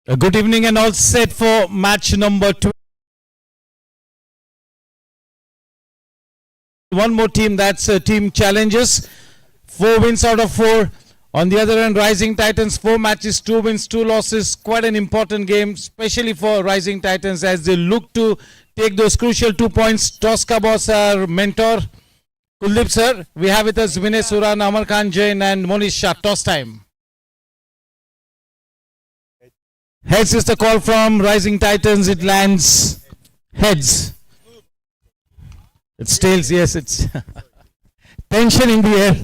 Good evening and all set for match number 2. One more team, that's Team Challenges. 4 wins out of 4. On the other end, Rising Titans, 4 matches, 2 wins, 2 losses. Quite an important game, especially for Rising Titans as they look to take those crucial 2 points. Toss ka boss, our mentor, Kuldeep sir. We have with us Vinay Suran, Amar Khan Jain and Monish Shah. Toss time. Heads is the call from Rising Titans. It lands heads. It's tails, yes, it's tension in the air.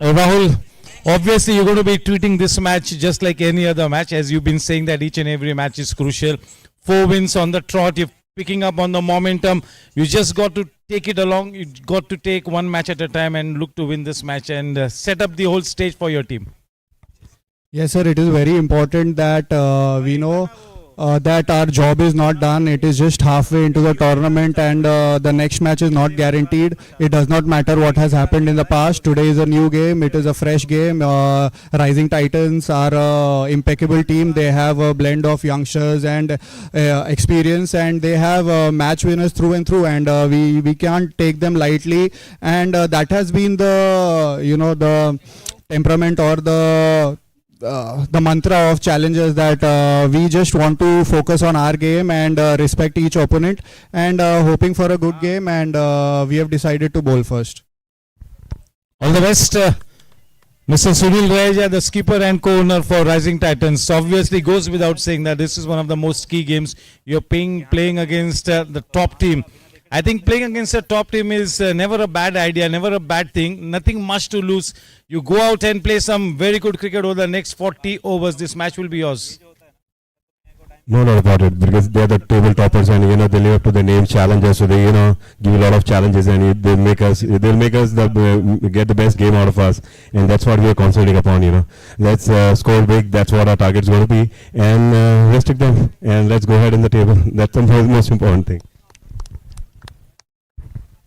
Rahul, obviously you're going to be treating this match just like any other match, as you've been saying that each and every match is crucial. 4 wins on the trot, you're picking up on the momentum. You just got to take it along. You got to take one match at a time and look to win this match and set up the whole stage for your team. Yes, sir. It is very important that we know that our job is not done. It is just halfway into the tournament and the next match is not guaranteed. It does not matter what has happened in the past. Today is a new game. It is a fresh game. Rising Titans are an impeccable team. They have a blend of youngsters and experience, and they have match winners through and through, and we can't take them lightly. And that has been the the temperament or the mantra of Challengers, that we just want to focus on our game and respect each opponent, and hoping for a good game, and we have decided to bowl first. All the best, Mr. Sunil Raja, the skipper and co-owner for Rising Titans. Obviously goes without saying that this is one of the most key games. You're playing against the top team. I think playing against a top team is never a bad idea, never a bad thing. Nothing much to lose. You go out and play some very good cricket over the next 40 overs. This match will be yours. No doubt about it, because they're the table toppers, and they live up to the name Challengers. So they give a lot of challenges, and they'll make us get the best game out of us, and that's what we are concentrating upon. Let's score big. That's what our target's going to be, and restrict them, and let's go ahead in the table. That's the most important thing.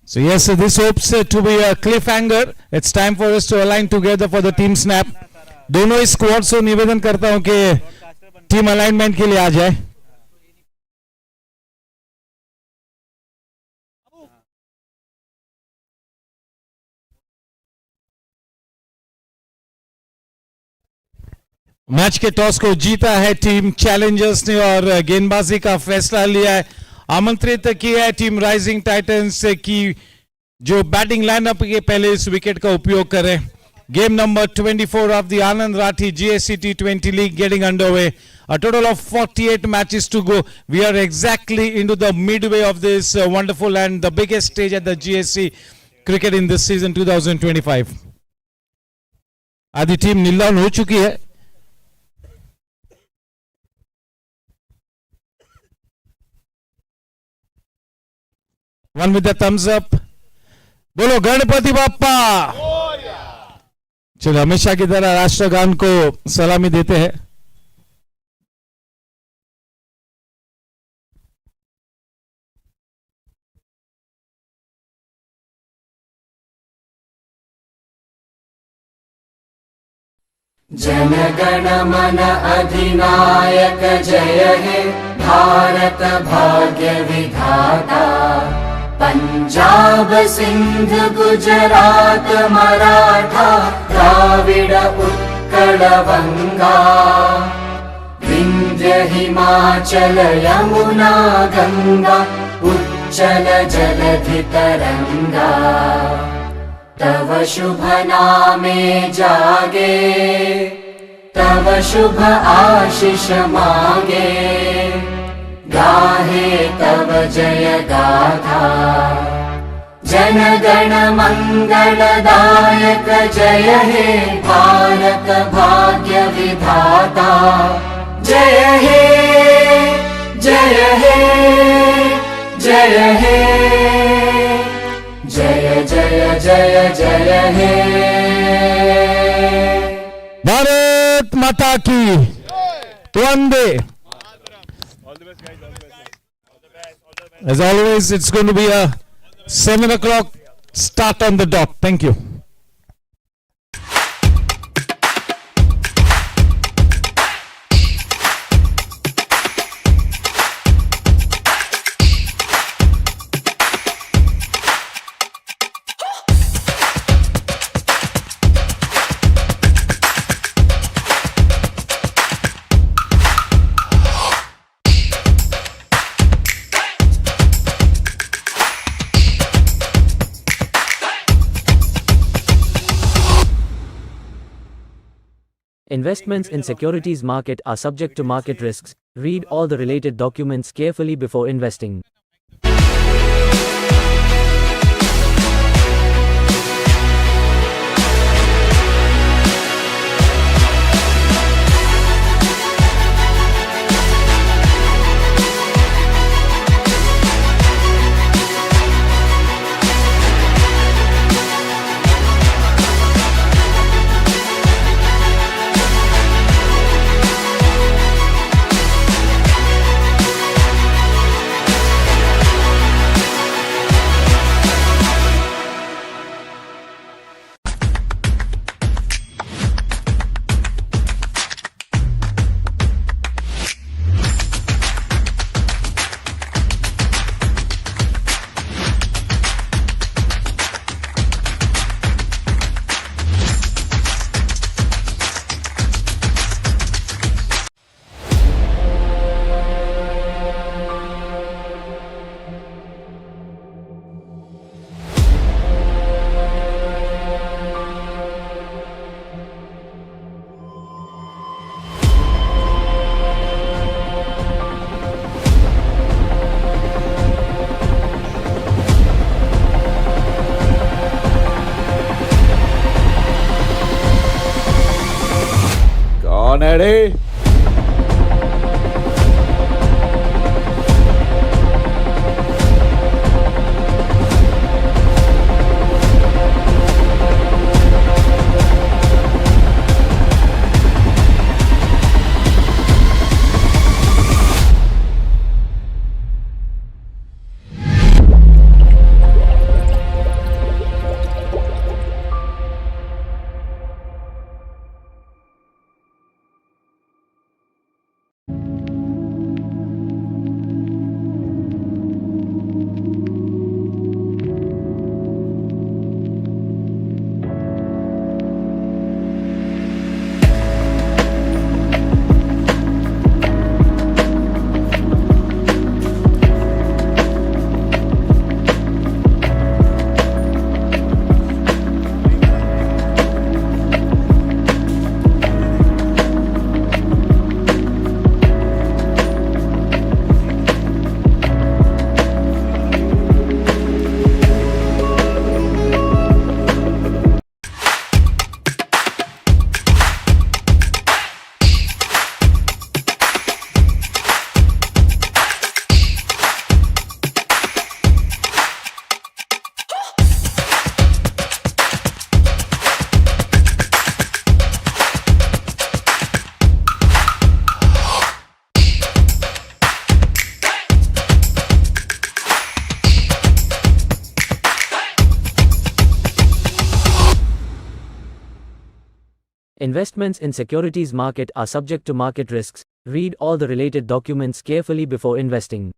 So yes, this hopes to be a cliffhanger. It's time for us to align together for the team snap. दोनों squad से निवेदन करता हूं कि team alignment के लिए आ जाए. Match के टॉस को जीता है टीम चैलेंजर्स ने और गेंदबाजी का फैसला लिया है. आमंत्रित किया है टीम राइजिंग टाइटंस की जो बैटिंग लाइनअप के पहले इस विकेट का उपयोग करें. Game number 24 of the Anandrathi Gsc T20 League getting underway. A total of 48 matches to go. We are exactly into the midway of this wonderful and the biggest stage at the GSC cricket in this season 2025. आधी team नील down हो चुकी है. One with the thumbs up. बोलो गणपति बाप्पा. चलो हमेशा की तरह राष्ट्रगान को सलामी देते हैं. जन गण मन अधिनायक जय हे भारत भाग्य विधाता. पंजाब सिंध गुजरात मराठा द्राविड उत्कल बंगा. विंध्य हिमाचल यमुना गंगा उच्चल जलधि तरंगा. तव शुभ नामे जागे तव शुभ आशीष मागे. गाहे तव जय गाथा. जन गण मंगलदायक जय हे भारत भाग्य विधाता. जय हे जय हे जय हे जय जय जय जय हे. भारत माता की वंदे. As always, it's going to be a 7 o'clock start on the dot. Thank you. Investments in securities market are subject to market risks. Read all the related documents carefully before investing. कौन है रे? Investments in securities market are subject to market risks. Read all the related documents carefully before investing.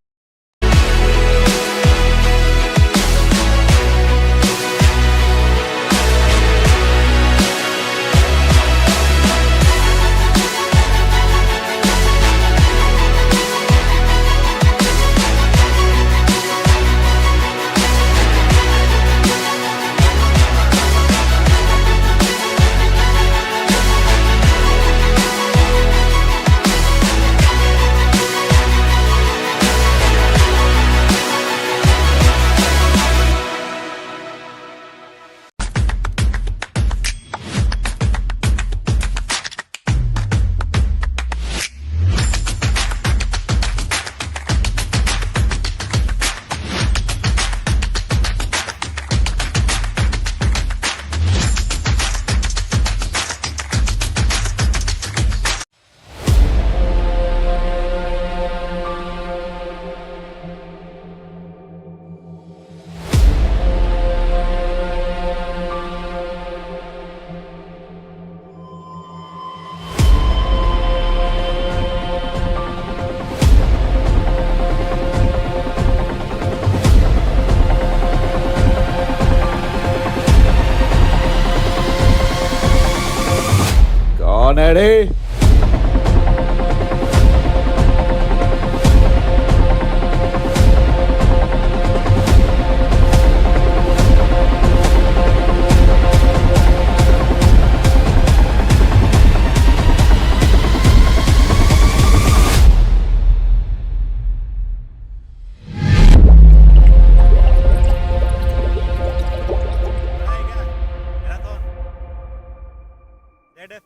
कौन है रे?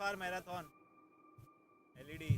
Car marathon LED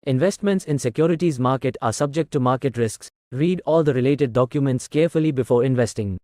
Investments in securities market are subject to market risks. Read all the related documents carefully before investing.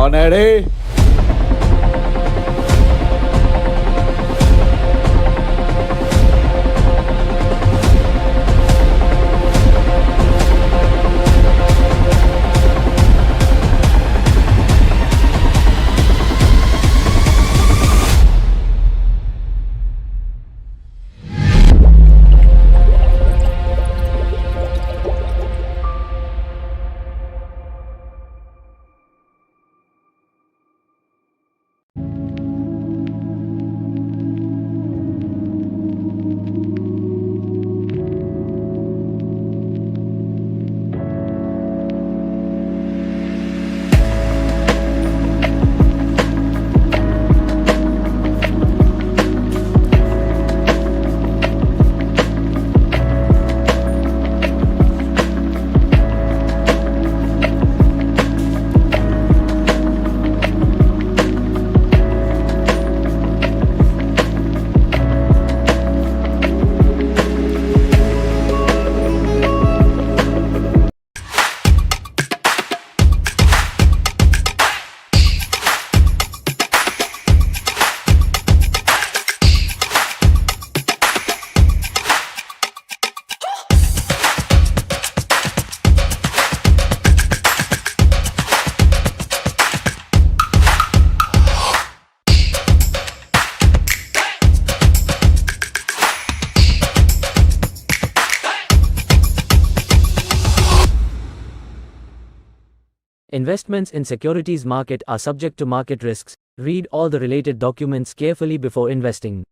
कौन है रे? Investments in securities market are subject to market risks. Read all the related documents carefully before investing.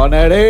कौन है रे?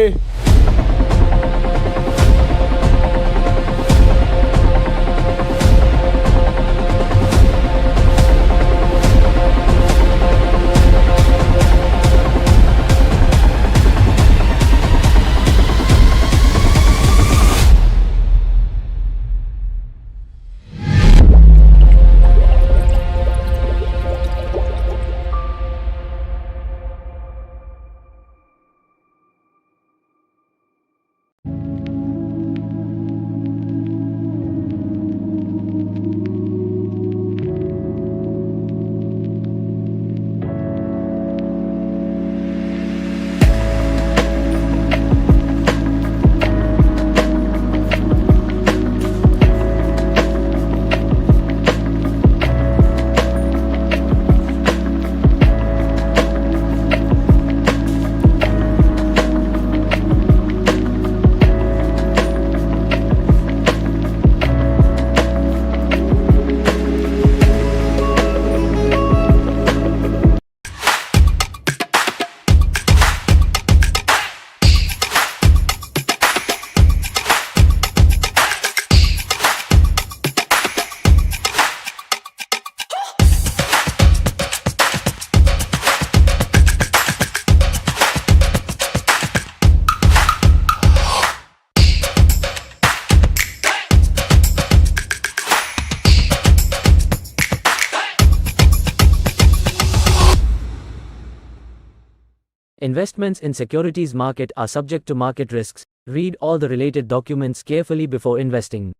Investments in securities market are subject to market risks. Read all the related documents carefully before investing.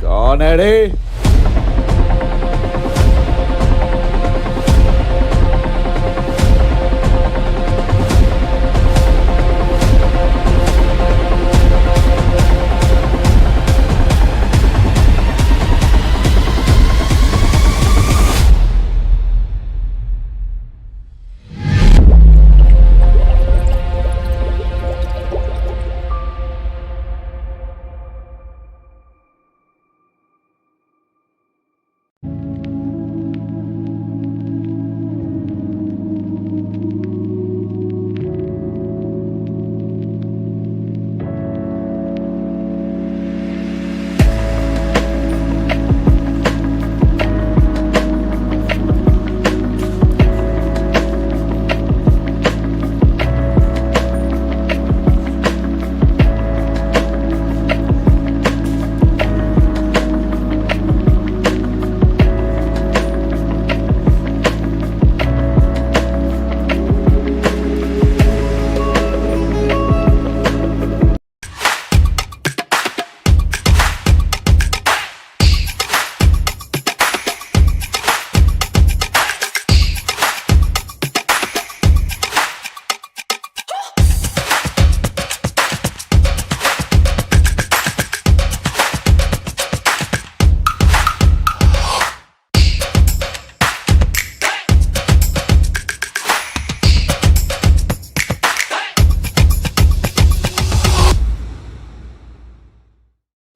कौन है रे?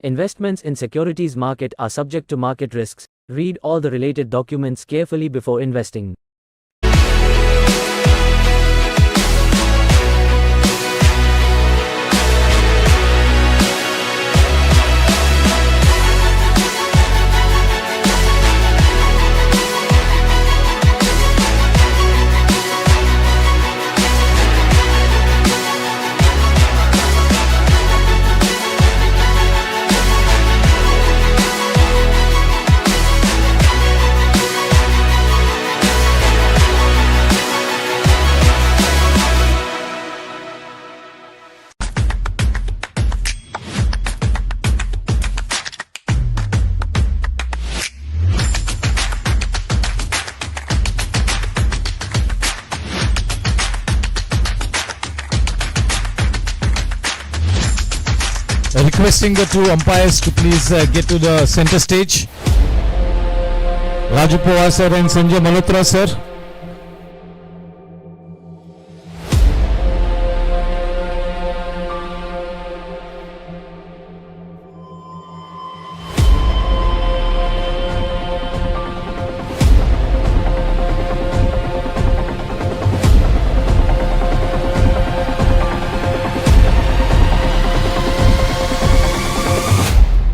Investments in securities market are subject to market risks. Read all the related documents carefully before investing. Requesting the two umpires to please get to the center stage. Raju Pawar sir and Sanjay Malhotra sir.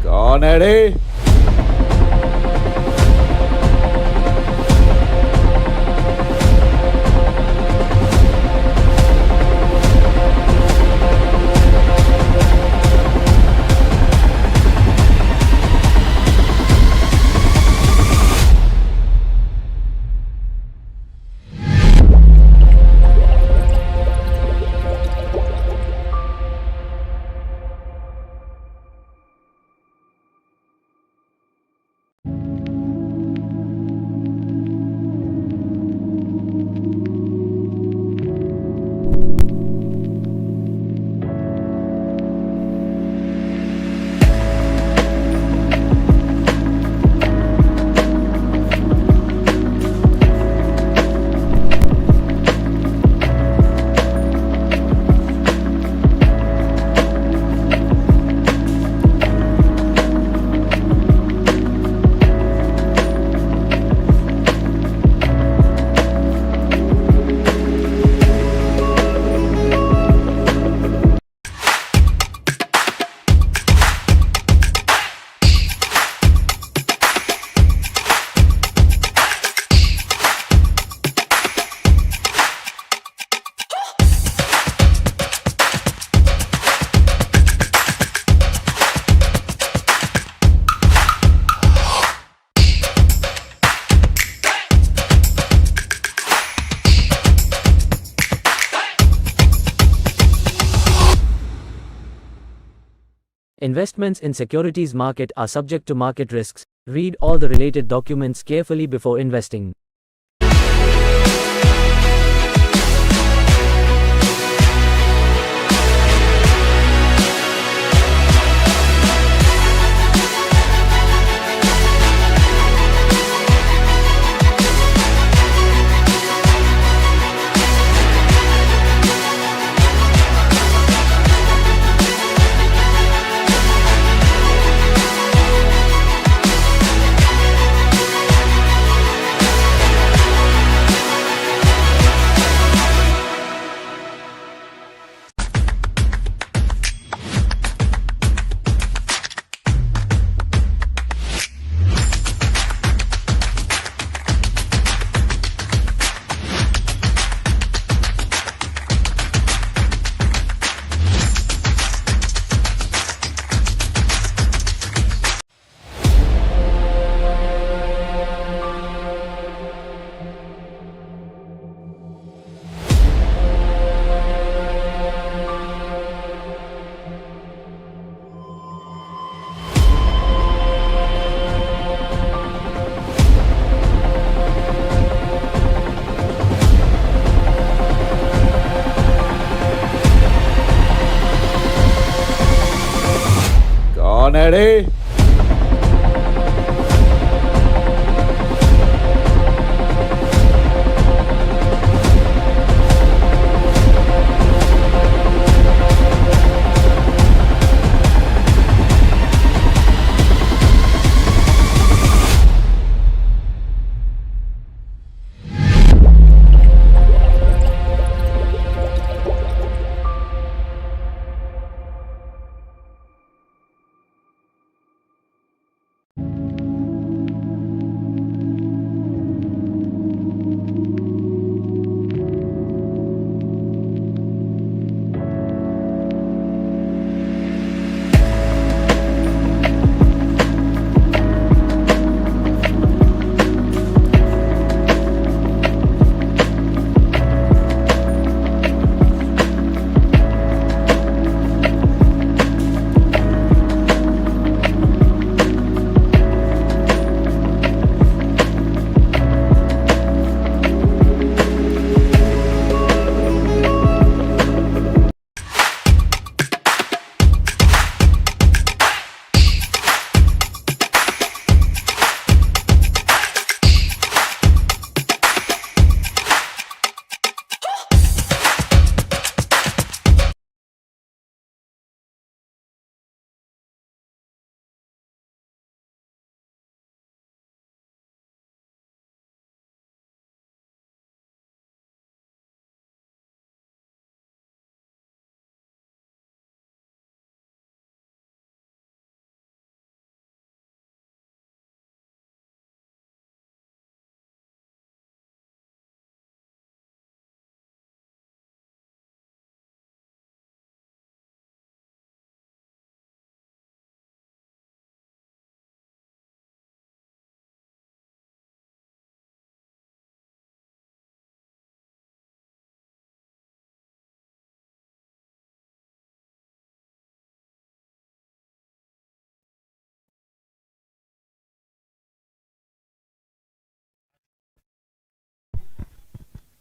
कौन है रे? Investments in securities market are subject to market risks. Read all the related documents carefully before investing. कौन है रे?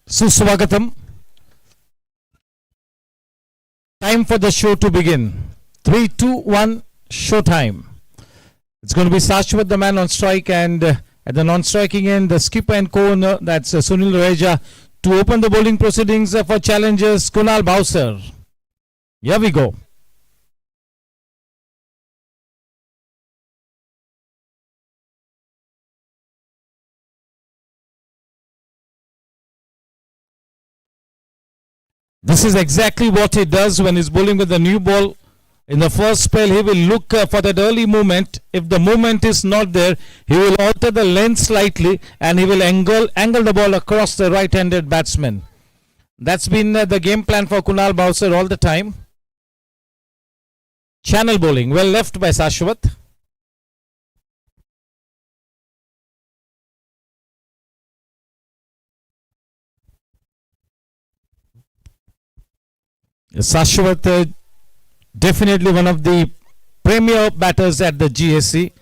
Suswagatam. Time for the show to begin. 3, 2, 1, show time. It's going to be Sashwat, the man on strike, and at the non-striking end, the skipper and co-owner, that's Sunil Raheja, to open the bowling proceedings for challengers Kunal Bhawsar. Here we go. This is exactly what he does when he's bowling with the new ball. In the first spell, he will look for that early movement. If the movement is not there, he will alter the length slightly and he will angle the ball across the right-handed batsman. That's been the game plan for Kunal Bhawsar all the time. Channel bowling, well left by Sashwat. Sashwat, definitely one of the premier batters at the GSC,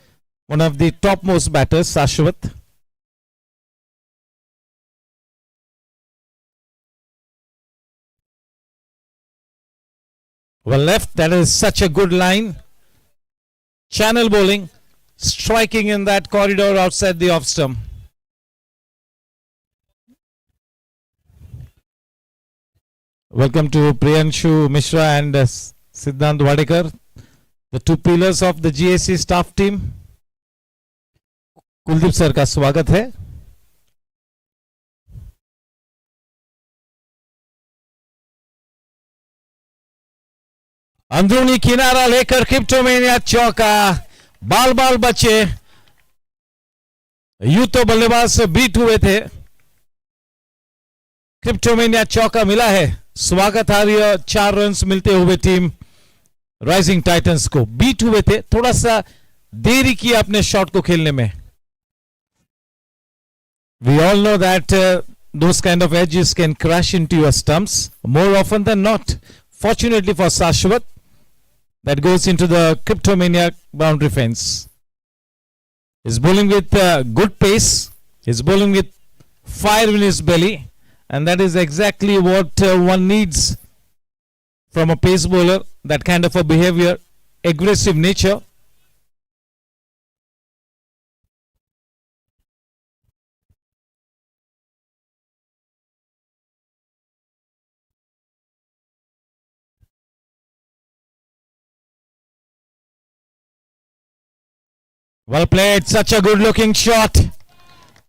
one of the topmost batters, Sashwat. Well left, that is such a good line. Channel bowling, striking in that corridor outside the off stump. Welcome to Priyanshu Mishra and Siddhant Wadekar, the two pillars of the GSC staff team. Kuldeep sir का स्वागत है. अंदरूनी किनारा लेकर क्रिप्टोमेनिया चौका, बाल बाल बचे. यूं तो बल्लेबाज बीट हुए थे. क्रिप्टोमेनिया चौका मिला है. स्वागतार्ह 4 रन्स मिलते हुए टीम राइजिंग टाइटंस को. बीट हुए थे, थोड़ा सा देरी किया अपने शॉट को खेलने में. We all know that those kind of edges can crash into your stumps more often than not. Fortunately for Sashwat, that goes into the Cryptomania boundary fence. He's bowling with good pace. He's bowling with fire in his belly. And that is exactly what one needs from a pace bowler, that kind of a behavior, aggressive nature. Well played, such a good looking shot.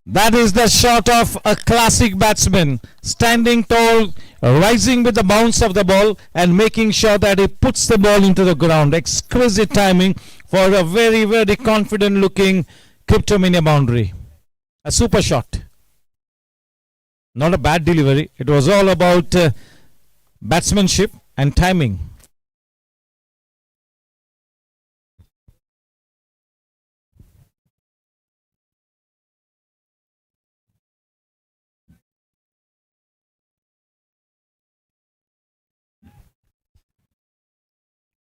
That is the shot of a classic batsman, standing tall, rising with the bounce of the ball and making sure that he puts the ball into the ground. Exquisite timing for a very, very confident looking Cryptomania boundary. A super shot. Not a bad delivery. It was all about batsmanship and timing.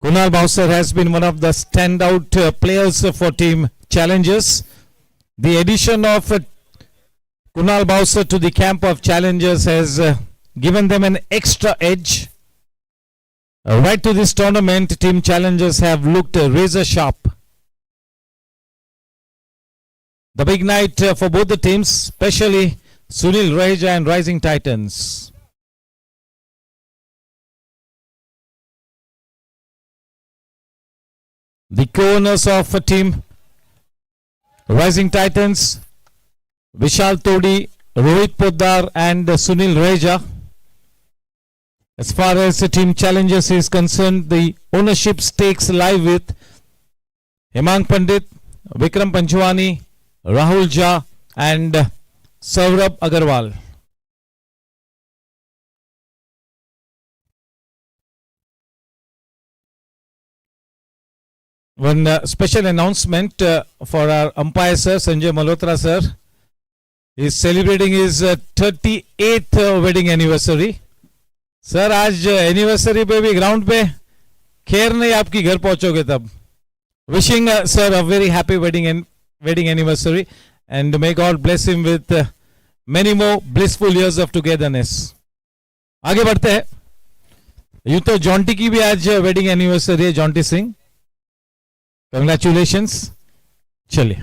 Kunal Bhawsar has been one of the standout players for team challengers. The addition of Kunal Bhawsar to the camp of challengers has given them an extra edge. Right to this tournament, team challengers have looked razor sharp. The big night for both the teams, especially Sunil Raheja and Rising Titans. The co-owners of a team Rising Titans, Vishal Todi, Rohit Poddar and Sunil Raheja. As far as the team challenges is concerned, the ownership stakes lie with Hemang Pandit, Vikram Panchwani, Rahul Jha and Saurabh Agarwal. One special announcement for our umpire sir, Sanjay Malhotra sir. He is celebrating his 38th wedding anniversary. Sir, आज anniversary पे भी ground पे खैर नहीं, आपकी घर पहुंचोगे तब. Wishing sir a very happy wedding anniversary and may God bless him with many more blissful years of togetherness. आगे बढ़ते हैं. यूं तो जॉन्टी की भी आज वेडिंग एनिवर्सरी है, जॉन्टी सिंह. कंग्रेचुलेशंस. चलिए.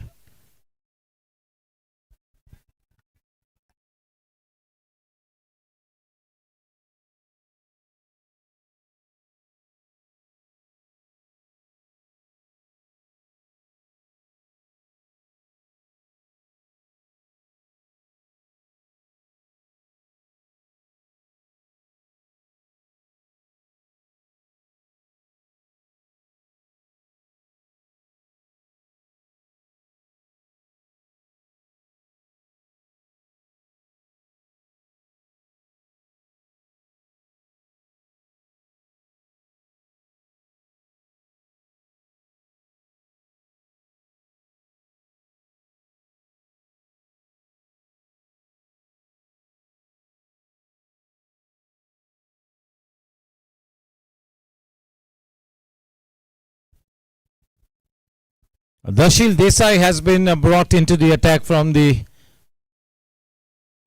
Darshil Desai has been brought into the attack from the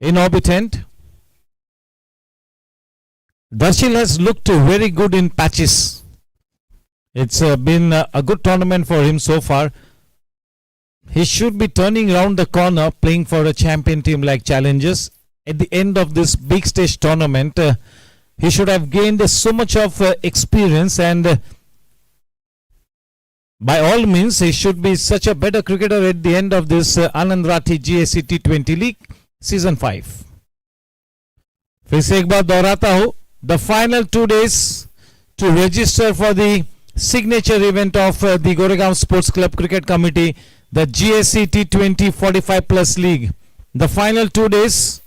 in-orbitant. Darshil has looked very good in patches. It's been a good tournament for him so far. He should be turning around the corner, playing for a champion team like Challengers. At the end of this big stage tournament, he should have gained so much of experience, and by all means, he should be such a better cricketer at the end of this Anandrathi Gsc T20 League Season 5. फिर से एक बार दोहराता हूँ, the final 2 days to register for the signature event of the Goregaon Sports Club Cricket Committee, the Gsc T20 45 Plus League. The final 2 days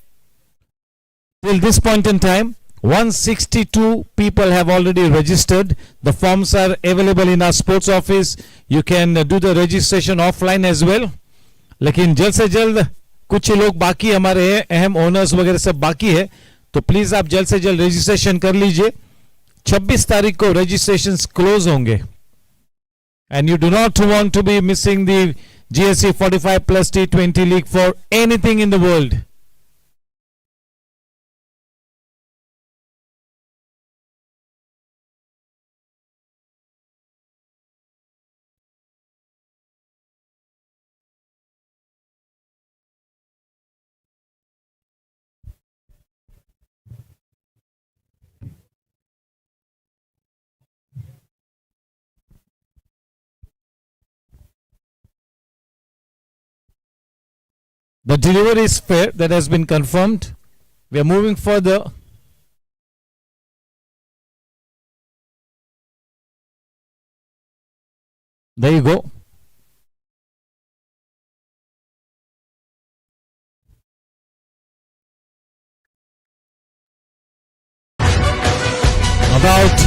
till this point in time, 162 people have already registered. The forms are available in our sports office. You can do the registration offline as well. लेकिन जल्द से जल्द कुछ लोग बाकी हमारे अहम owners वगैरह सब बाकी है, तो प्लीज आप जल्द से जल्द रजिस्ट्रेशन कर लीजिए. 26 तारीख को रजिस्ट्रेशन क्लोज होंगे. And you do not want to be missing the GSC 45 plus T20 League for anything in the world. The delivery is fair, that has been confirmed. We are moving further. There you go. About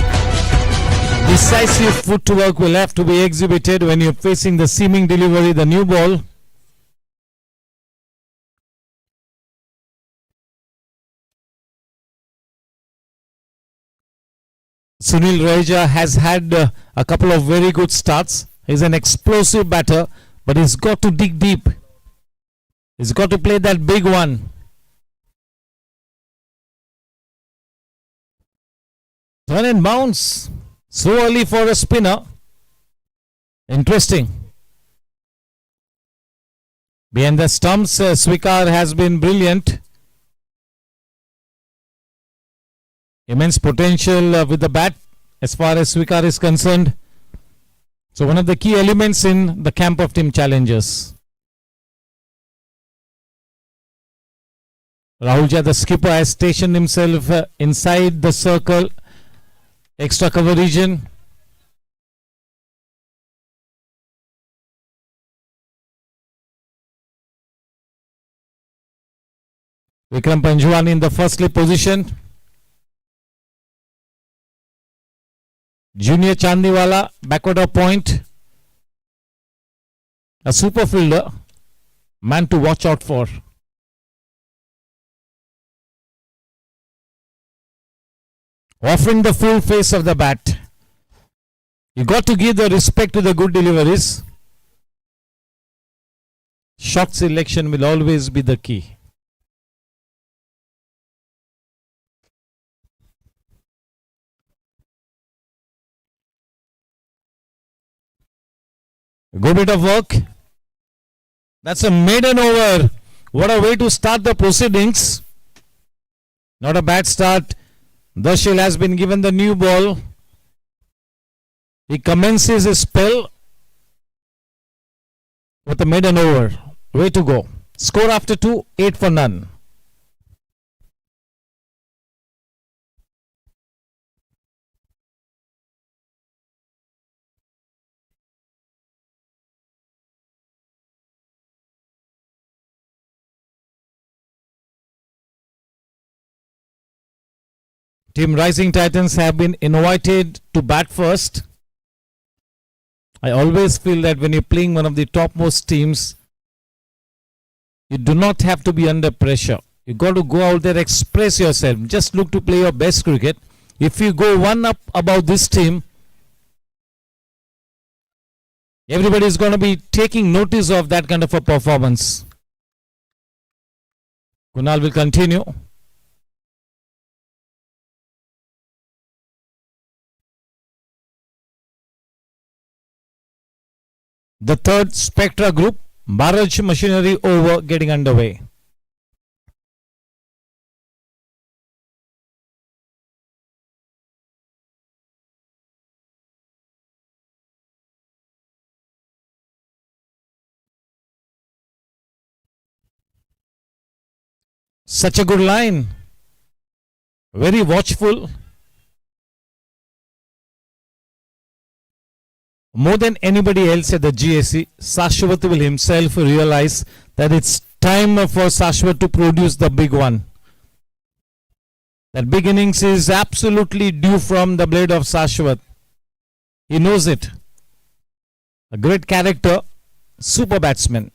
decisive footwork will have to be exhibited when you're facing the seaming delivery, the new ball. Sunil Raja has had a couple of very good starts. He's an explosive batter, but he's got to dig deep. He's got to play that big one. Turn and bounce. So early for a spinner. Interesting. Behind the stumps, Swikar has been brilliant. Immense potential with the bat as far as Swikar is concerned. So one of the key elements in the camp of Team Challengers. Rahulja, the skipper, has stationed himself inside the circle, extra cover region. Vikram Panjwani in the first slip position. Junior Chandiwala, backward of point. A super fielder, man to watch out for. Offering the full face of the bat. You got to give the respect to the good deliveries. Shot selection will always be the key. Good bit of work. That's a maiden over. What a way to start the proceedings. Not a bad start. Darshil has been given the new ball. He commences his spell with a maiden over. Way to go. Score after 2, 8 for none. Team Rising Titans have been invited to bat first. I always feel that when you're playing one of the topmost teams, you do not have to be under pressure. You got to go out there, express yourself. Just look to play your best cricket. If you go one up above this team, everybody is going to be taking notice of that kind of a performance. Kunal will continue. The third Spectra group, Barrage machinery over, getting underway. Such a good line. Very watchful. More than anybody else at the Gsc, Shashwat will himself realize that it's time for Shashwat to produce the big one. That big innings is absolutely due from the blade of Shashwat. He knows it. A great character, super batsman.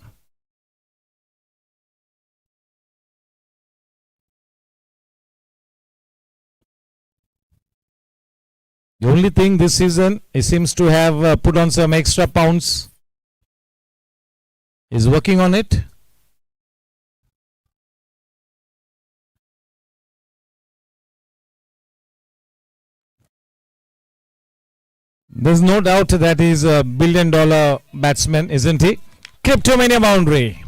The only thing this season, he seems to have put on some extra pounds. He's working on it. There's no doubt that he's a billion-dollar batsman, isn't he? Cryptomania boundary.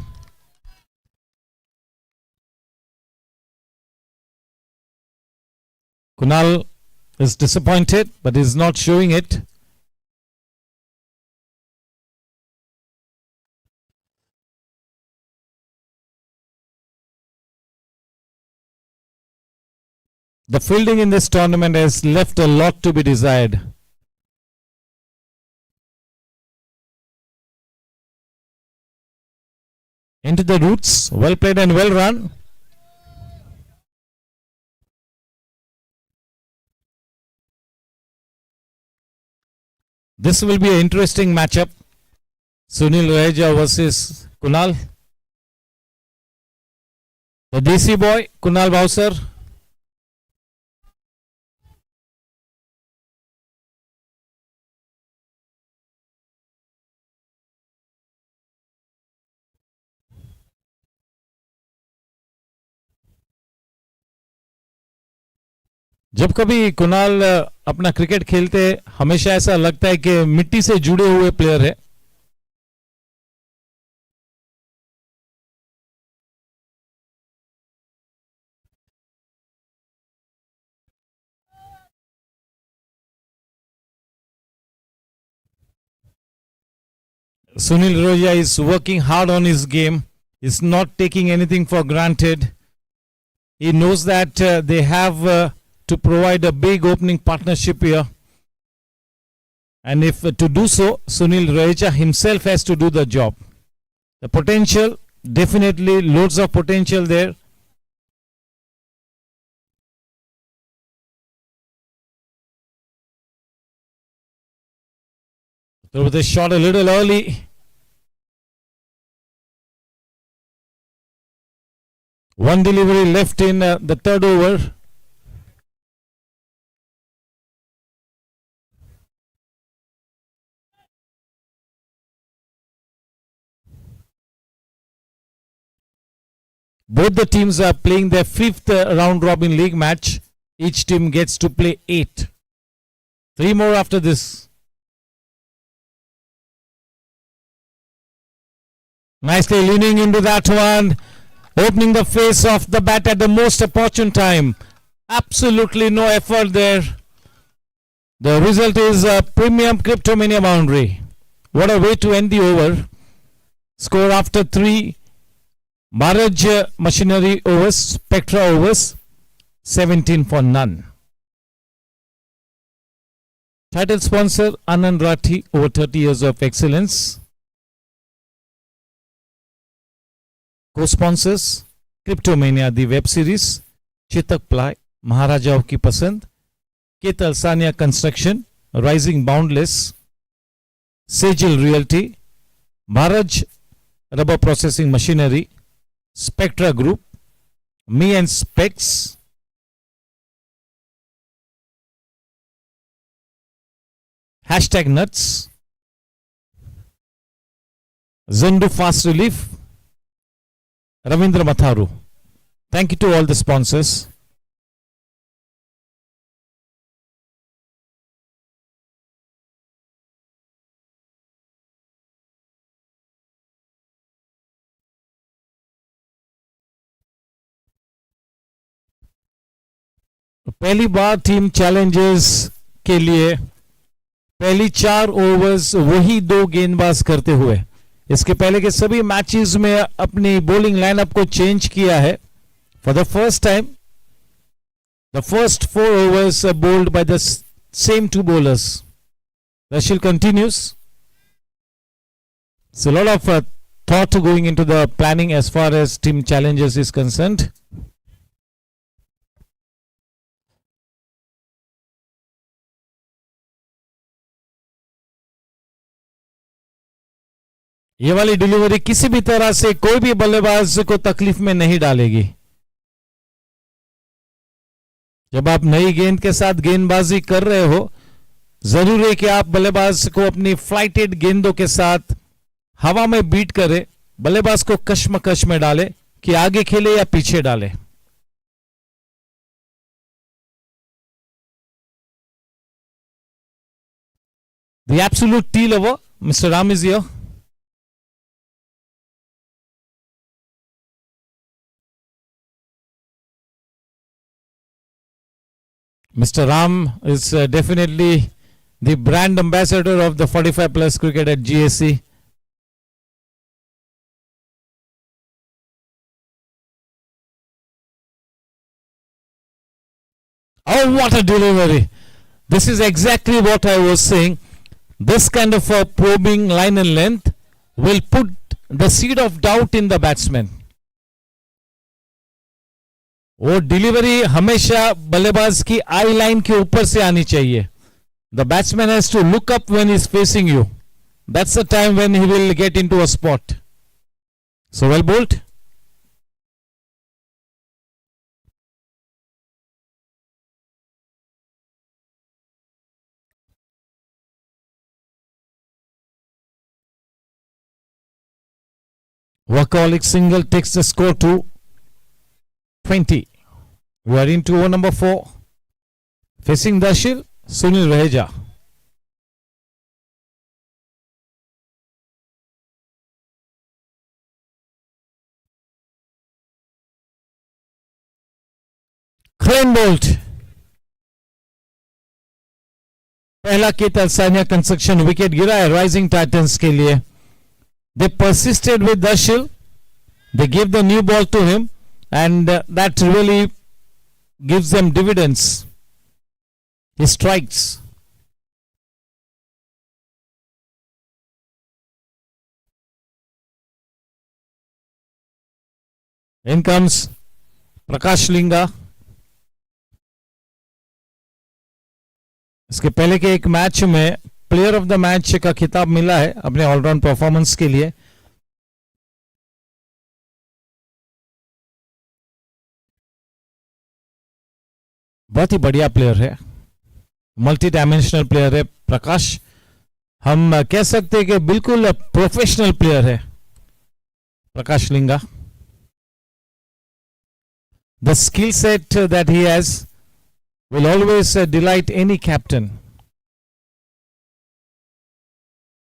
Kunal is disappointed, but is not showing it. The fielding in this tournament has left a lot to be desired. Into the roots, well played and well run. This will be an interesting matchup. Sunil Raheja versus Kunal. The DC boy, Kunal Bowser. जब कभी कुणाल अपना cricket खेलते हमेशा ऐसा लगता है कि मिट्टी से जुड़े हुए प्लेयर है. Sunil Roja is working hard on his game. Is not taking anything for granted. He knows that they have to provide a big opening partnership here. And if to do so, Sunil Raheja himself has to do the job. The potential, definitely loads of potential there. So with a shot a little early. One delivery left in the third over. Both the teams are playing their fifth round robin league match. Each team gets to play 8. 3 more after this. Nicely leaning into that one, opening the face of the bat at the most opportune time. Absolutely no effort there. The result is a premium Cryptomania boundary. What a way to end the over. Score after 3. Bharat Machinery overs, Spectra overs, 17 for none. Title sponsor Anandrathi, over 30 years of excellence. Co-sponsors Cryptomania, the web series, Chetak Ply, Maharajaon ki Pasand, Ketal Sania Construction, Rising Boundless, Sejal Realty, Bharat Rubber Processing Machinery, Spectra Group, Me and Specs, Hashtag Nuts, Zendu Fast Relief, Ravindra Matharu. Thank you to all the sponsors. पहली बार team Challengers के लिए पहली 4 overs वही 2 गेंदबाज करते हुए इसके पहले के सभी मैचेस में अपनी बॉलिंग लाइनअप को चेंज किया है. For the first time the first 4 overs bowled by the same 2 bowlers. Rashil continues. So a lot of thought going into the planning as far as team challenges is concerned. ये वाली delivery किसी भी तरह से कोई भी बल्लेबाज को तकलीफ में नहीं डालेगी. जब आप नई गेंद के साथ गेंदबाजी कर रहे हो, जरूरी है कि आप बल्लेबाज को अपनी फ्लाइटेड गेंदों के साथ हवा में बीट करे, बल्लेबाज को कश्मकश में डाले कि आगे खेले या पीछे डाले. The absolute tea lover, Mr. Ram is here. Mr. Ram is definitely the brand ambassador of the 45 plus cricket at GSC. Oh, what a delivery! This is exactly what I was saying. This kind of a probing line and length will put the seed of doubt in the batsman. वो delivery हमेशा बल्लेबाज की आई line के ऊपर से आनी चाहिए. The batsman has to look up when he is facing you. That's the time when he will get into a spot. So well bowled. Workaholic single takes the score to 20. We are into over number 4. Facing Dashil, Sunil Raheja. Crane bolt. पहला Ketan Sania construction wicket गिरा है Rising Titans के लिए. They persisted with Dashil. They gave the new ball to him, and that really gives them dividends. He strikes. In comes Prakash Linga. इसके पहले के एक match में प्लेयर ऑफ द मैच का खिताब मिला है अपने ऑलराउंड परफॉर्मेंस के लिए. बहुत ही बढ़िया प्लेयर है, मल्टी डायमेंशनल प्लेयर है प्रकाश. हम कह सकते हैं कि बिल्कुल प्रोफेशनल प्लेयर है Prakash Linga. The skill set that he has will always delight any captain.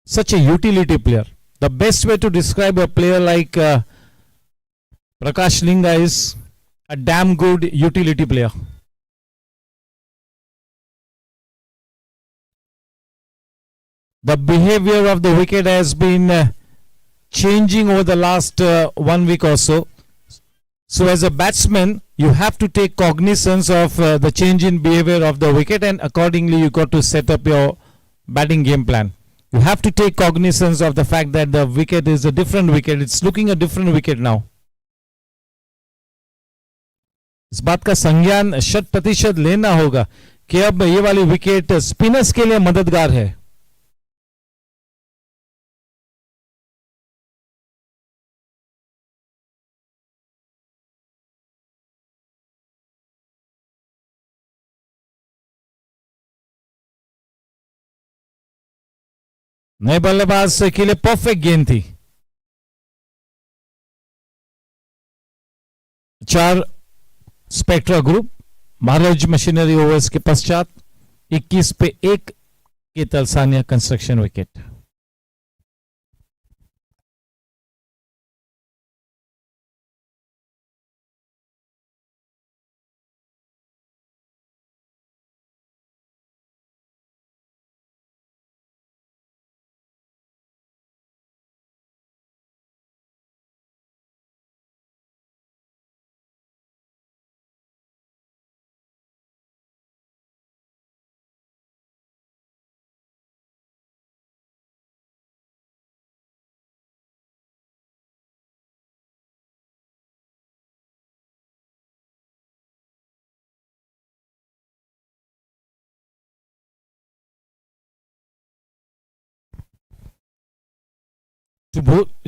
Such a utility player. The best way to describe a player like Prakash Linga is a damn good utility player. The behavior of the wicket has been changing over the last 1 week or so. So as a batsman, you have to take cognizance of the change in behavior of the wicket, and accordingly you got to set up your batting game plan. You have to take cognizance of the fact that the wicket is a different wicket. It's looking a different wicket now. इस बात का संज्ञान 100% लेना होगा कि अब ये वाली विकेट स्पिनर्स के लिए मददगार है. नए बल्लेबाज के लिए परफेक्ट गेंद थी. 4 स्पेक्ट्रा ग्रुप महाराज मशीनरी ओवर्स के पश्चात 21 पे 1 के Talsania construction wicket.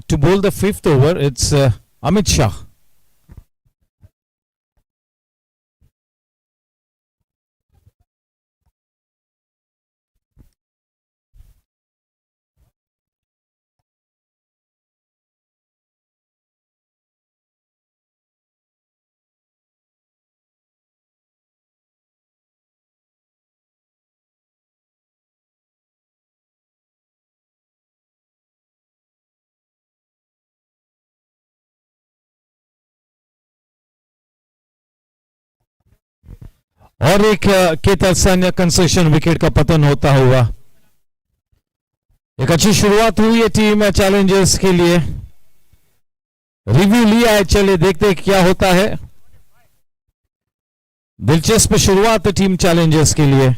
To bowl the 5th over, it's Amit Shah. और एक के तलसानिया कंस्ट्रक्शन विकेट का पतन होता हुआ. एक अच्छी शुरुआत हुई है टीम चैलेंजर्स के लिए. रिव्यू लिया है, चलिए देखते हैं क्या होता है. दिलचस्प शुरुआत टीम चैलेंजर्स के लिए.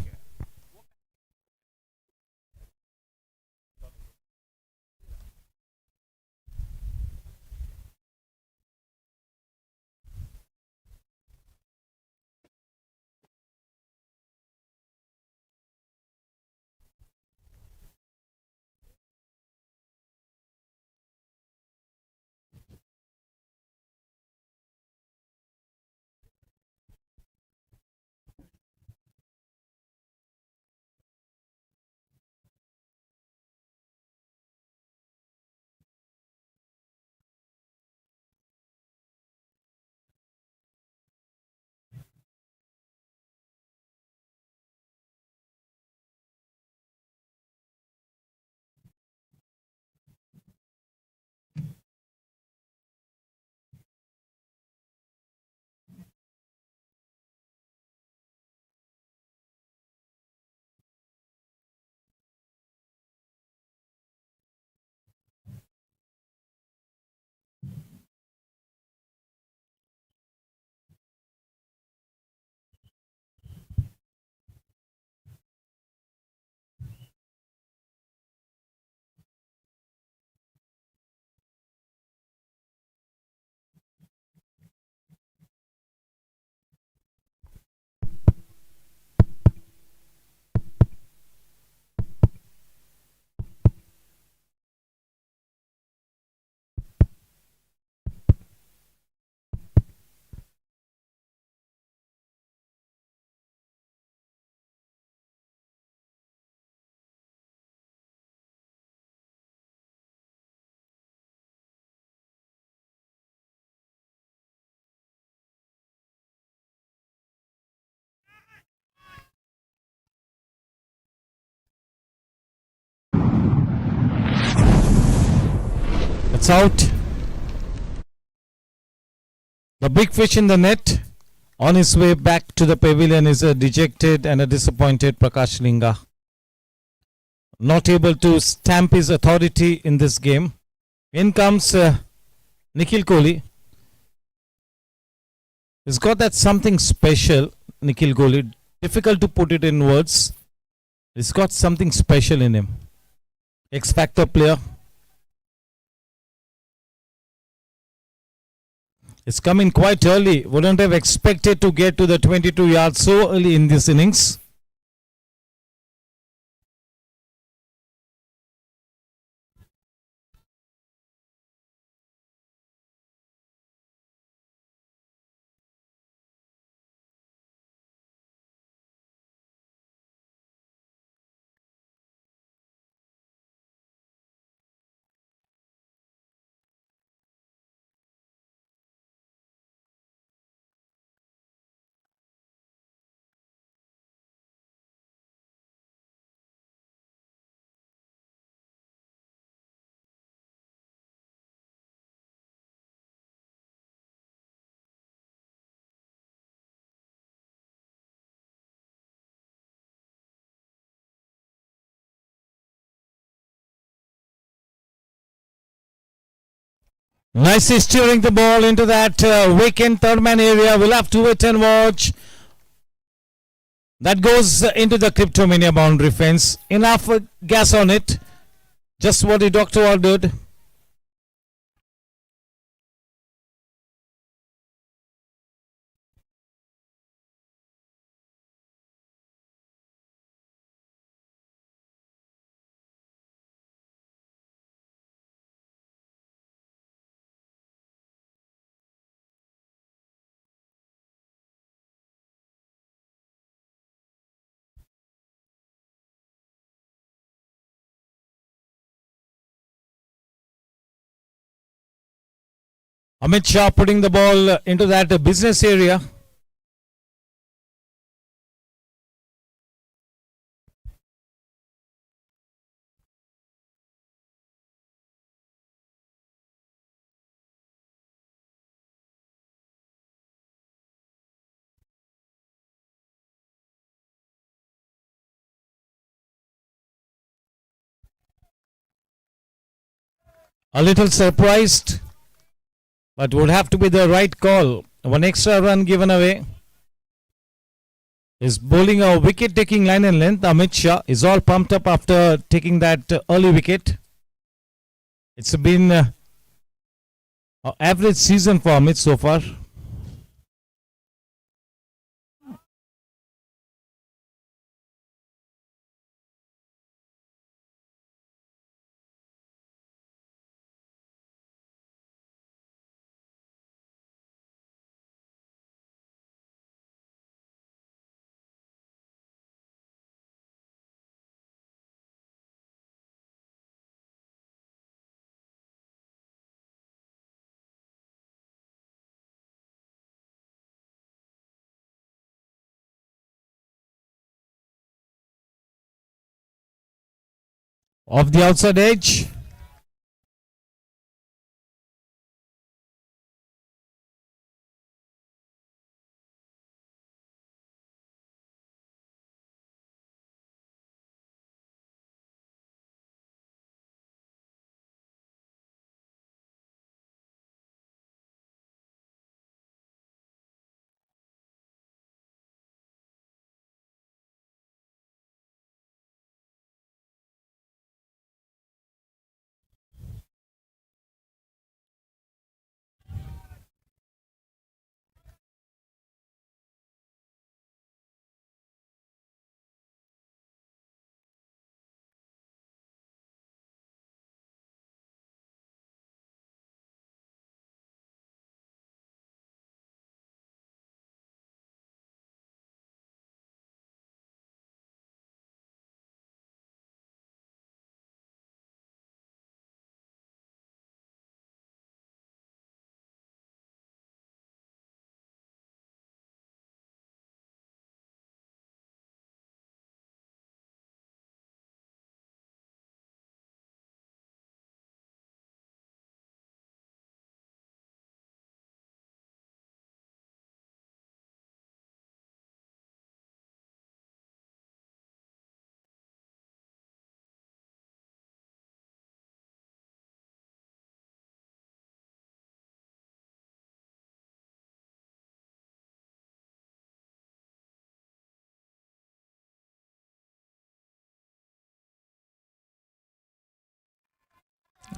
That's out. The big fish in the net on his way back to the pavilion is a dejected and a disappointed Prakash Linga. Not able to stamp his authority in this game. In comes Nikhil Kohli. He's got that something special, Nikhil Kohli. Difficult to put it in words. He's got something special in him. X-Factor player. It's coming quite early. Wouldn't have expected to get to the 22 yards so early in this innings. Nicely steering the ball into that vacant third man area. We'll have to wait and watch. That goes into the Cryptomania boundary fence. Enough gas on it. Just what the doctor ordered. Amit Shah putting the ball into that business area. A little surprised, but would have to be the right call. One extra run given away. Is bowling a wicket taking line and length. Amit Shah is all pumped up after taking that early wicket. It's been an average season for Amit so far. Off the outside edge.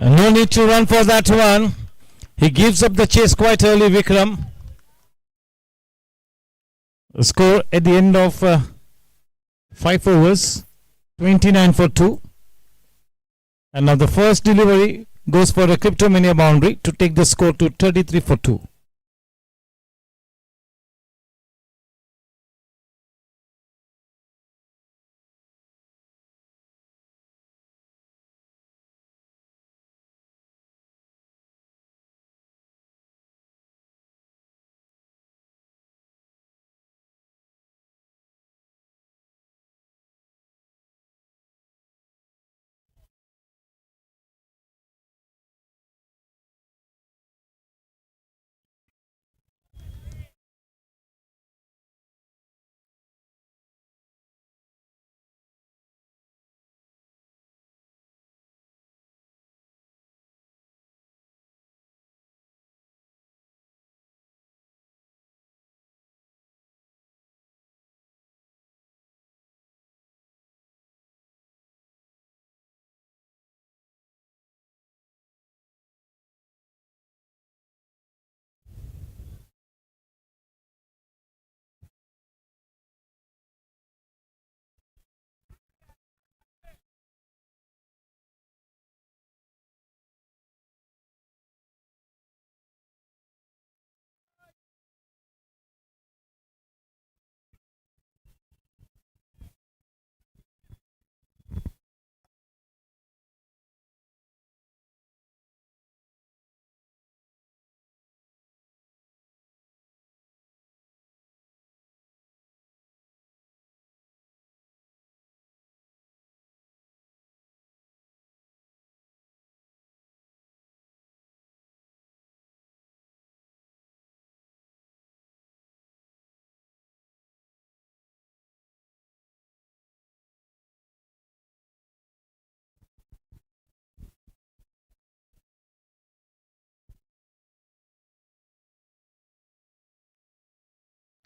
No need to run for that one. He gives up the chase quite early, Vikram. The score at the end of 5 overs, 29 for 2. And now the first delivery goes for a Cryptomania boundary to take the score to 33 for 2.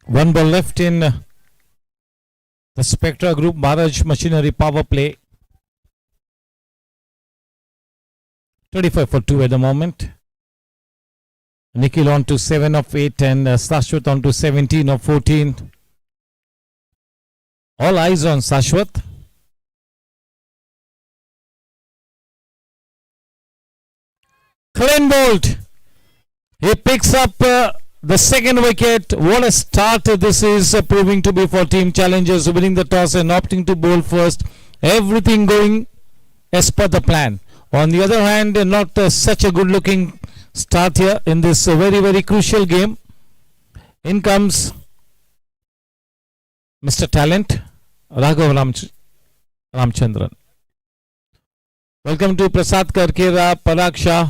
One ball left in the Spectra Group Maharaj Machinery power play. 35 for 2 at the moment. Nikhil on to 7 of 8 and Sashwat on to 17 of 14. All eyes on Sashwat. Clean bowled. He picks up the second wicket. What a start this is proving to be for Team Challengers, winning the toss and opting to bowl first. Everything going as per the plan. On the other hand, not such a good looking start here in this very, very crucial game. In comes Mr. Talent, Raghav Ramchandran. Welcome to Prasad Karkera, Parag Shah.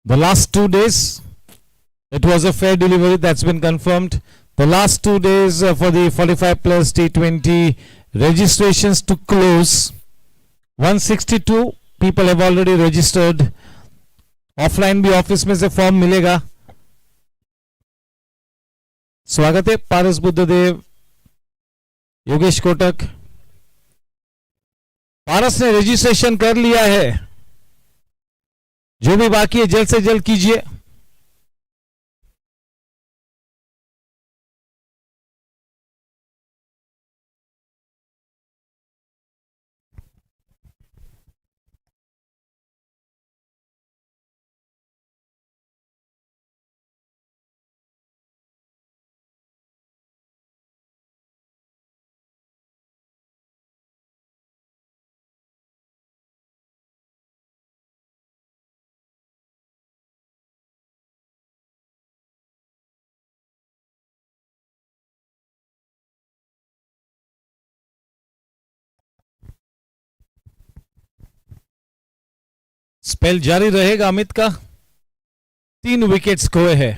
The last 2 days, it was a fair delivery, that's been confirmed. The last 2 days for the 45 plus T20 registrations to close. 162 people have already registered. Offline भी office में से form मिलेगा. स्वागत है पारस बुद्धदेव, योगेश कोटक. पारस ने registration कर लिया है, जो भी बाकी है जल्द से जल्द कीजिए. स्पेल जारी रहेगा अमित का. 3 विकेट्स खोए हैं.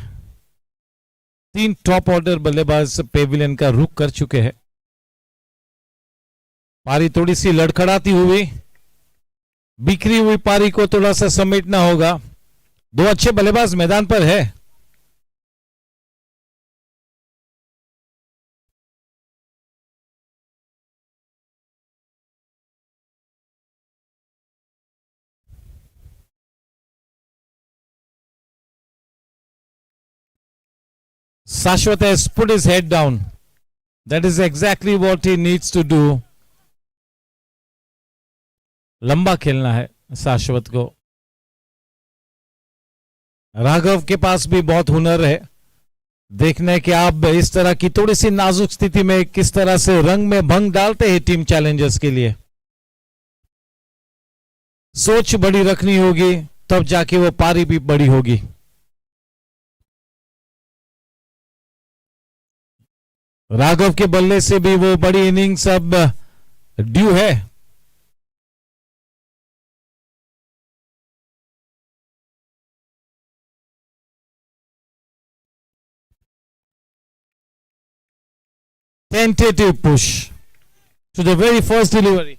3 टॉप ऑर्डर बल्लेबाज पेविलियन का रुख कर चुके हैं. पारी थोड़ी सी लड़खड़ाती हुई, बिखरी हुई पारी को थोड़ा सा समेटना होगा. 2 अच्छे बल्लेबाज मैदान पर है. Shashwat has put his head down. That is exactly what he needs to do. लंबा खेलना है शाश्वत को. राघव के पास भी बहुत हुनर है. देखने कि आप इस तरह की थोड़ी सी नाजुक स्थिति में किस तरह से रंग में भंग डालते हैं टीम चैलेंजर्स के लिए. सोच बड़ी रखनी होगी तब जाके वो पारी भी बड़ी होगी. राघव के बल्ले से भी वो बड़ी इनिंग्स अब ड्यू है. Tentative push to the very first delivery.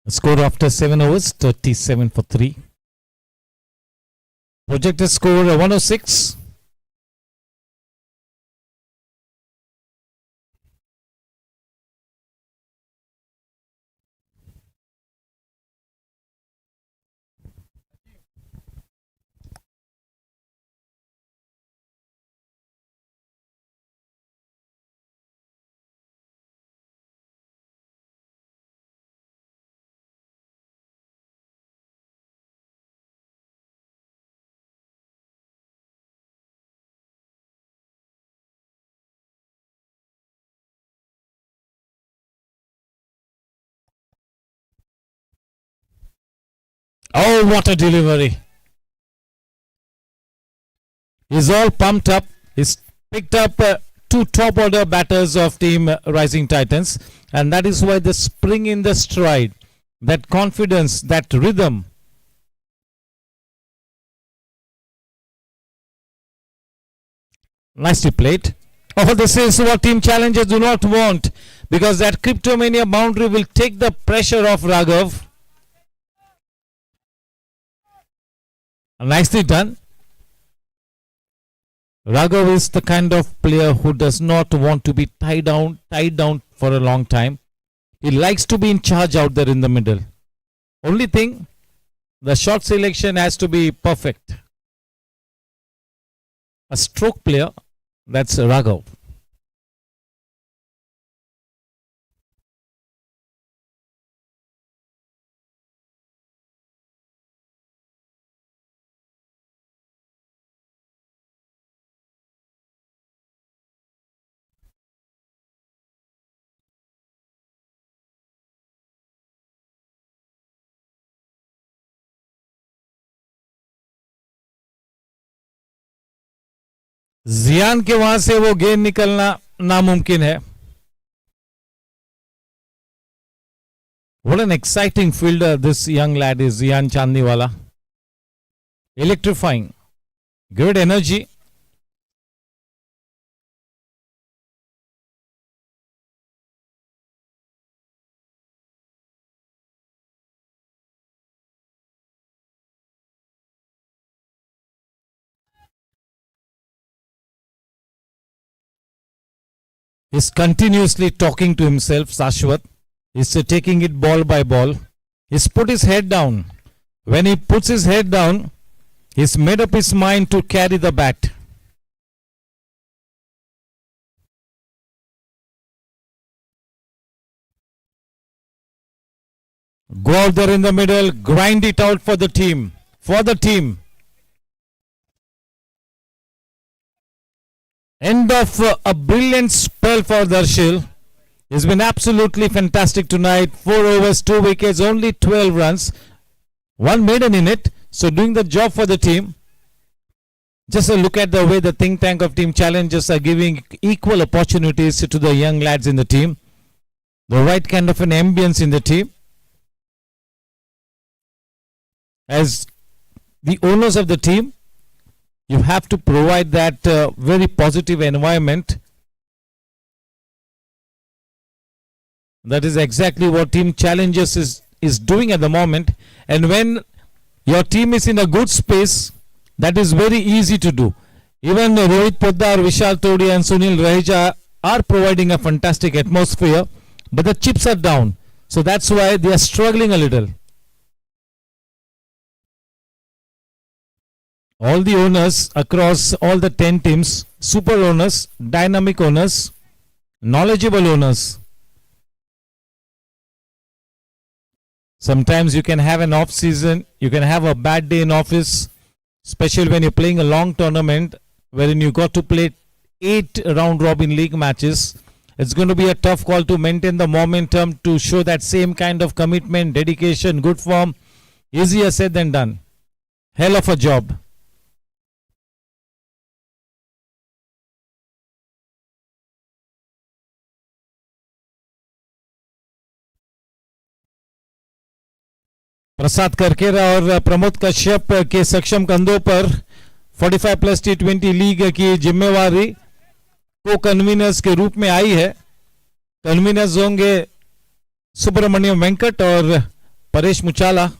Score after 7 overs 37 for 3. Projected score 106. Oh, what a delivery. He's all pumped up. He's picked up two top order batters of team Rising Titans, and that is why the spring in the stride, that confidence, that rhythm. Nicely played. Oh, this is what team challengers do not want, because that Cryptomania boundary will take the pressure off Raghav. Nicely done. Raghav is the kind of player who does not want to be tied down for a long time. He likes to be in charge out there in the middle. Only thing, the shot selection has to be perfect. A stroke player, that's Raghav. जियान के वहां से वो गेंद निकलना नामुमकिन है. What an exciting fielder this young lad is, Ziyan Chandiwala. Electrifying. Great energy. He's continuously talking to himself, Shashwat. He's taking it ball by ball. He's put his head down. When he puts his head down, he's made up his mind to carry the bat. Go out there in the middle, grind it out for the team. For the team. End of a brilliant spell for Darshil. He's been absolutely fantastic tonight. 4 overs, 2 wickets, only 12 runs. 1 maiden in it. So doing the job for the team. Just a look at the way the think tank of Team Challengers are giving equal opportunities to the young lads in the team. The right kind of an ambience in the team. As the owners of the team, you have to provide that very positive environment. That is exactly what Team Challengers is doing at the moment. And when your team is in a good space, that is very easy to do. Even Rohit Poddar, Vishal Todi and Sunil Raheja are providing a fantastic atmosphere, but the chips are down. So that's why they are struggling a little. All the owners across all the 10 teams, super owners, dynamic owners, knowledgeable owners. Sometimes you can have an off season, you can have a bad day in office, especially when you're playing a long tournament wherein you got to play 8 round robin league matches. It's going to be a tough call to maintain the momentum, to show that same kind of commitment, dedication, good form. Easier said than done. Hell of a job. प्रसाद करकेरा और प्रमोद कश्यप के सक्षम कंधों पर 45 plus T20 league की जिम्मेवारी को कन्वीनर्स के रूप में आई है. कन्वीनर्स होंगे सुब्रमण्यम वेंकट और परेश मुचाला,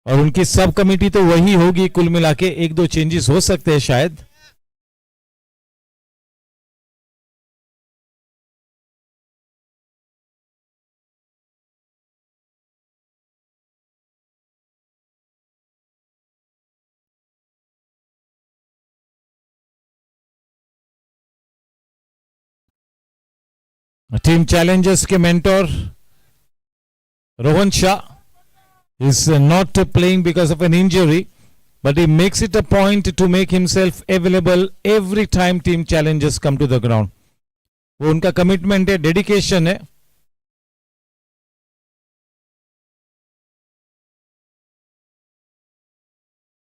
और उनकी सब कमेटी तो वही होगी. कुल मिला के 1-2 चेंजेस हो सकते हैं शायद. टीम चैलेंजर्स के mentor Rohan Shah is not playing because of an injury, but he makes it a point to make himself available every time team challenges come to the ground. वो उनका कमिटमेंट है, डेडिकेशन है.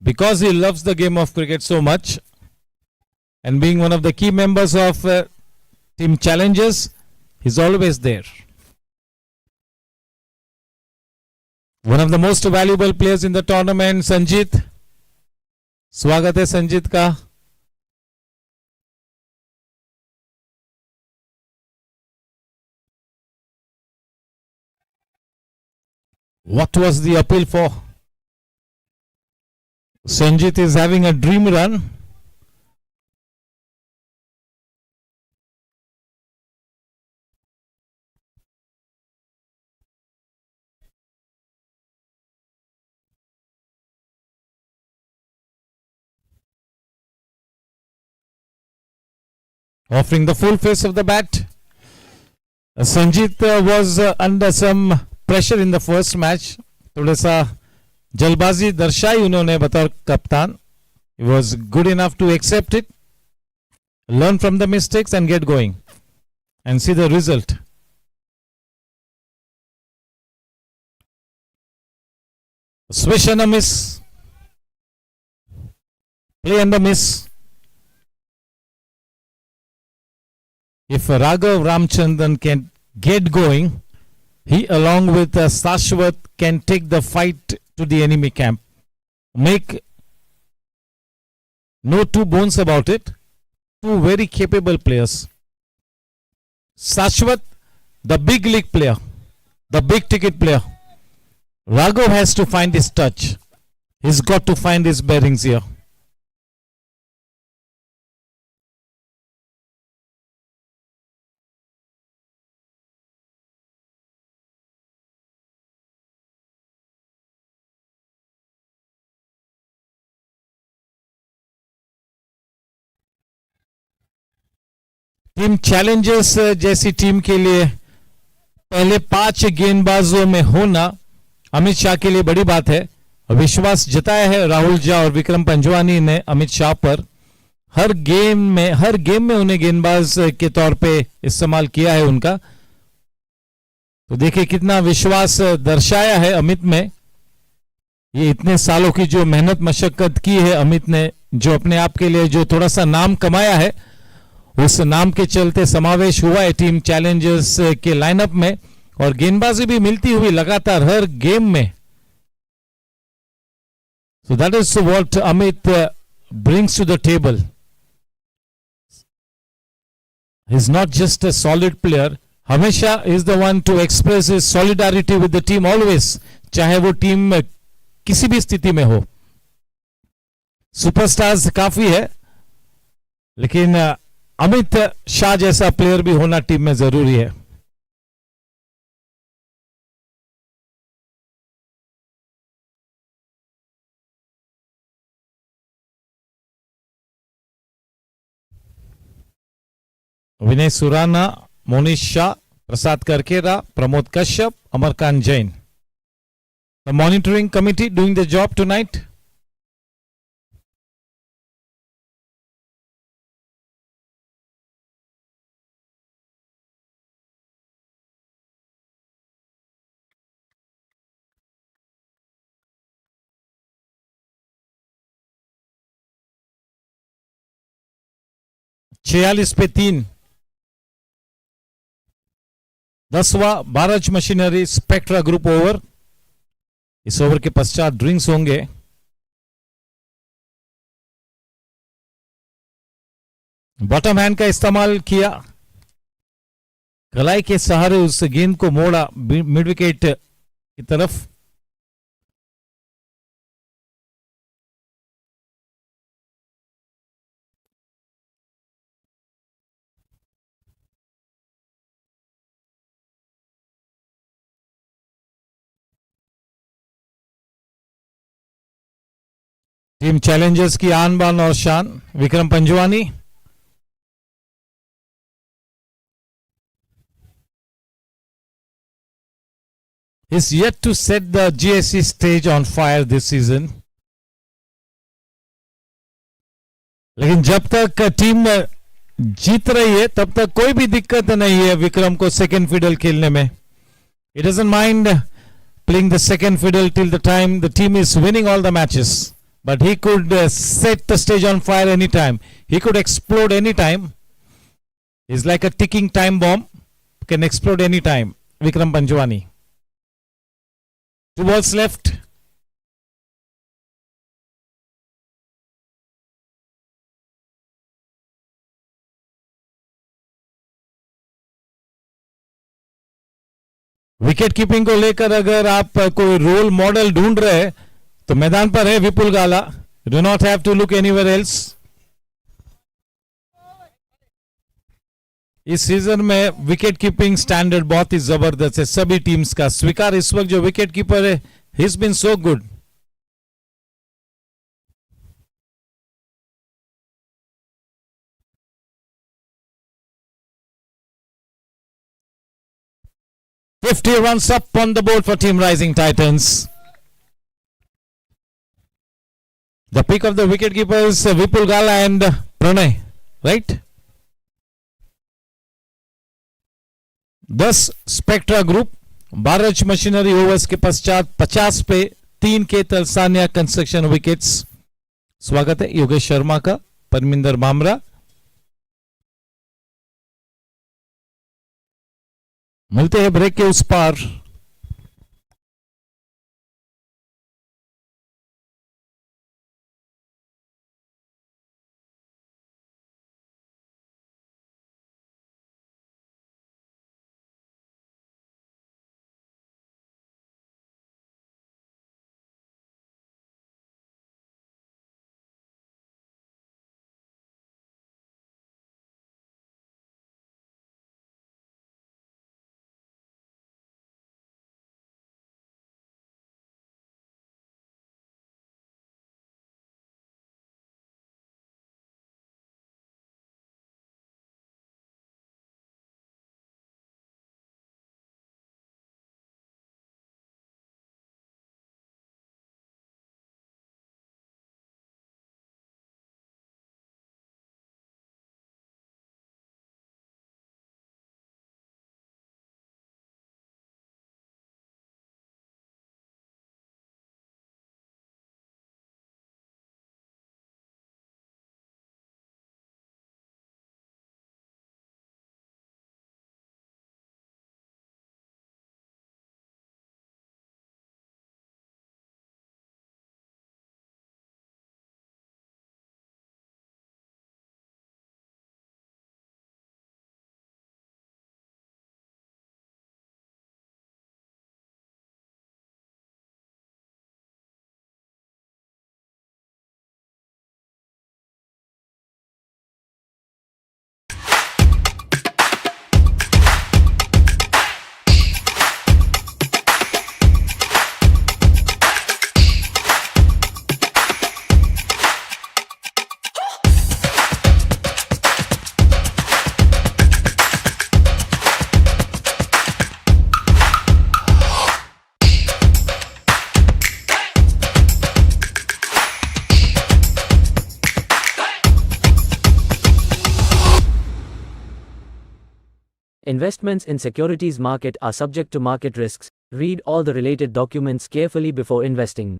Because he loves the game of cricket so much, and being one of the key members of team challenges, he's always there. One of the most valuable players in the tournament, Sanjit. स्वागत है संजीत का. What was the appeal for? Sanjit is having a dream run. Offering the full face of the bat. Sanjit was under some pressure in the first match. थोड़ा सा जल्दबाजी दर्शाई उन्होंने बतौर कप्तान. He was good enough to accept it, learn from the mistakes and get going and see the result. Swish and a miss. Play and the miss. If Raghav Ramchandran can get going, he along with Sashwat can take the fight to the enemy camp. Make no two bones about it. Two very capable players. Sashwat, the big league player, the big ticket player. Raghav has to find his touch. He's got to find his bearings here. Team Challengers जैसी team के लिए पहले 5 गेंदबाजों में होना अमित शाह के लिए बड़ी बात है. विश्वास जताया है राहुल झा और विक्रम पंजवानी ने अमित शाह पर. हर गेम में उन्हें गेंदबाज के तौर पे इस्तेमाल किया है उनका. तो देखिए कितना विश्वास दर्शाया है अमित में. ये इतने सालों की जो मेहनत मशक्कत की है अमित ने, जो अपने आप के लिए जो थोड़ा सा नाम कमाया है, उस नाम के चलते समावेश हुआ है टीम चैलेंजर्स के लाइनअप में. और गेंदबाजी भी मिलती हुई लगातार हर गेम में. So that is what Amit brings to the table. He is not just a solid player, हमेशा is the one to express his solidarity with the team always, चाहे वो टीम किसी भी स्थिति में हो. सुपरस्टार्स काफी है, लेकिन अमित शाह जैसा प्लेयर भी होना टीम में जरूरी है. विनय सुराना, मोनिश शाह, प्रसाद Karkera, Pramod Kashyap, Amarkant Jain. The monitoring committee doing the job tonight. छियालीस पे 3. 10वां Bharat machinery Spectra group over. इस ओवर के पश्चात ड्रिंक्स होंगे. बॉटम हैंड का इस्तेमाल किया, कलाई के सहारे उस गेंद को मोड़ा मिड विकेट की तरफ. टीम चैलेंजर्स की आन बान और शान Vikram Panjwani. Is yet to set the GSC stage on fire this season. लेकिन जब तक टीम जीत रही है तब तक कोई भी दिक्कत नहीं है विक्रम को सेकेंड फिडल खेलने में. He doesn't mind playing the second fiddle till the time the team is winning all the matches. But he could set the stage on fire anytime. He could explode anytime. He's like a ticking time bomb. Can explode anytime. Vikram Panjwani. 2 balls left. Wicket keeping को लेकर अगर आप कोई role model ढूंढ रहे हैं तो मैदान पर है Vipul Gala. Do not have to look anywhere else. इस सीजन में विकेट कीपिंग स्टैंडर्ड बहुत ही जबरदस्त है सभी टीम्स का. स्वीकार इस वक्त जो विकेट कीपर है, he is been so good. $50 runs up on the board for Team Rising Titans. The pick of the wicketkeepers Vipul Gala and Pranay, right? 10 spectra group. Bharat machinery overs के पश्चात 50 पे 3 के तलसानिया कंस्ट्रक्शन विकेट्स. स्वागत है योगेश शर्मा का, परमिंदर बामरा। मिलते हैं ब्रेक के उस पार। Investments in securities market are subject to market risks. Read all the related documents carefully before investing.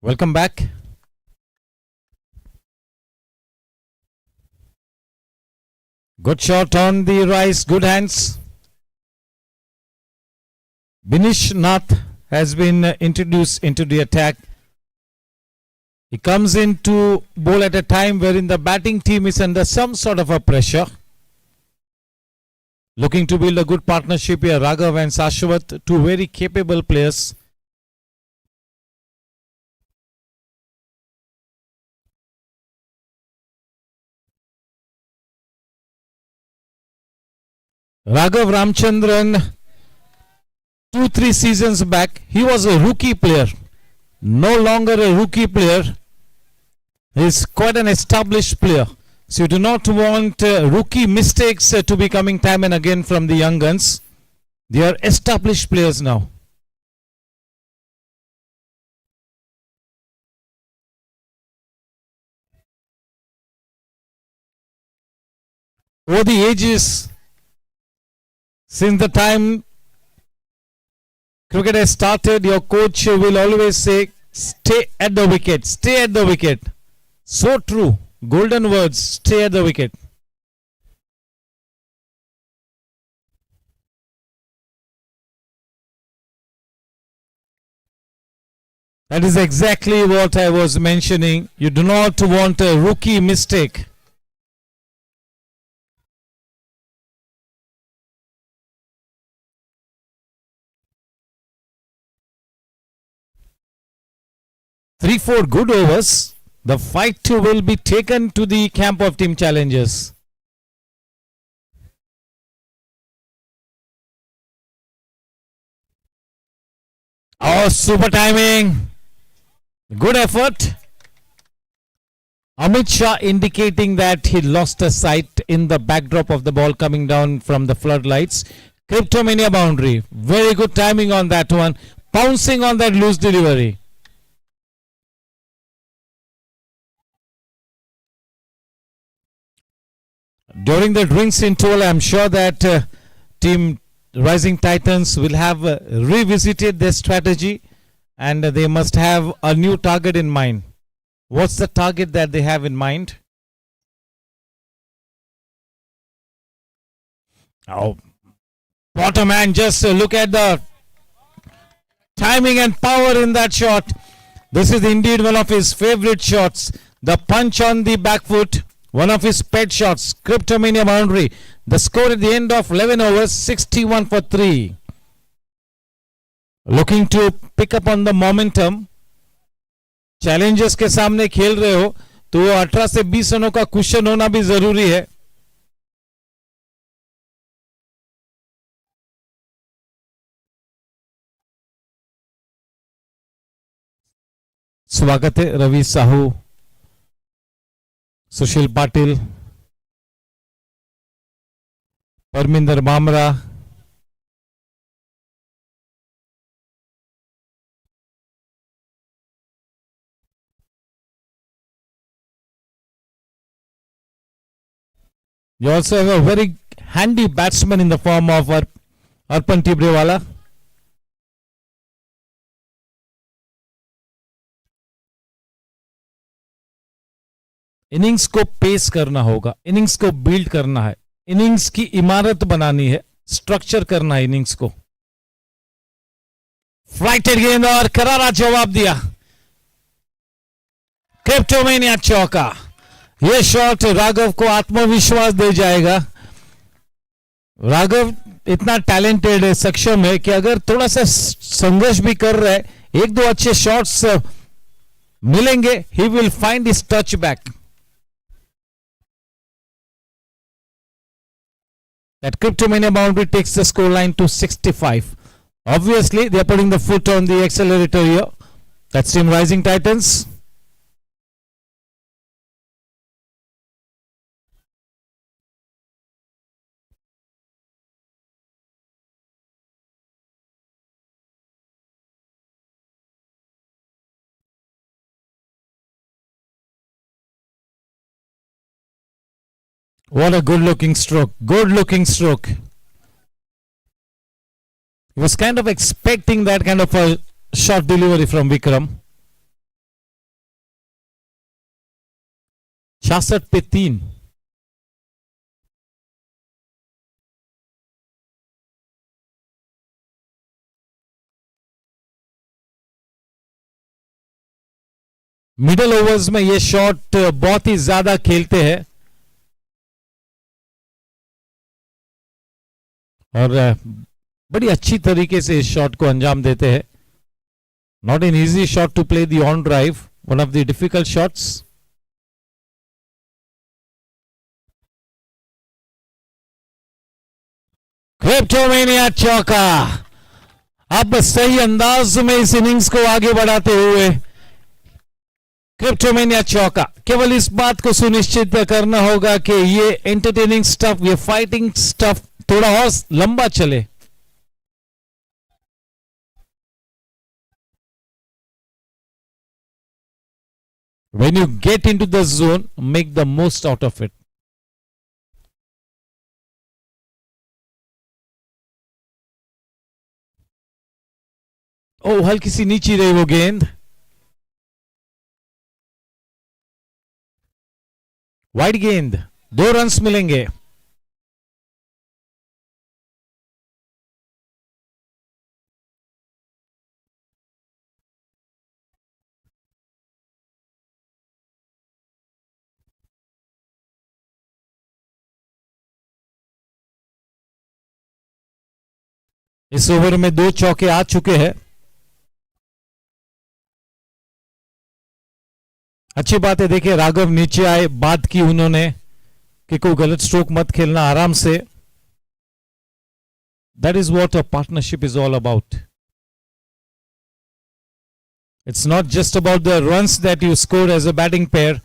Welcome back. Good shot on the rise, good hands. Binish Nath has been introduced into the attack. He comes in to bowl at a time wherein the batting team is under some sort of a pressure. Looking to build a good partnership here, Raghav and Sashwat, two very capable players. Raghav Ramchandran, 2-3 seasons back, he was a rookie player. No longer a rookie player. He is quite an established player. So you do not want rookie mistakes to be coming time and again from the young guns. They are established players now. over the ages, since the time cricket has started, your coach will always say, stay at the wicket, stay at the wicket. So true. Golden words, stay at the wicket. That is exactly what I was mentioning. You do not want a rookie mistake. Three, four good overs. The fight will be taken to the camp of team challengers. Oh, super timing. Good effort. Amit Shah indicating that he lost a sight in the backdrop of the ball coming down from the floodlights. Cryptomania boundary. Very good timing on that one. Pouncing on that loose delivery. During the drinks interval, I'm sure that team Rising Titans will have revisited their strategy, and they must have a new target in mind. What's the target that they have in mind? Oh, Potter man, just look at the timing and power in that shot. This is indeed one of his favorite shots. The punch on the back foot, one of his pet shots. Cryptomania boundary. The score at the end of 11 overs, 61 for 3. Looking to pick up on the momentum. Challengers के सामने खेल रहे हो तो 18 से 20 रनों का cushion होना भी जरूरी है. स्वागत है Ravi Sahu, Sushil Patil, Parminder Bamra, you also have a very handy batsman in the form of Arpan Tibrewala. Innings को पेस करना होगा, इनिंग्स को बिल्ड करना है, इनिंग्स की इमारत बनानी है, स्ट्रक्चर करना है इनिंग्स को. फ्लाइटेड गेंद और करारा जवाब दिया. क्रिप्टोमेनिया चौका. यह शॉट राघव को आत्मविश्वास दे जाएगा. राघव इतना टैलेंटेड है, सक्षम है कि अगर थोड़ा सा संघर्ष भी कर रहा है, एक दो अच्छे शॉट्स मिलेंगे, he will find his touch back. That Cryptomania boundary takes the scoreline to 65. Obviously, they are putting the foot on the accelerator here. That's Team Rising Titans. What a good looking stroke. Good looking stroke. He was kind of expecting that kind of a short delivery from Vikram. 66 पे 3. Middle overs में ये shot बहुत ही ज्यादा खेलते हैं और बड़ी अच्छी तरीके से इस शॉट को अंजाम देते हैं. Not an easy shot to play the on drive, one of the difficult shots. Cryptomania चौका. अब सही अंदाज में इस इनिंग्स को आगे बढ़ाते हुए क्रिप्टोमेनिया चौका. केवल इस बात को सुनिश्चित करना होगा कि ये एंटरटेनिंग स्टफ, ये फाइटिंग स्टफ थोड़ा और लंबा चले. When you get into the zone, make the most out of it. ओ हल्की सी नीची रही वो गेंद, वाइड गेंद, 2 रन्स मिलेंगे। इस ओवर में 2 चौके आ चुके हैं। अच्छी बात है, देखिए राघव नीचे आए, बात की उन्होंने कि कोई गलत स्ट्रोक मत खेलना, आराम से। That is what a partnership is all about. It's not just about the runs that you score as a batting pair,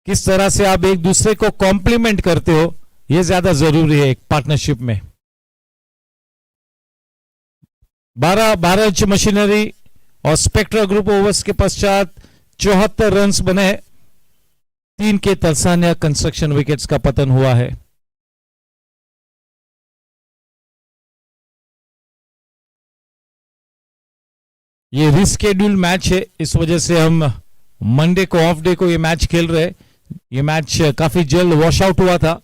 किस तरह से आप एक दूसरे को कॉम्प्लीमेंट करते हो, यह ज्यादा जरूरी है एक पार्टनरशिप में। 12 इंच मशीनरी और स्पेक्ट्रा ग्रुप ओवर्स के पश्चात 74 रन्स बने। 3 के तरसानिया कंस्ट्रक्शन विकेट्स का पतन हुआ है। ये रिस्केड्यूल मैच है, इस वजह से हम मंडे को, ऑफ डे को ये मैच खेल रहे हैं। ये मैच काफी जल्द वॉश आउट हुआ था।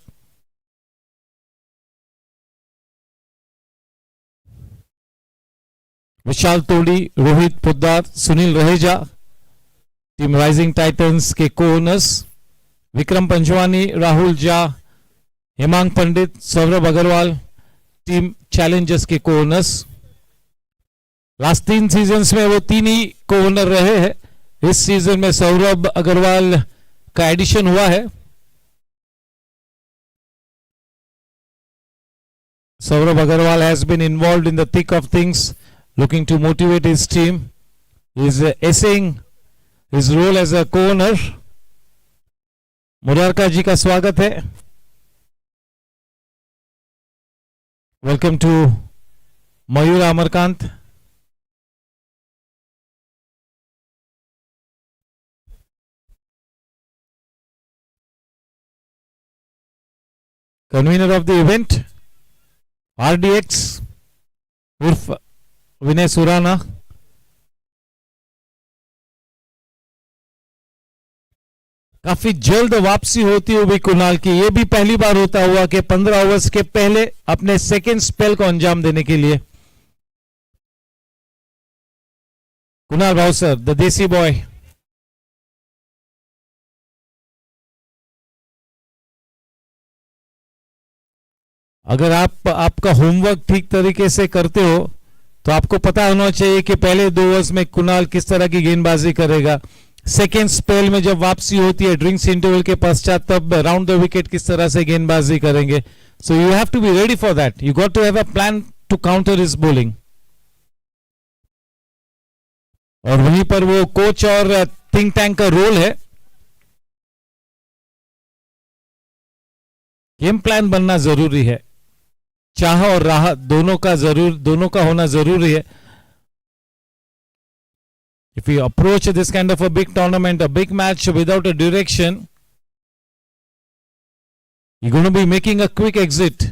विशाल तोड़ी, Rohit Poddar, Sunil Raheja team rising Titans के को ओनर्स, विक्रम पंजवानी, राहुल झा, हेमांग पंडित, सौरभ अग्रवाल टीम चैलेंजर्स के को ओनर्स। लास्ट 3 सीजन्स में वो 3 ही को ओनर रहे हैं। इस सीजन में सौरभ अग्रवाल का एडिशन हुआ है। Saurabh Agarwal has been involved in the thick of things, looking to motivate his team. He is essaying his role as a co-owner. Murarka जी का स्वागत है। Welcome to Mayur Amarkant. Convener of the event RDX उर्फ विनय सुराना। काफी जल्द वापसी होती हुई कुणाल की, यह भी पहली बार होता हुआ कि 15 ओवर्स के पहले अपने सेकेंड स्पेल को अंजाम देने के लिए कुणाल भावसर द देसी बॉय। अगर आप आपका होमवर्क ठीक तरीके से करते हो तो आपको पता होना चाहिए कि पहले 2 ओवर्स में कुणाल किस तरह की गेंदबाजी करेगा, सेकेंड स्पेल में जब वापसी होती है ड्रिंक्स इंटरवल के पश्चात तब राउंड द विकेट किस तरह से गेंदबाजी करेंगे। So you have to be ready for that, you got to have a plan to counter his bowling. और वहीं पर वो कोच और थिंक टैंक का रोल है। गेम प्लान बनना जरूरी है, चाह और राह दोनों का होना जरूरी है। If you approach this kind of a big tournament, a big match without a direction, you're going to be making a quick exit.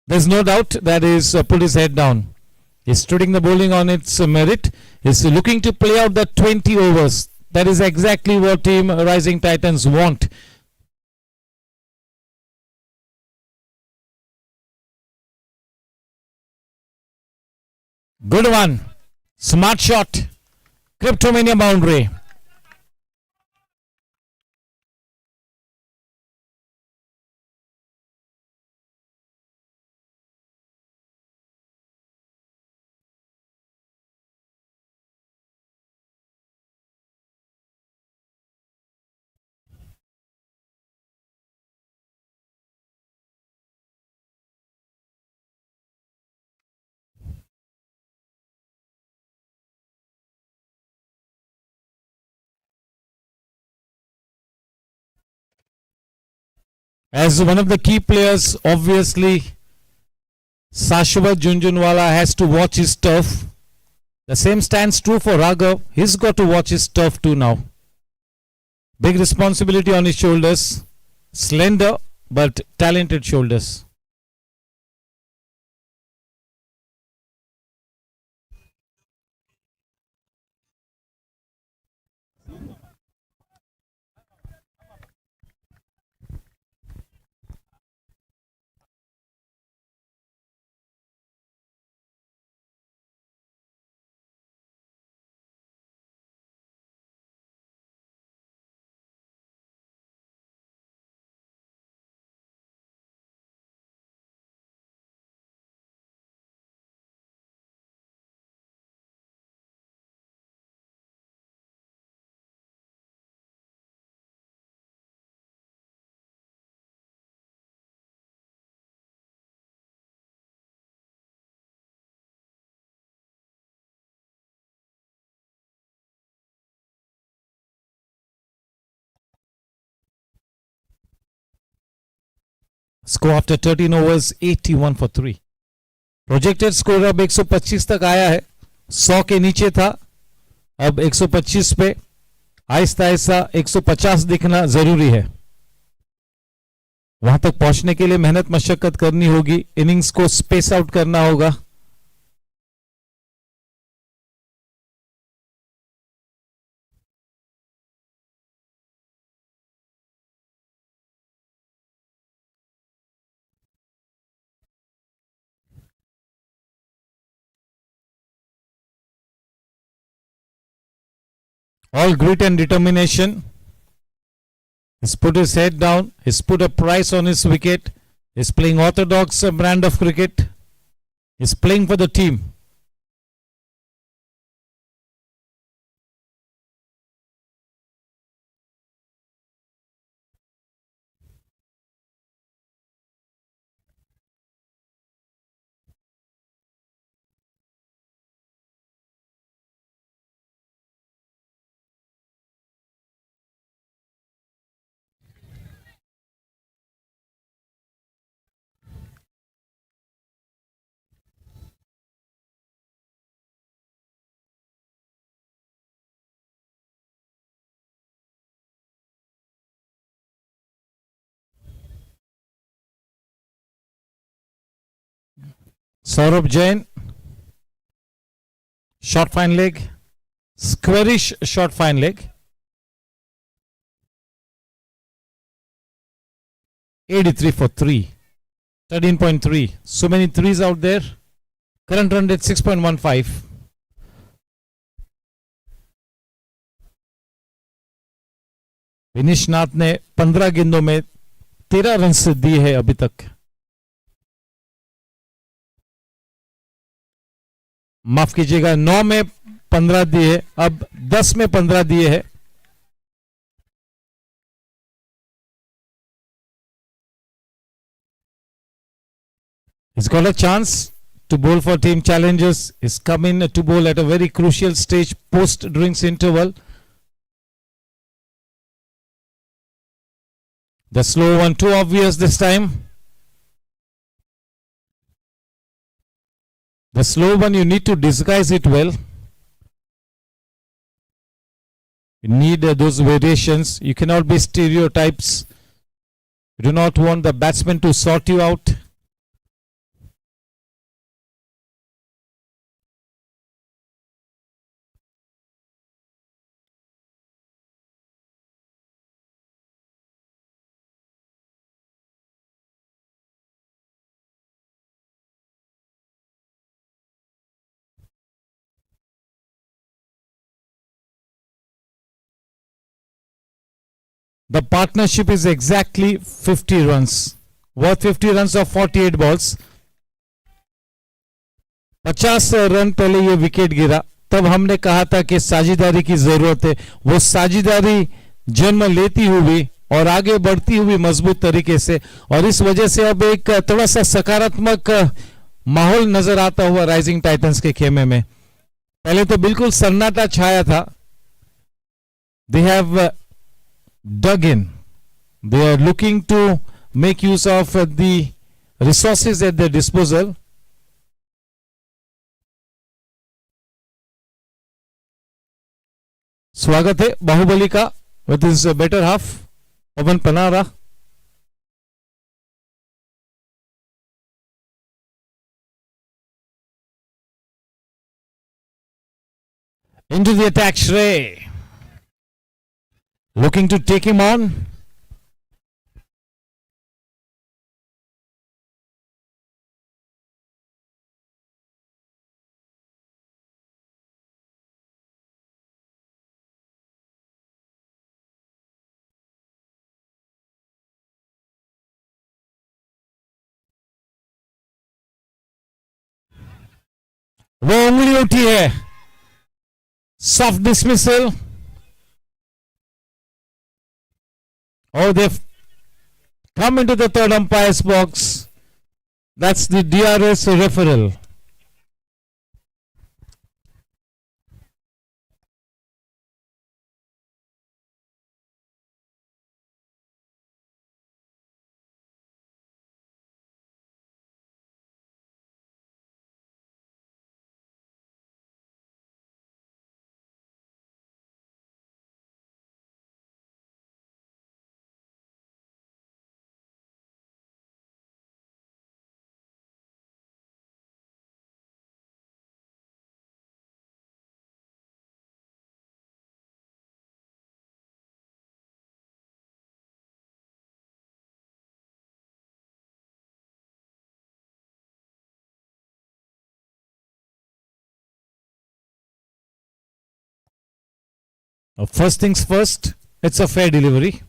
There's no doubt that he's put his head down. He's studying the bowling on its merit. He's looking to play out the 20 overs. That is exactly what team Rising Titans want. Good one. Smart shot. Cryptomania boundary. As one of the key players, obviously, Shashwat Junjunwala has to watch his turf. The same stands true for Raghav. He's got to watch his turf too now. Big responsibility on his shoulders. Slender but talented shoulders. Score after 13 overs 81 for 3. Projected score अब 125 तक आया है. 100 के नीचे था, अब 125 पे. आहिस्ता आहिस्ता 150 दिखना जरूरी है. वहां तक पहुंचने के लिए मेहनत मशक्कत करनी होगी. इनिंग्स को स्पेस आउट करना होगा. All grit and determination. He's put his head down. He's put a price on his wicket. He's playing orthodox brand of cricket. He's playing for the team. Saurabh Jain, short fine leg, squarish short fine leg. 83 for 3, 13.3. So many threes out there. Current run rate 6.15. Vinish नाथ ने 15 गेंदों में 13 run दिए हैं अभी तक. माफ कीजिएगा, 9 में 15 दिए, अब 10 में 15 दिए हैं. He's got a chance to bowl for team challengers. He's come in to bowl at a very crucial stage post drinks interval. The slow one too obvious this time. The slow one, you need to disguise it well. You need those variations. You cannot be stereotypes. You do not want the batsman to sort you out. The partnership is exactly 50 runs. Worth 50 runs of 48 balls. 50 run पहले ये wicket गिरा, तब हमने कहा था कि साझेदारी की जरूरत है. वो साझेदारी जन्म लेती हुई और आगे बढ़ती हुई मजबूत तरीके से, और इस वजह से अब एक थोड़ा सा सकारात्मक माहौल नजर आता हुआ राइजिंग टाइटंस के खेमे में. पहले तो बिल्कुल सन्नाटा छाया था. They have dug in. They are looking to make use of the resources at their disposal. स्वागत है बाहुबली का with his better half Pawan Panara. Into the attack, Shrey. Looking to take him on. वो उंगली उठी है. Soft dismissal. Oh, they've come into the third umpire's box. That's the DRS referral. First things first, it's a fair delivery.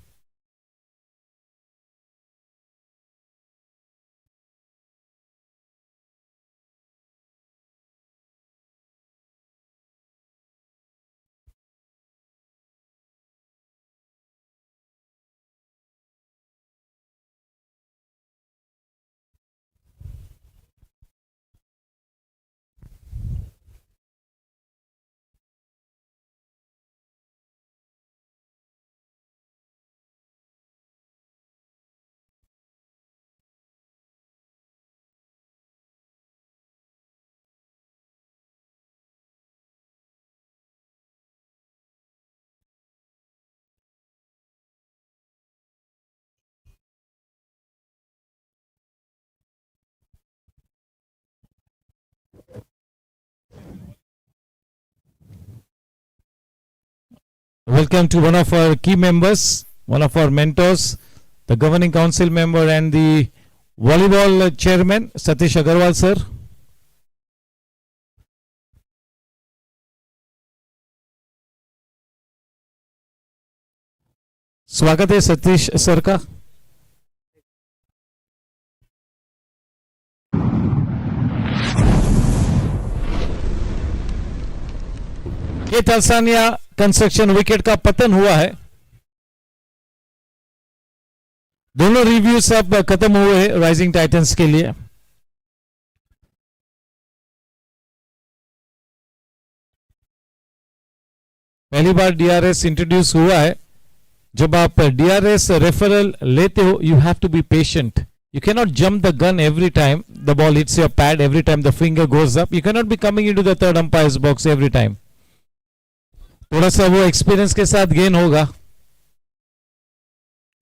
Welcome to one of our key members, one of our mentors, the governing council member and the volleyball chairman, Satish Agarwal sir. स्वागत है Satish sir का. ये Talsania construction wicket का पतन हुआ है. दोनों review सब खत्म हुए हैं राइजिंग टाइटंस के लिए. पहली बार डीआरएस इंट्रोड्यूस हुआ है. जब आप डीआरएस रेफरल लेते हो, you have to be patient. You cannot jump the gun every time the ball hits your pad, every time the finger goes up. You cannot be coming into the third umpire's box every time. थोड़ा सा वो experience के साथ gain होगा.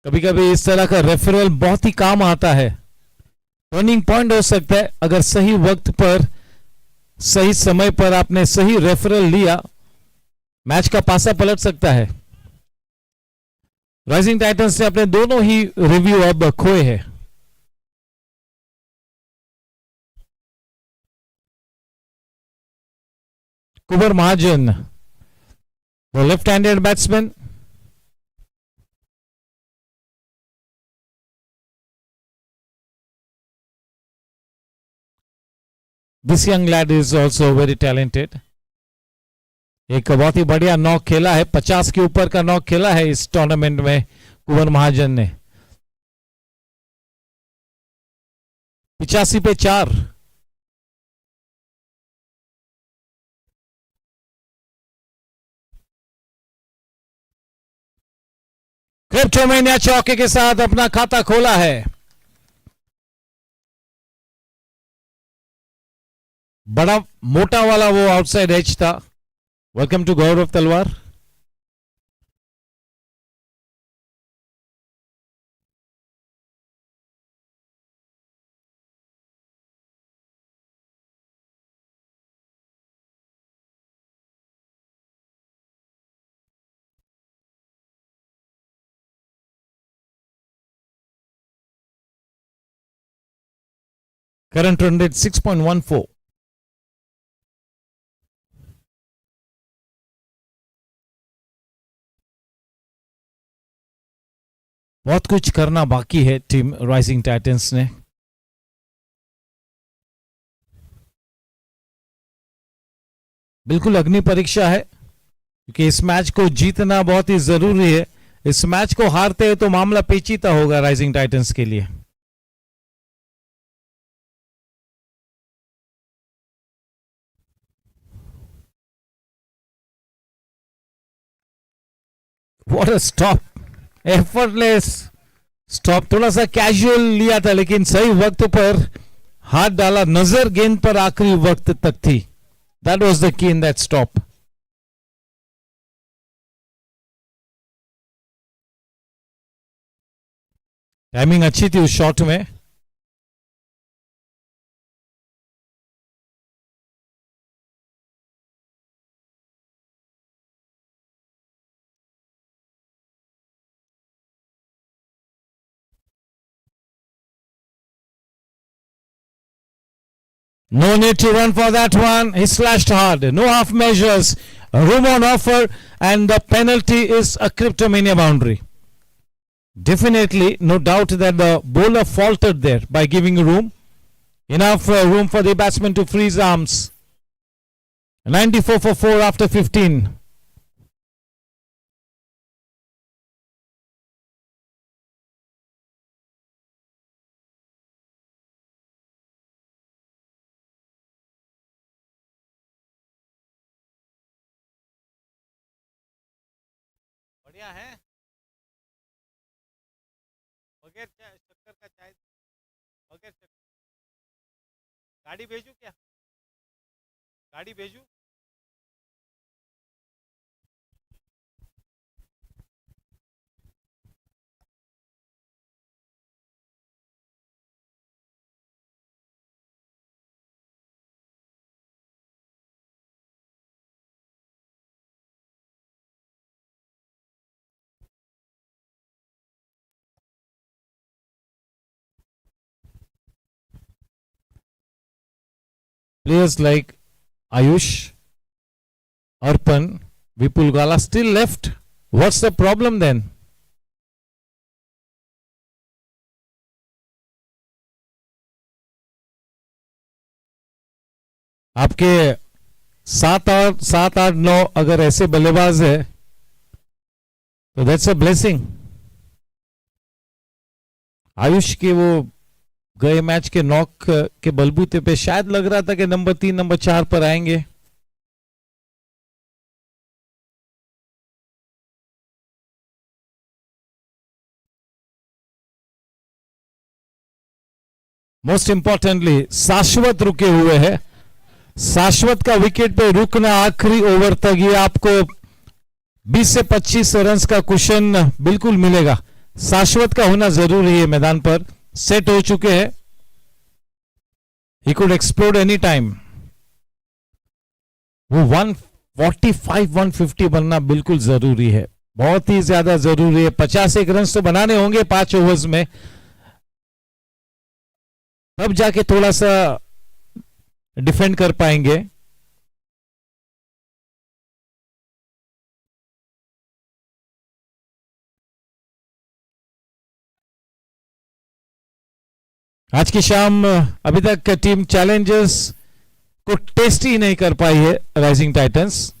कभी कभी इस तरह का रेफरल बहुत ही काम आता है. टर्निंग पॉइंट हो सकता है अगर सही वक्त पर, सही समय पर आपने सही रेफरल लिया, मैच का पासा पलट सकता है. राइजिंग टाइटंस ने अपने दोनों ही रिव्यू अब खोए हैं. कुबर महाजन, the left-handed batsman. This young lad is also very talented. एक बहुत ही बढ़िया नॉक खेला है. 50 के ऊपर का नॉक खेला है इस टूर्नामेंट में कुबर महाजन ने. 85 पे 4. क्रिप्टोमेनिया चौके के साथ अपना खाता खोला है. बड़ा मोटा वाला वो आउटसाइड एज था. वेलकम टू गौरव तलवार. Current run rate 6.14. बहुत कुछ करना बाकी है टीम राइजिंग टाइटंस ने। बिल्कुल अग्नि परीक्षा है क्योंकि इस मैच को जीतना बहुत ही जरूरी है। इस मैच को हारते हैं तो मामला पेचीदा होगा राइजिंग टाइटंस के लिए। What a stop, effortless stop. थोड़ा सा कैजुअल लिया था लेकिन सही वक्त पर हाथ डाला, नजर गेंद पर आखिरी वक्त तक थी। That was the key in that stop. Timing अच्छी थी उस शॉट में। No need to run for that one. He slashed hard. No half measures. Room on offer, and the penalty is a cryptomania boundary. Definitely, no doubt that the bowler faltered there by giving room. Enough room for the batsman to free his arms. 94 for 4 after 15. बढ़िया है। बगैर शक्कर का चाय, बगैर शक्कर। गाड़ी भेजू क्या? गाड़ी भेजू? Players like Ayush, Arpan, Vipul Gala still left. What's the problem then? आपके 7 8 9 अगर ऐसे बल्लेबाज है तो दैट्स अ ब्लेसिंग। आयुष के वो गए मैच के नॉक के बलबूते पे शायद लग रहा था कि नंबर 3 नंबर 4 पर आएंगे। मोस्ट इंपॉर्टेंटली शाश्वत रुके हुए हैं। शाश्वत का विकेट पे रुकना आखिरी ओवर तक, ये आपको 20 से 25 रन का कुशन बिल्कुल मिलेगा। शाश्वत का होना जरूरी है मैदान पर। सेट हो चुके हैं। He could explode any time. वो 145 150 बनना बिल्कुल जरूरी है, बहुत ही ज्यादा जरूरी है। 50 रन तो बनाने होंगे 5 ओवर्स में, तब जाके थोड़ा सा डिफेंड कर पाएंगे। आज की शाम अभी तक टीम चैलेंजर्स को टेस्ट ही नहीं कर पाई है राइजिंग टाइटंस।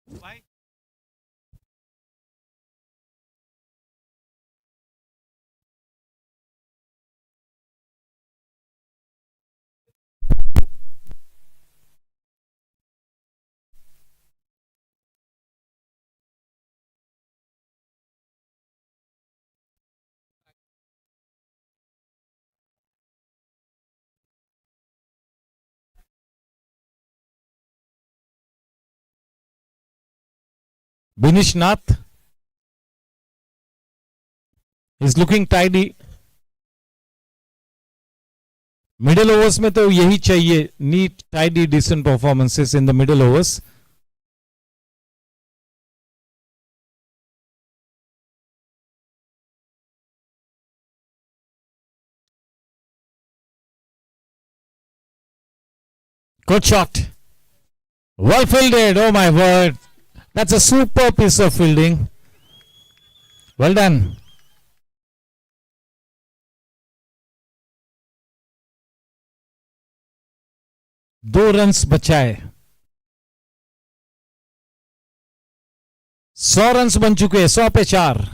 भाई Binish Nath is looking tidy. Middle overs में तो यही चाहिए, neat tidy decent performances in the middle overs. Good shot. Well fielded. Oh my word. That's a super piece of fielding. Well done. दो runs बचाए. 100 runs बन चुके, 100 पे 4.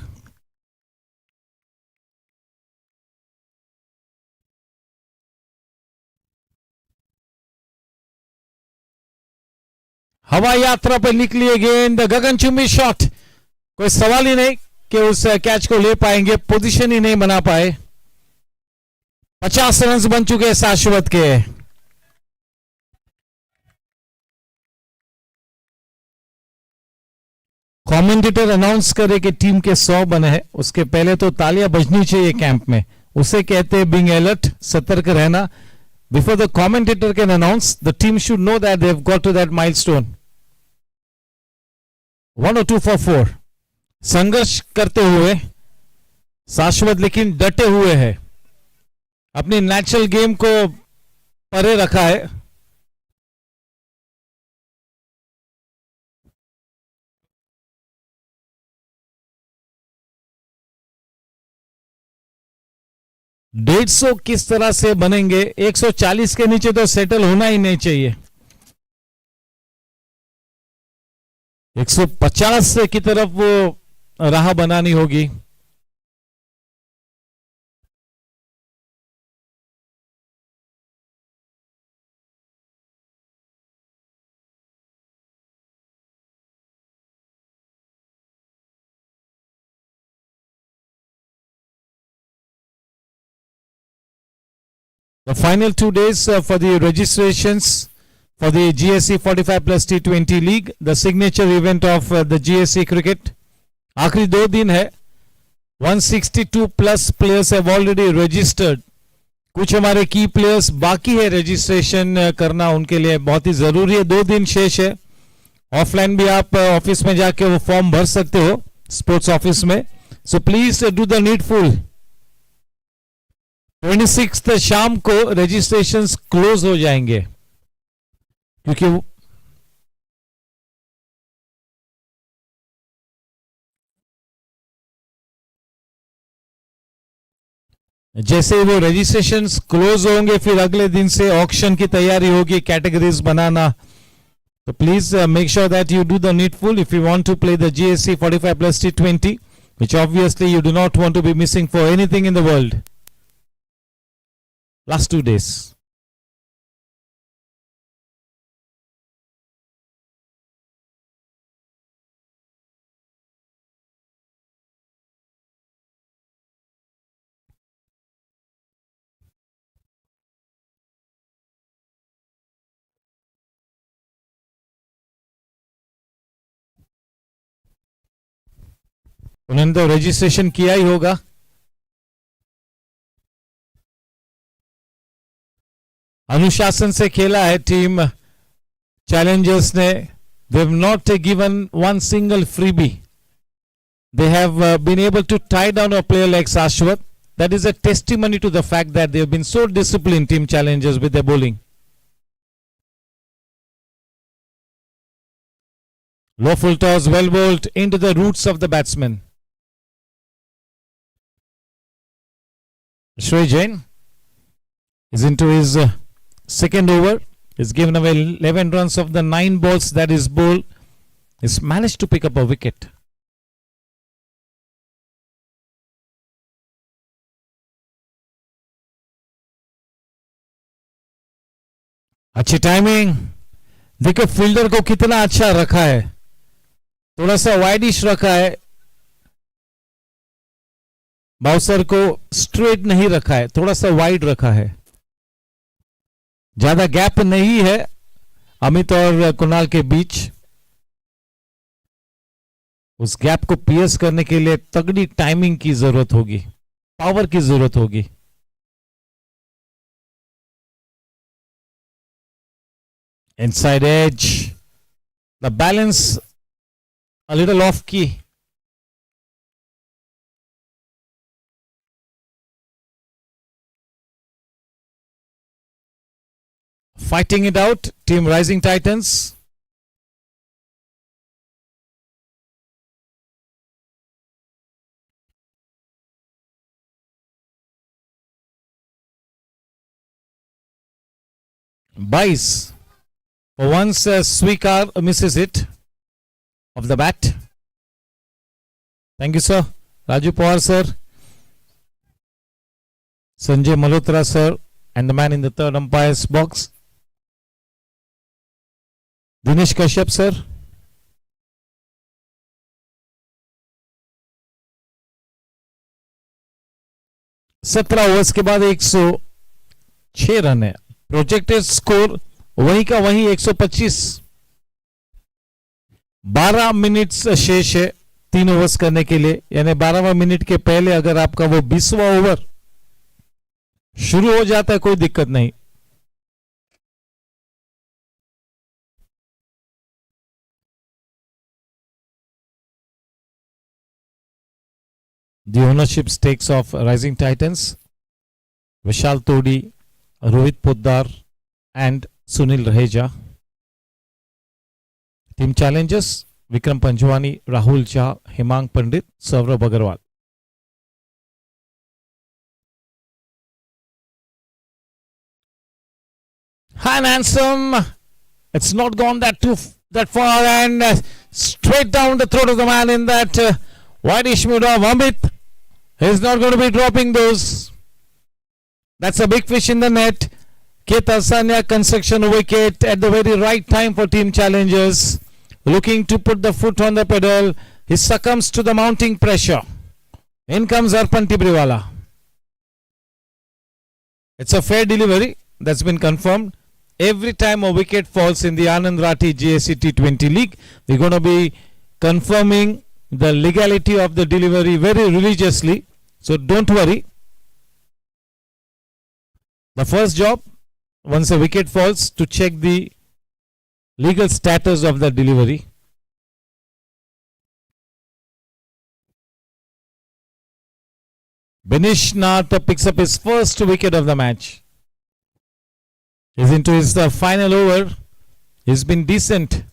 हवा यात्रा पर निकली गेंद, गगनचुंबी शॉट. कोई सवाल ही नहीं कि उस कैच को ले पाएंगे, पोजीशन ही नहीं बना पाए. 50 रन्स बन चुके शाश्वत के. कमेंटेटर अनाउंस करे कि टीम के 100 बने हैं, उसके पहले तो तालियां बजनी चाहिए कैंप में. उसे कहते हैं बीइंग अलर्ट, सतर्क रहना. Before the commentator can announce, the team should know that they've got to that milestone. 1 or 2 for 4. संघर्ष करते हुए शाश्वत लेकिन डटे हुए हैं, अपनी नेचुरल गेम को परे रखा है. डेढ़ 150 किस तरह से बनेंगे, 140 के नीचे तो सेटल होना ही नहीं चाहिए. 150 की तरफ वो राह बनानी होगी. The final 2 days for the registrations for the GSC 45 plus T20 League, the signature event of the GSC cricket. आखिरी 2 दिन है. 162 plus players have already registered. कुछ हमारे की प्लेयर्स बाकी है रजिस्ट्रेशन करना, उनके लिए बहुत ही जरूरी है. 2 दिन शेष है. ऑफलाइन भी आप ऑफिस में जाके वो फॉर्म भर सकते हो, स्पोर्ट्स ऑफिस में. So please do the needful. 26 शाम को रजिस्ट्रेशंस क्लोज हो जाएंगे, क्योंकि जैसे वो रजिस्ट्रेशंस क्लोज होंगे फिर अगले दिन से ऑक्शन की तैयारी होगी, कैटेगरीज बनाना. तो please make sure that you do the needful if you want to play the GSC 45 plus T20, which obviously you do not want to be missing for anything in the world. Last 2 days. उन्होंने तो registration किया ही होगा. अनुशासन से खेला है Team Challengers ने. They have not given one single freebie. They have been able to tie down a player like Shashwat. That is a testimony to the fact that they have been so discipline Team Challengers with their bowling. Low full toss, well bowled into the roots of the batsman. Shreya Jain is into his second over. He's given away 11 runs of the 9 balls that is bowled. He's managed to pick up a wicket. अच्छी timing. देखो fielder को कितना अच्छा रखा है, थोड़ा सा widish रखा है. बाउंसर को स्ट्रेट नहीं रखा है, थोड़ा सा वाइड रखा है. ज्यादा गैप नहीं है अमित और कुणाल के बीच. उस गैप को पियर्स करने के लिए तगड़ी टाइमिंग की जरूरत होगी, पावर की जरूरत होगी. Inside edge, the balance a little off key. Fighting it out, team Rising Titans. Buys. For once, Swikar misses it of the bat. Thank you, sir. Raju Pawar, sir. Sanjay Malhotra, sir. And the man in the third umpire's box. Dinesh Kashyap, sir. सत्रह overs के बाद 106 run है. Projected score वहीं का वहीं 125. 12 minutes शेष है 3 overs करने के लिए, यानी 12वां मिनट के पहले अगर आपका वो 20वां ओवर शुरू हो जाता है कोई दिक्कत नहीं. The ownership stakes of Rising Titans, Vishal Todi, Rohit Poddar and Sunil Raheja. Team challenges, Vikram Panjwani, Rahul Jha, Hemang Pandit, Saurabh Agarwal. And handsome, it's not gone that far, and straight down the throat of the man in that whitish Muda, Vamit. He's not going to be dropping those. That's a big fish in the net. Ketasanya construction wicket at the very right time for team challengers. Looking to put the foot on the pedal. He succumbs to the mounting pressure. In comes Arpan Tibriwala. It's a fair delivery. That's been confirmed. Every time a wicket falls in the Anandrathi Gsc T20 league, we're going to be confirming the legality of the delivery very religiously. So don't worry. The first job, once a wicket falls, to check the legal status of the delivery. Benish Nath picks up his first wicket of the match. He's into his final over. He's been decent.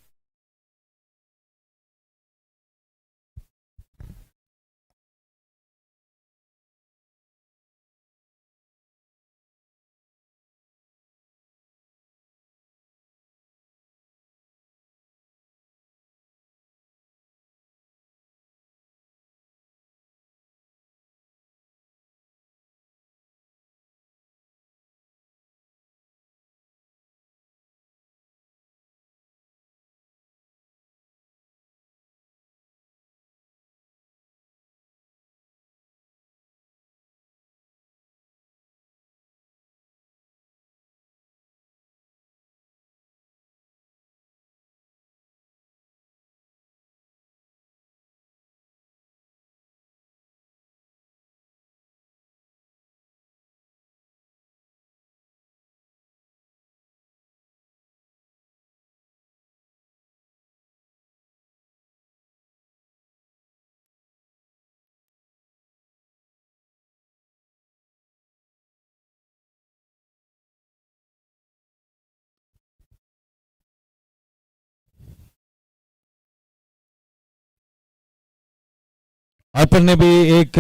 अर्पण ने भी एक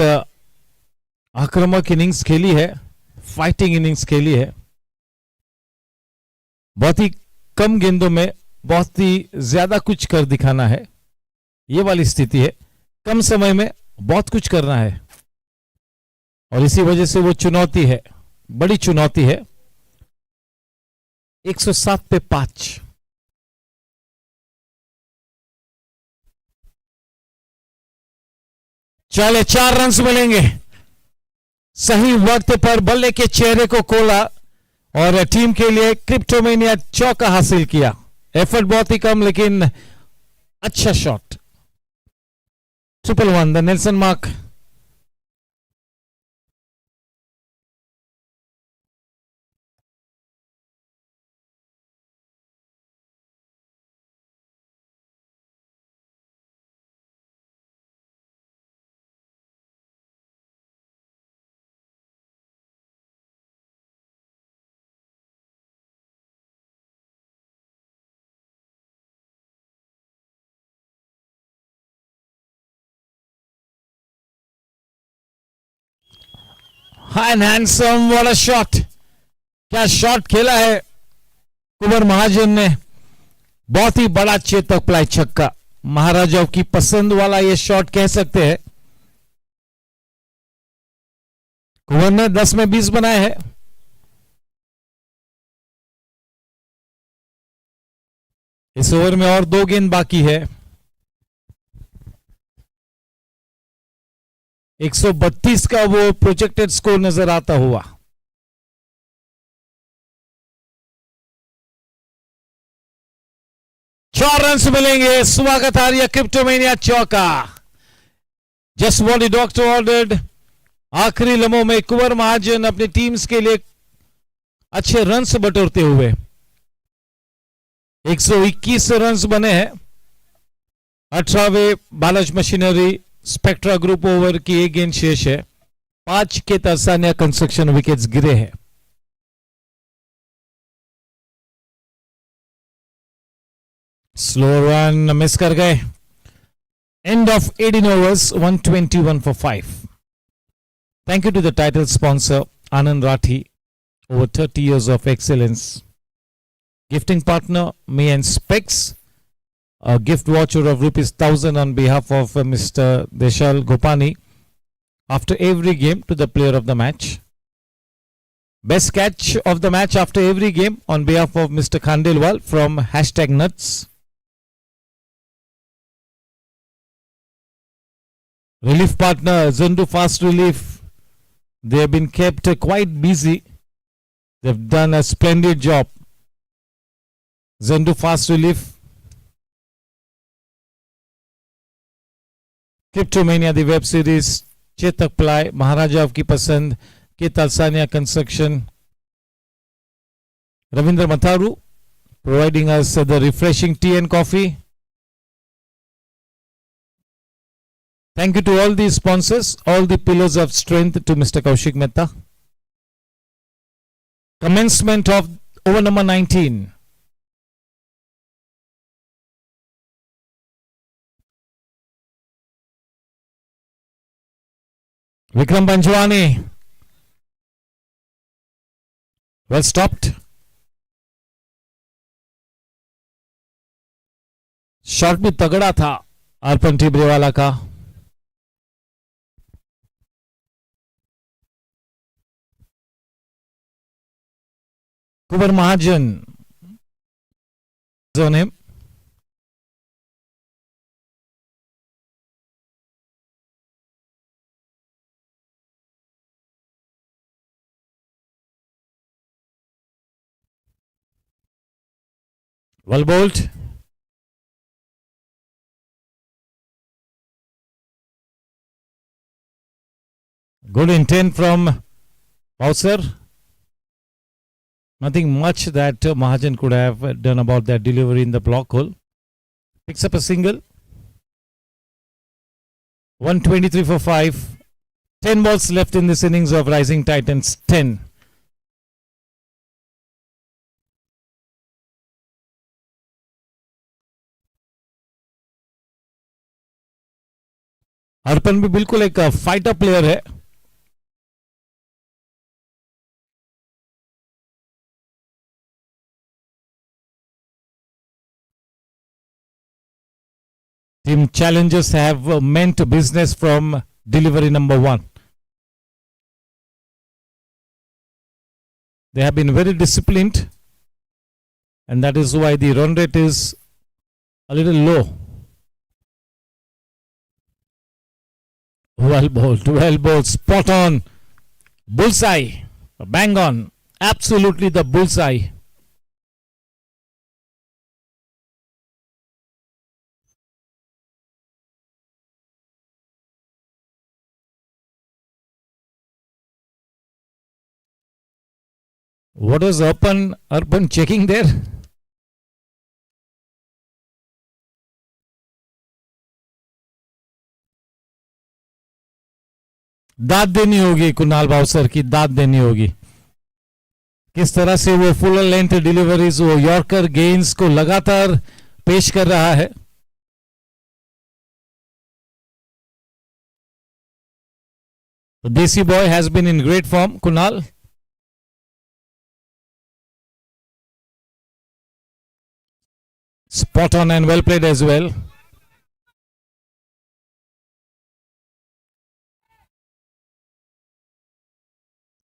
आक्रामक innings खेली है, fighting innings खेली है. बहुत ही कम गेंदों में बहुत ही ज्यादा कुछ कर दिखाना है, ये वाली स्थिति है. कम समय में बहुत कुछ करना है और इसी वजह से वो चुनौती है, बड़ी चुनौती है. 107 पे 5. चले 4 रन मिलेंगे. सही वक्त पर बल्ले के चेहरे को खोला और टीम के लिए क्रिप्टोमेनिया चौका हासिल किया. एफर्ट बहुत ही कम लेकिन अच्छा shot. Triple one, the Nelson mark. And handsome, what a shot. क्या शॉट खेला है कुंवर महाजन ने. बहुत ही बड़ा चेतक प्लाई छक्का. महाराजाओं की पसंद वाला ये शॉट कह सकते हैं. कुंवर ने 10 में 20 बनाए हैं. इस ओवर में और 2 गेंद बाकी है. 132 का वो प्रोजेक्टेड स्कोर नजर आता हुआ. चार रन मिलेंगे. स्वागत आर्य क्रिप्टोमेनिया चौका. Just what the doctor ordered. आखिरी लम्हों में कुंवर महाजन अपनी टीम्स के लिए अच्छे रन्स बटोरते हुए 121 रन्स बने हैं. 18वें बालाज मशीनरी स्पेक्ट्रा ग्रुप ओवर की 1 गेंद शेष है. 5 के तरसानिया कंस्ट्रक्शन विकेट्स गिरे हैं. स्लो रन मिस कर गए. End of 18 overs, 121 for 5. Thank you to the title sponsor Anandrathi, over 30 years of excellence. Gifting partner me and Specs, a gift voucher of ₹1,000 on behalf of Mr. Deshal Gopani after every game to the player of the match. Best catch of the match after every game on behalf of Mr. Khandelwal from #Nuts. Relief partner Zendu Fast Relief. They have been kept quite busy. They've done a splendid job. Zendu Fast Relief. Cryptomania the web series. Chetak Ply. Maharaja of की पसंद. के Talsania construction. Ravindra Matharu providing us the refreshing tea and coffee. Thank you to all the sponsors, all the pillars of strength to Mr. Kaushik Mehta. Commencement of over number 19. Vikram Panchwani. Well stopped. Shot भी तगड़ा था अर्पण टिबरेवाला का. कुंवर महाजन on him. Well bowled. Good intent from Bowser. Nothing much that Mahajan could have done about that delivery in the block hole. Picks up a single. 123 for 5. 10 balls left in this innings of Rising Titans. 10. अर्पण भी बिल्कुल एक fighter player है. Team challenges have meant business from delivery number 1. They have been very disciplined, and that is why the run rate is a little low. Well bowled, spot on, bullseye, bang on, absolutely the bullseye. What was Arpan checking there? दाद देनी होगी कुणाल भावसर की, दाद देनी होगी। किस तरह से वो फुल लेंथ डिलीवरीज, वो यॉर्कर गेंस को लगातार पेश कर रहा है। Desi boy has been in great form, Kunal. Spot on and well played as well.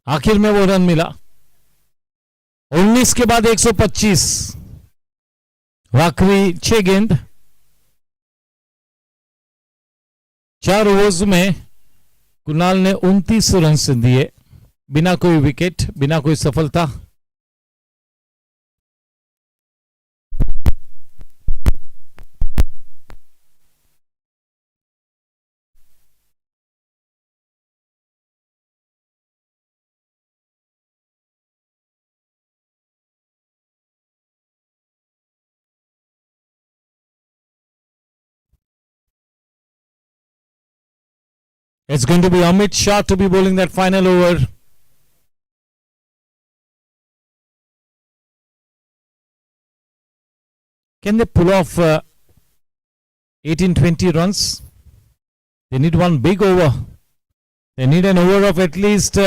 आखिर में वो रन मिला। 19 के बाद 125, आखिरी 6 गेंद, 4 ओवर्स में कुणाल ने 29 रन दिए, बिना कोई विकेट, बिना कोई सफलता। It's going to be Amit Shah to be bowling that final over. Can they pull off 18-20 runs? They need one big over. They need an over of at least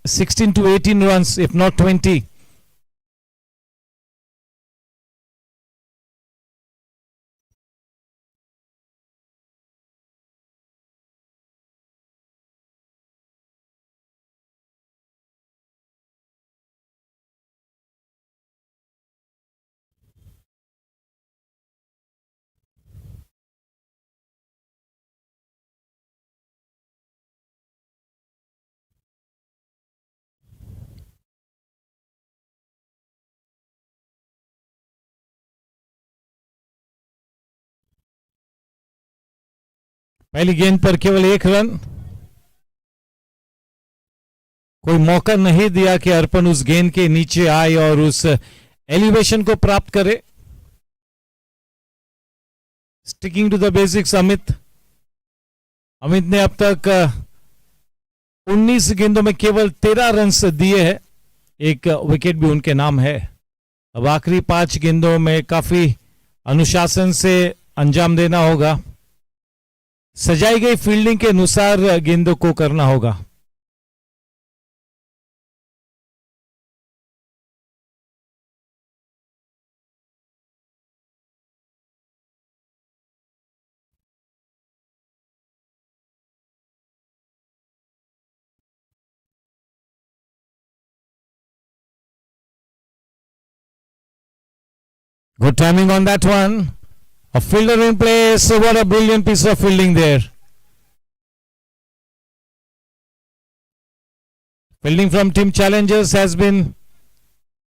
16 to 18 runs, if not 20. पहली गेंद पर केवल 1 run, कोई मौका नहीं दिया कि अर्पण उस गेंद के नीचे आए और उस एलिवेशन को प्राप्त करे। Sticking to the basics Amit ने अब तक 19 गेंदों में केवल 13 रन दिए हैं, एक विकेट भी उनके नाम है। अब आखिरी 5 गेंदों में काफी अनुशासन से अंजाम देना होगा, सजाई गई फील्डिंग के अनुसार गेंदों को करना होगा। Good timing on that one. A fielder in place. What a brilliant piece of fielding there. Fielding from Team Challengers has been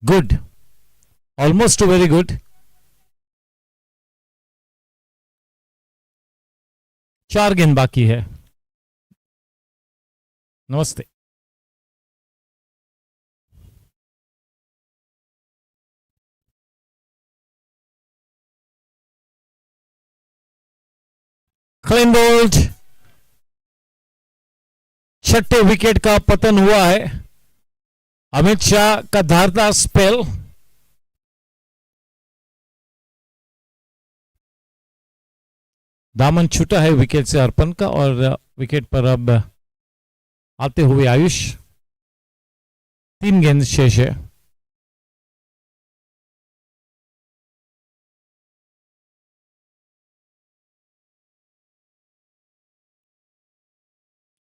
good. Almost very good. 4 गेंद बाकी है। नमस्ते। क्लीन बोल्ड, छठे विकेट का पतन हुआ है। अमित शाह का धारदार स्पेल, दामन छूटा है विकेट से अर्पण का और विकेट पर अब आते हुए आयुष। 3 गेंद शेष है।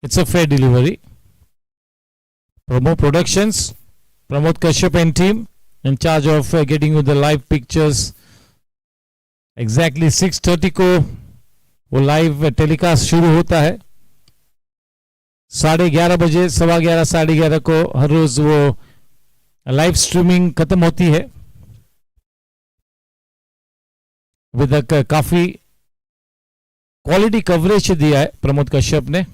It's a fair delivery. Promo Productions, Pramod Kashyap and team in charge of getting you the live pictures. Exactly 6:30 को वो लाइव टेलीकास्ट शुरू होता है। 11:30 बजे, 11:15, 11:30 को हर रोज वो लाइव स्ट्रीमिंग खत्म होती है। विद काफी क्वालिटी कवरेज दिया है प्रमोद कश्यप ने।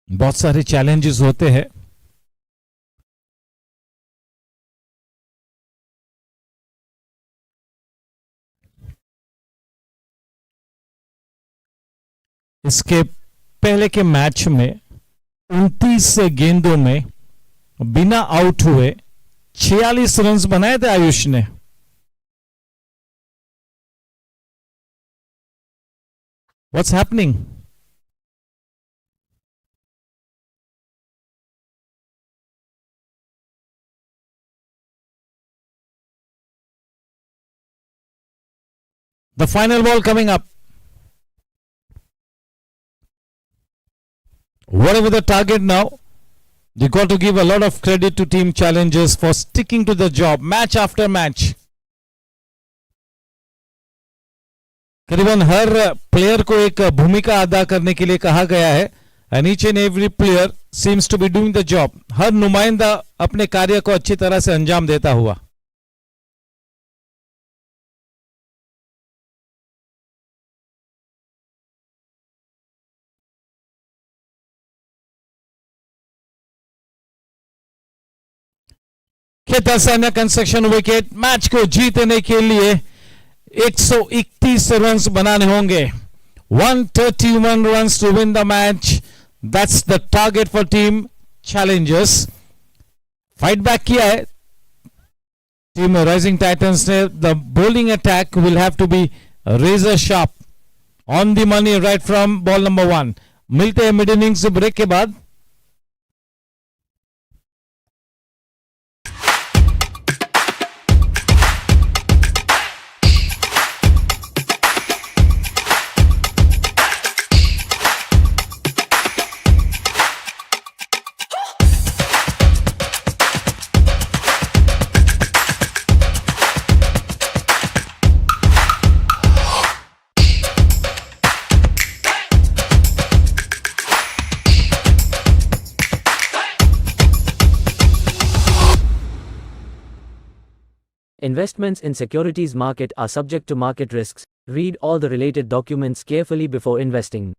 बहुत सारे चैलेंजेस होते हैं इसके पहले के मैच में 29 गेंदों में बिना आउट हुए 46 रन्स बनाए थे आयुष ने. What's happening? The final ball coming up. Whatever the target now, you got to give a lot of credit to team challengers for sticking to the job match after match. करीबन हर player को एक भूमिका अदा करने के लिए कहा गया है. And each and every player seems to be doing the job. हर नुमाइंदा अपने कार्य को अच्छी तरह से अंजाम देता हुआ. खेता सैन्य कंस्ट्रक्शन विकेट. मैच को जीतने के लिए 131 रन्स बनाने होंगे. 131 runs to win the match. That's the target for team challengers. Fight back किया है team Rising Titans ने. The bowling attack will have to be razor sharp, on the money right from ball number 1. मिलते हैं mid innings break के बाद. Investments in securities market are subject to market risks. Read all the related documents carefully before investing.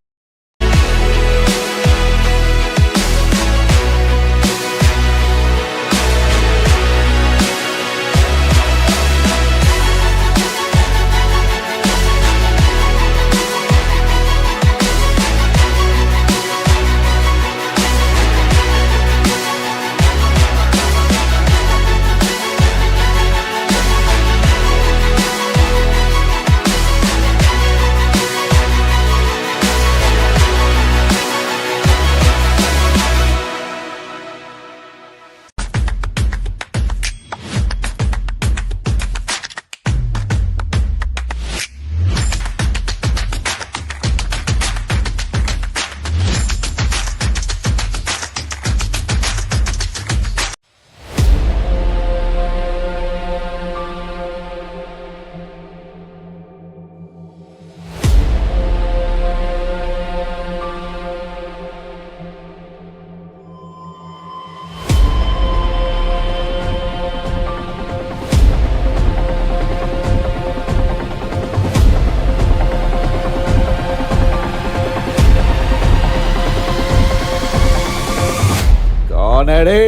कौन है रे?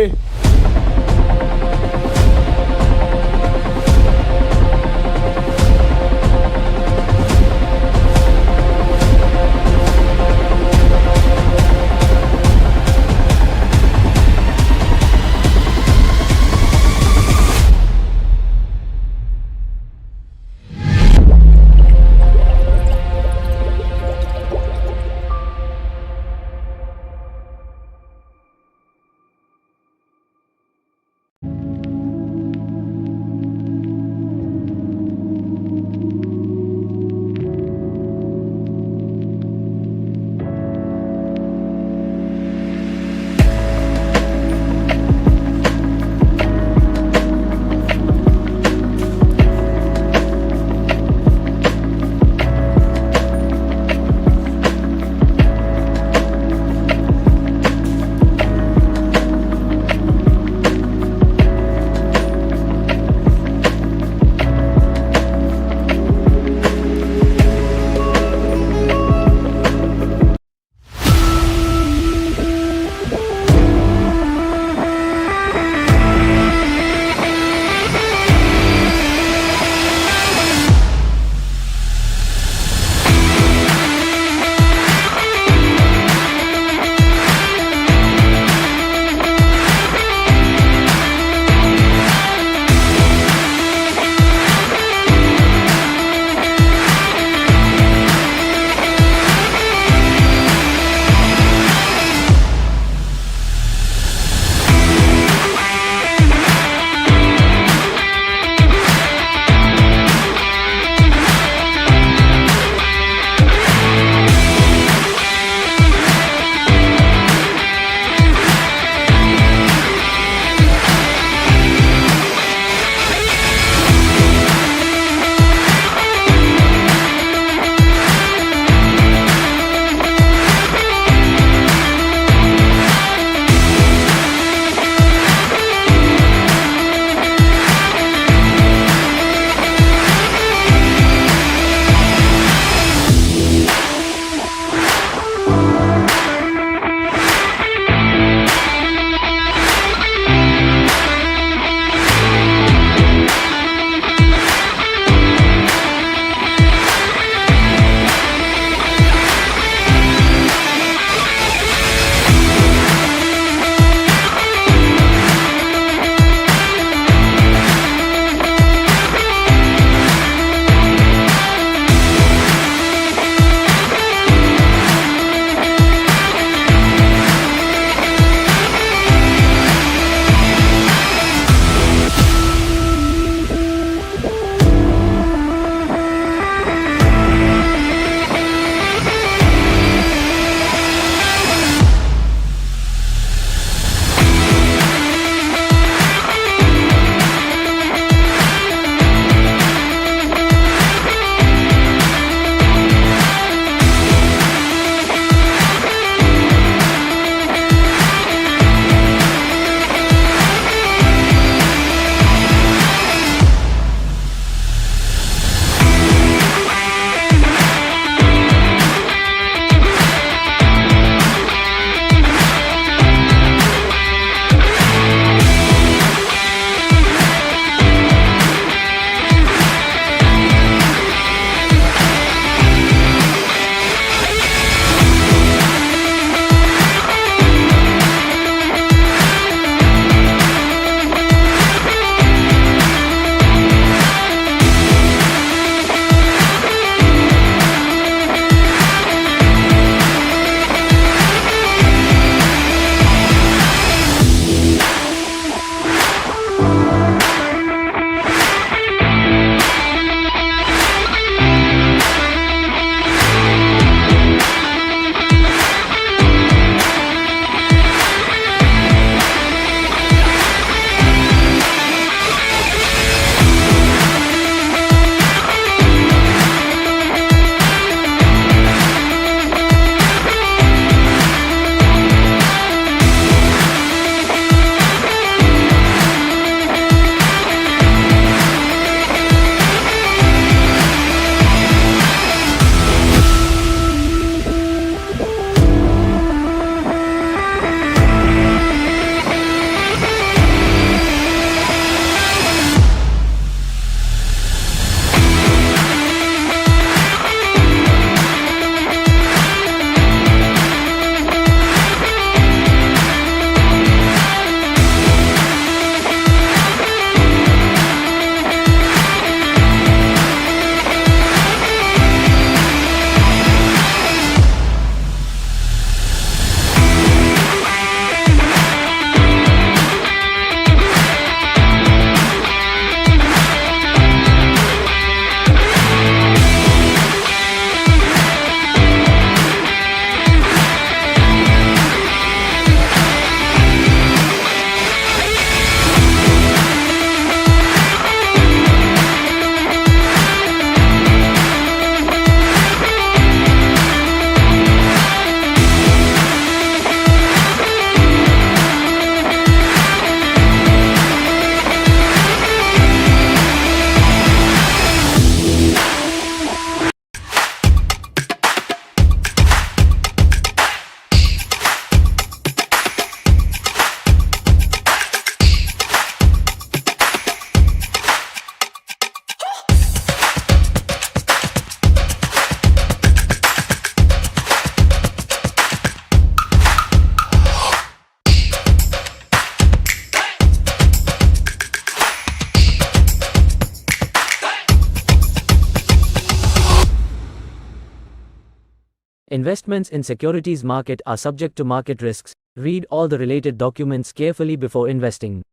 Investments in securities market are subject to market risks. Read all the related documents carefully before investing.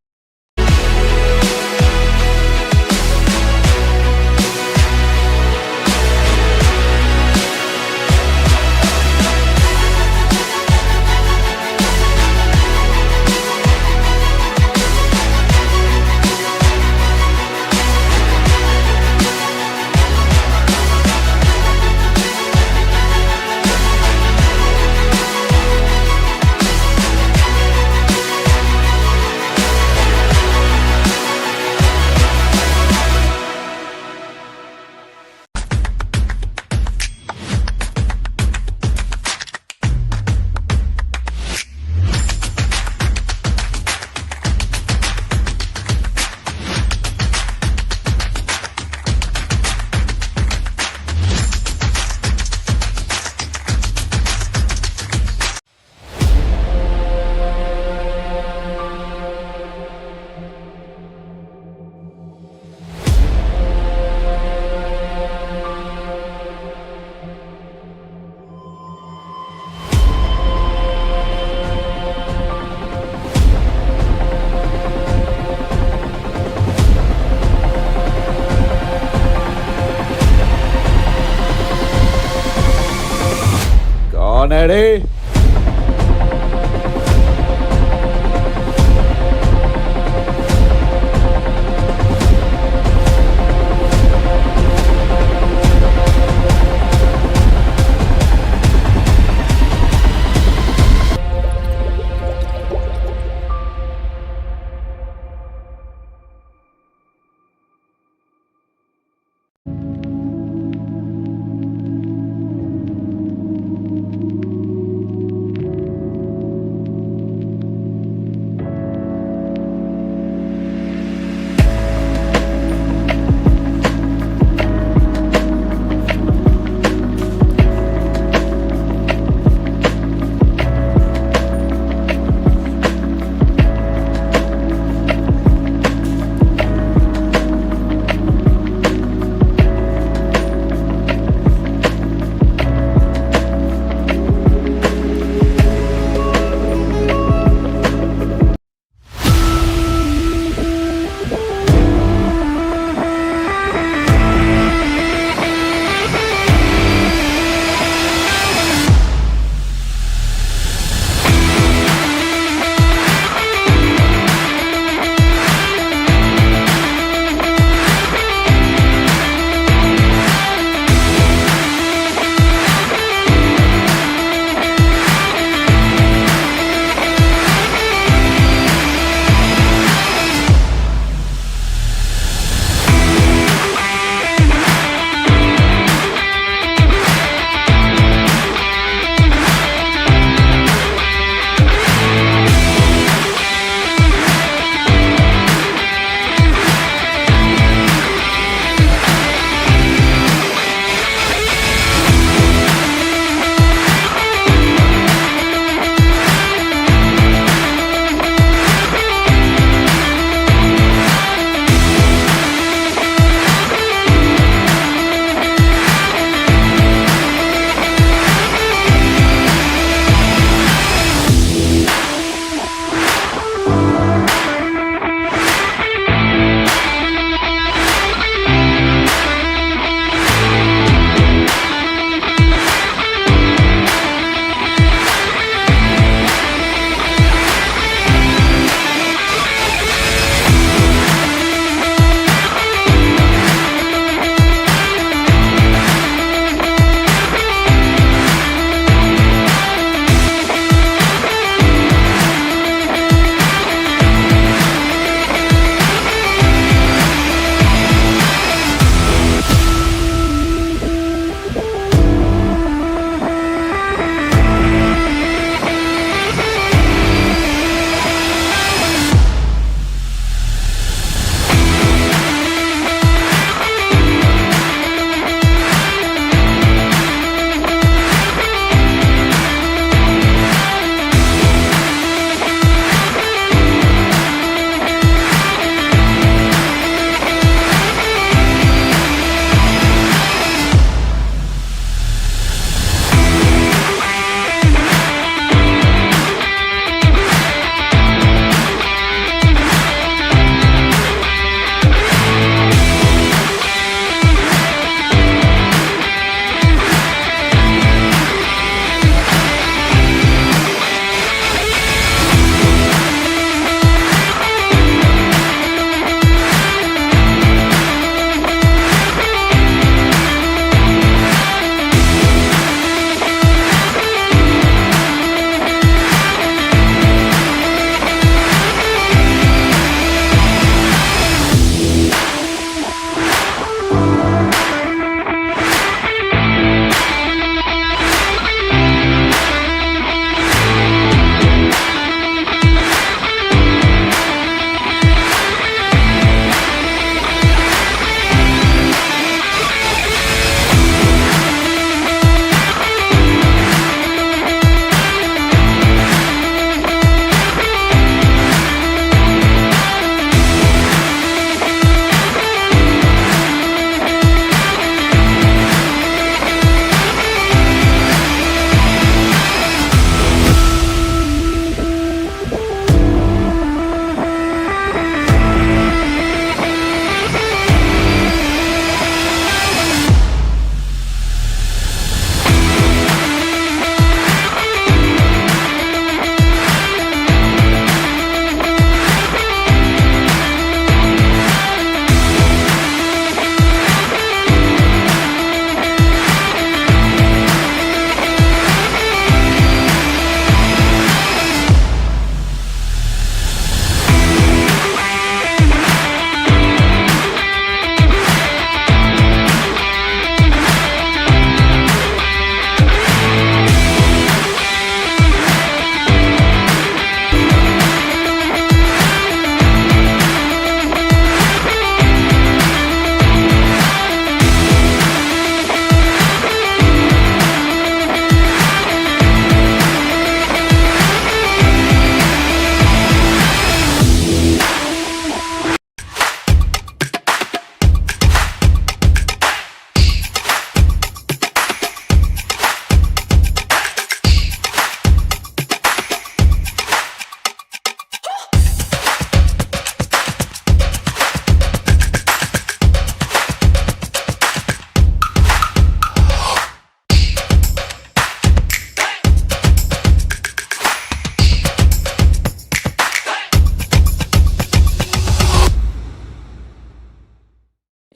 कौन है रे?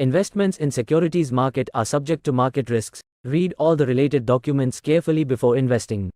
Investments in securities market are subject to market risks. Read all the related documents carefully before investing.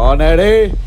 कौन है रे?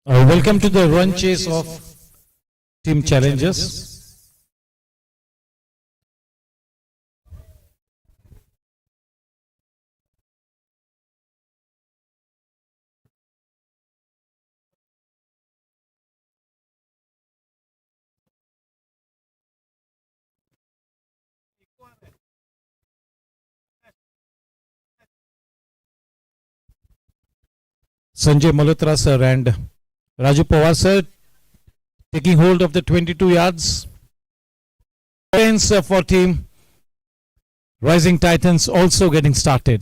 Welcome to the run chase of Team Challengers. Sanjay Malhotra sir and Raju Pawar sir taking hold of the 22 yards. Offense for Team Rising Titans also getting started.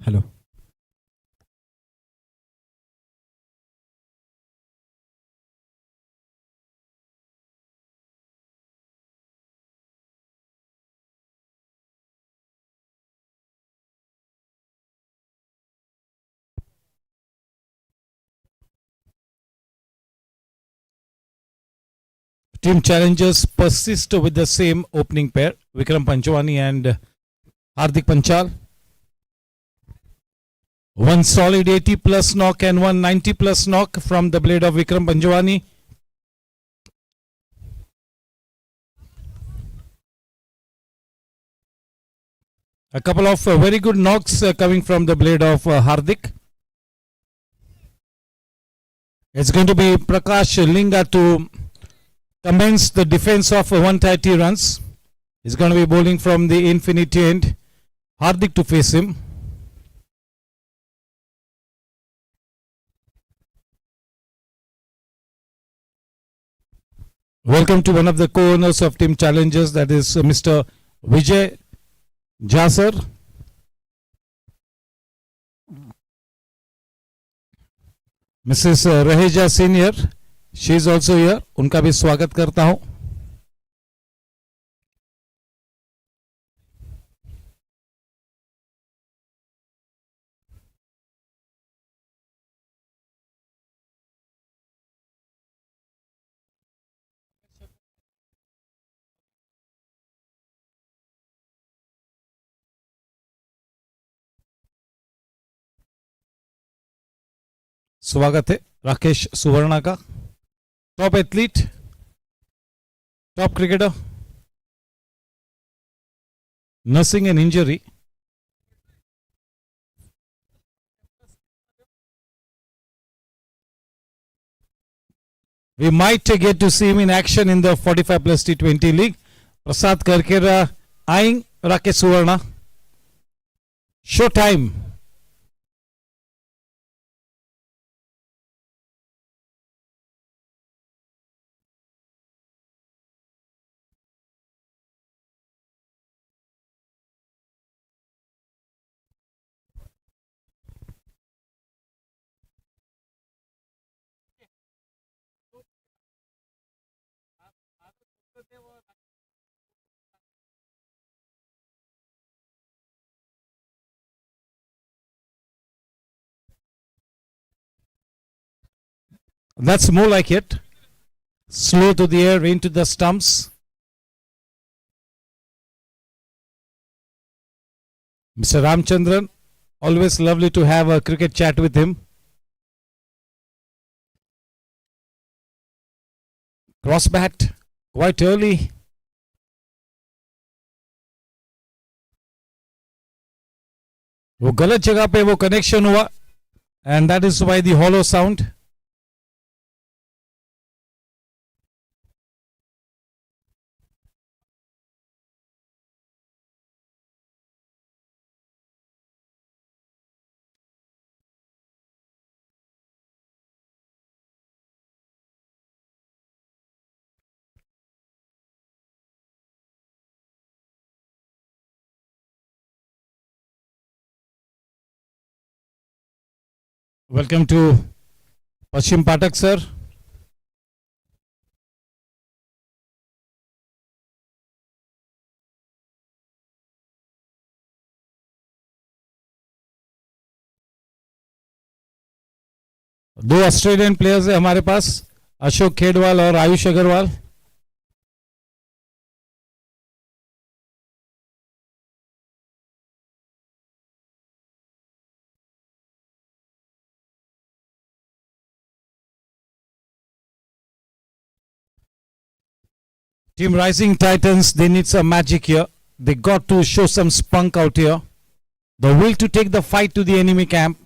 Hello. Team Challengers persist with the same opening pair, Vikram Panchwani and Hardik Panchal. One solid 80 plus knock and one 90 plus knock from the blade of Vikram Panchwani. A couple of very good knocks coming from the blade of Hardik. It's going to be Prakash Linga to commence the defense of 130 runs. He's going to be bowling from the infinity end. Hardik to face him. Welcome to one of the co-owners of Team Challengers, that is Mr. Vijay Jasar. Mrs. Raheja Senior, she is also here. उनका भी स्वागत करता हूँ. स्वागत है राकेश सुवर्णा का. Top athlete, top cricketer, nursing an injury. We might get to see him in action in the 45 plus T20 league. Prasad Karkera eyeing Rakesh Suvarna. Show time. That's more like it. Slow to the air, into the stumps. Mr. Ramchandran, always lovely to have a cricket chat with him. Cross bat, quite early. वो गलत जगह पे वो connection हुआ, and that is why the hollow sound. Welcome to Pashim Patak sir. दो Australian players है हमारे पास, अशोक खेडवाल और Ayush Agarwal. Team Rising Titans, they need some magic here. They got to show some spunk out here. The will to take the fight to the enemy camp.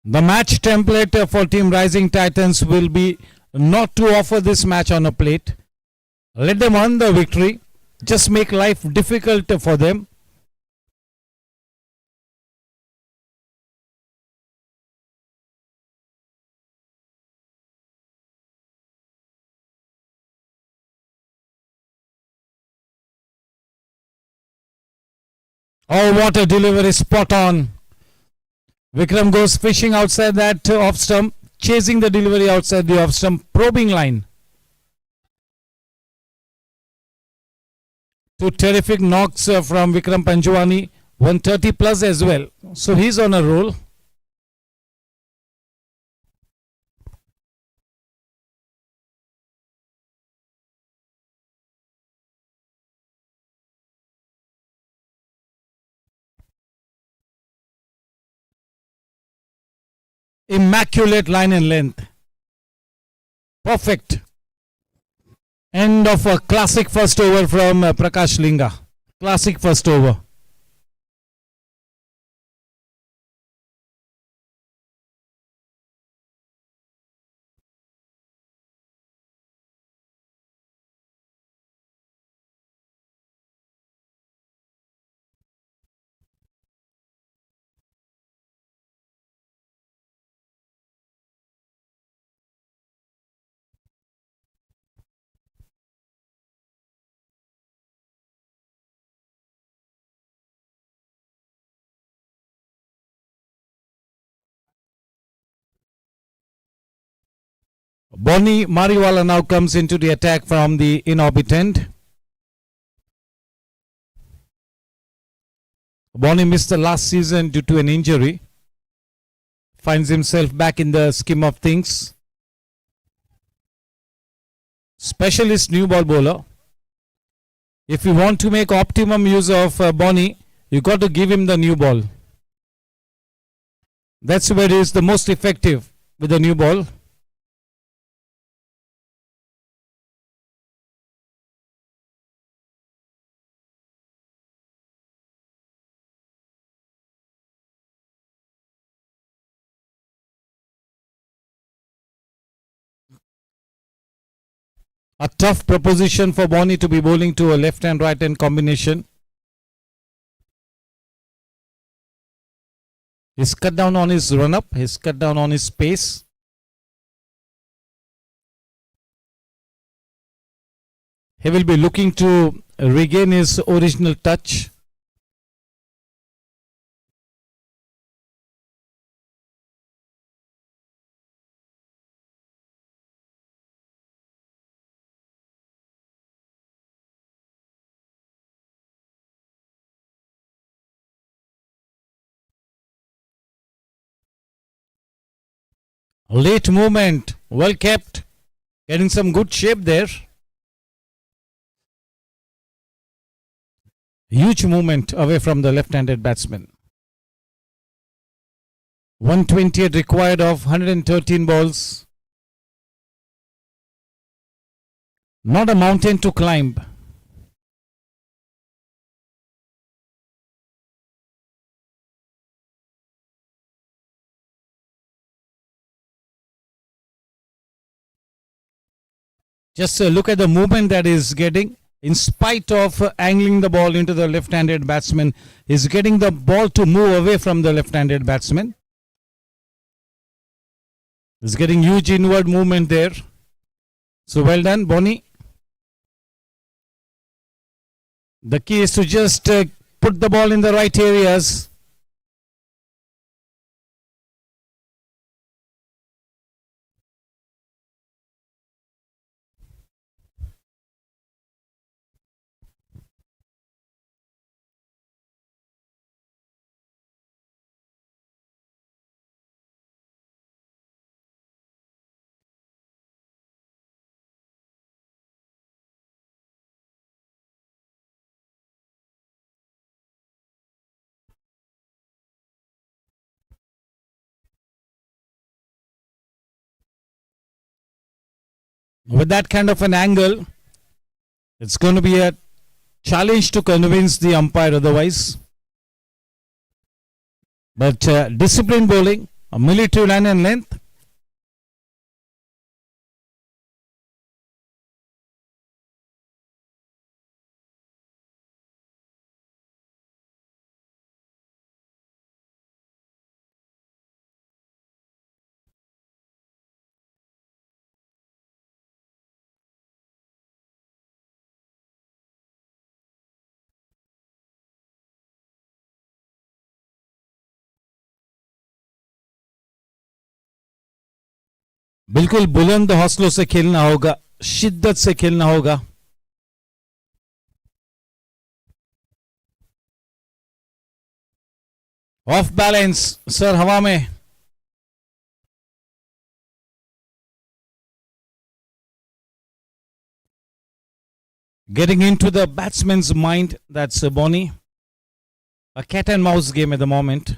The match template for Team Rising Titans will be not to offer this match on a plate. Let them earn the victory. Just make life difficult for them. Oh, what a delivery, spot on. Vikram goes fishing outside that off stump, chasing the delivery outside the off stump, probing line. Two terrific knocks from Vikram Panjwani, 130 plus as well. So he's on a roll. Immaculate line and length. Perfect. End of a classic first over from Prakash Linga. Classic first over. Bonnie Mariwala now comes into the attack from the in-orbit end. Bonnie missed the last season due to an injury. Finds himself back in the scheme of things. Specialist new ball bowler. If you want to make optimum use of Bonnie, you got to give him the new ball. That's where he is the most effective with the new ball. A tough proposition for Bonnie to be bowling to a left and right hand combination. He's cut down on his run up, he's cut down on his pace. He will be looking to regain his original touch. Late movement, well kept, getting some good shape there. Huge movement away from the left-handed batsman. 128 required of 113 balls. Not a mountain to climb. Just look at the movement that is getting. In spite of angling the ball into the left-handed batsman, is getting the ball to move away from the left-handed batsman. Is getting huge inward movement there. So well done, Bonnie. The key is to just put the ball in the right areas. With that kind of an angle, it's going to be a challenge to convince the umpire otherwise. But disciplined bowling, a military line and length. बिल्कुल बुलंद हौसलों से खेलना होगा, शिद्दत से खेलना होगा. ऑफ बैलेंस सर, हवा में. Getting into the batsman's mind, that's Bonnie. A cat and mouse game at the moment.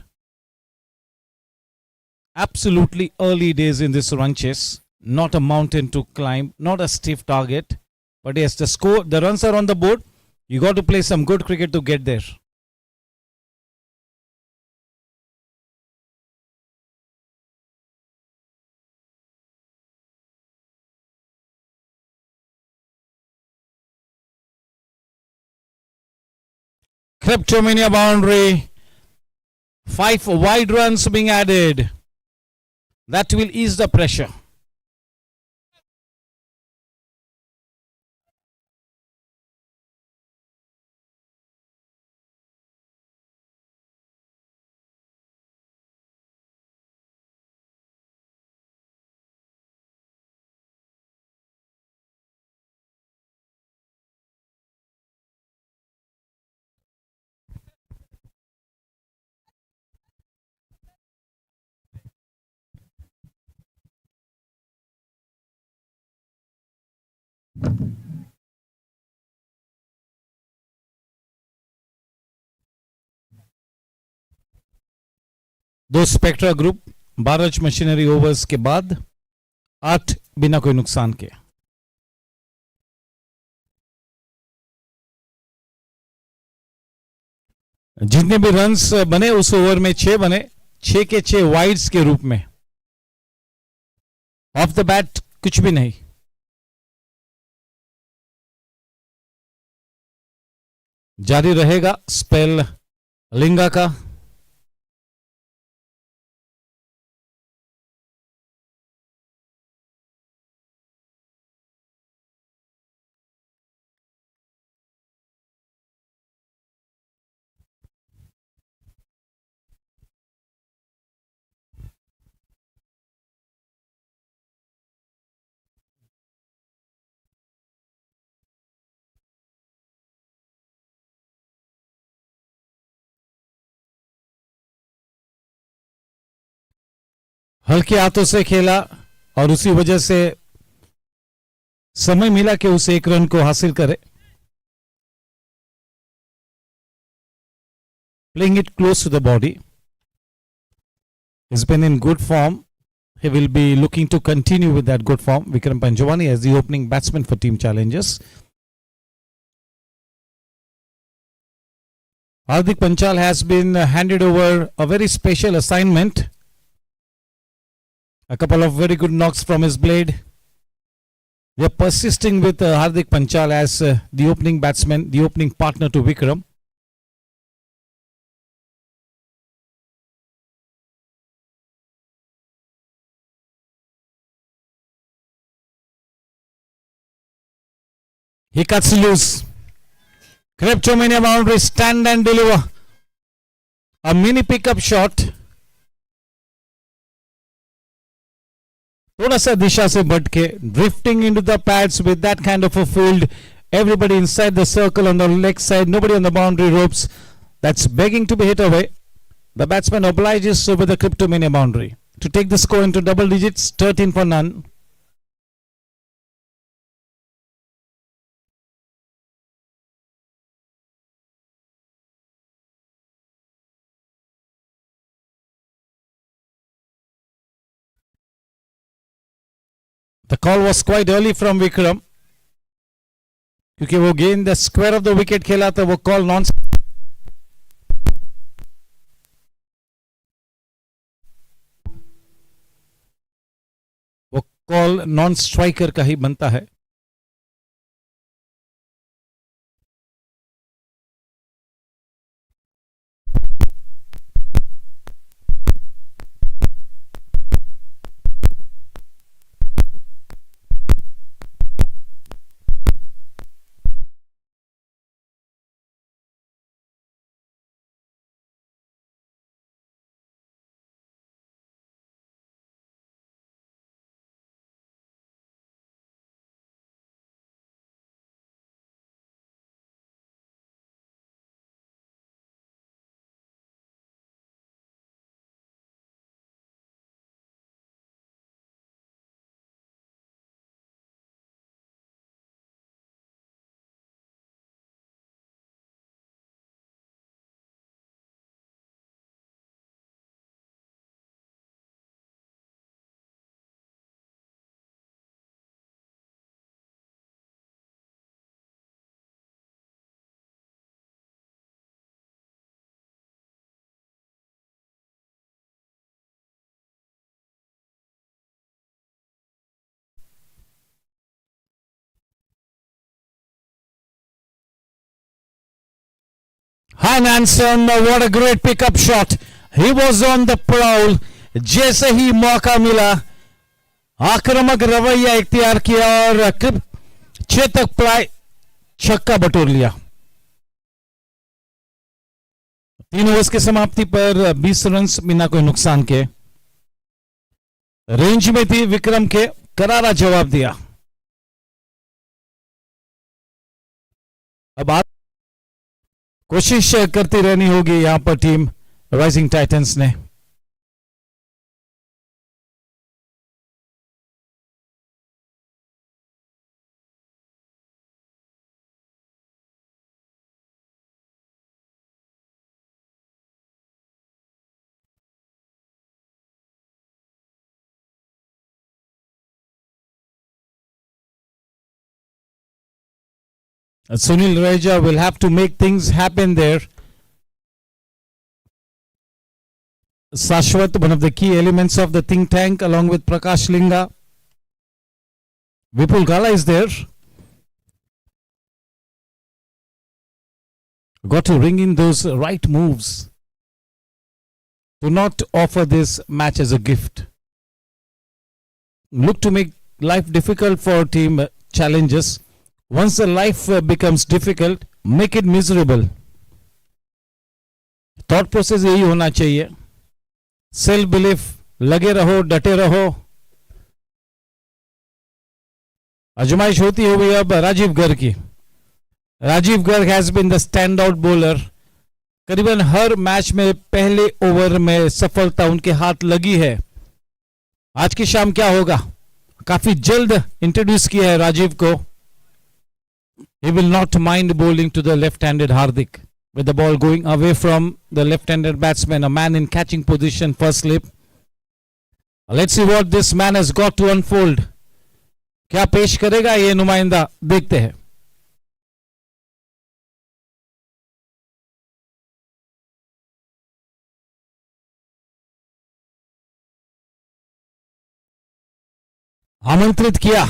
Absolutely early days in this run chase. Not a mountain to climb, not a stiff target. But yes, the score, the runs are on the board. You got to play some good cricket to get there. Kleptomania boundary. 5 wide runs being added. That will ease the pressure. दो spectra group 12 machinery overs के बाद 8 बिना कोई नुकसान के। जितने भी runs बने उस ओवर में 6 बने, 6 के 6 वाइड्स के रूप में। ऑफ द बैट कुछ भी नहीं। जारी रहेगा स्पेल लिंगा का। हल्के हाथों से खेला और उसी वजह से समय मिला कि उस एक रन को हासिल करे। Playing it close to the body. He's been in good form. He will be looking to continue with that good form. Vikram Panjwani as the opening batsman for Team Challengers. Hardik Panchal has been handed over a very special assignment. A couple of very good knocks from his blade. We are persisting with Hardik Panchal as the opening batsman, the opening partner to Vikram. He cuts loose. Crept to mini boundary, stand and deliver. A mini pickup shot. थोड़ा सा दिशा से बढ़ के drifting into the pads with that kind of a field. Everybody inside the circle on the leg side, nobody on the boundary ropes. That's begging to be hit away. The batsman obliges over the crypto mini boundary to take the score into double digits, 13 for none. The call was quite early from Vikram क्योंकि वो गेंद square of the wicket खेला था, वो call non striker का ही बनता है। Hanson, what a great pickup shot. He was on the prowl. जैसे ही मौका मिला आक्रामक रवैया इख्तियार किया और चेतक प्लाय छक्का बटोर लिया। 3 ओवर्स की समाप्ति पर 20 रन बिना कोई नुकसान के। रेंज में थी विक्रम के, करारा जवाब दिया। अब कोशिश करती रहनी होगी यहां पर टीम राइजिंग टाइटंस ने। Sunil Raja will have to make things happen there. Sashwat, one of the key elements of the think tank, along with Prakash Linga. Vipul Gala is there. Got to ring in those right moves to not offer this match as a gift. Look to make life difficult for team challenges. Once the life becomes difficult, make it miserable. Thought process यही होना चाहिए. Self belief, लगे रहो, डटे रहो. आजमाइश होती होगी अब राजीव गर्ग की. Rajiv Garg has been the stand out bowler. करीबन हर मैच में पहले ओवर में सफलता उनके हाथ लगी है. आज की शाम क्या होगा? काफी जल्द इंट्रोड्यूस किया है राजीव को. He will not mind bowling to the left-handed Hardik with the ball going away from the left-handed batsman, a man in catching position first slip. Let's see what this man has got to unfold. क्या पेश करेगा ये नुमाइंदा, देखते हैं. आमंत्रित किया.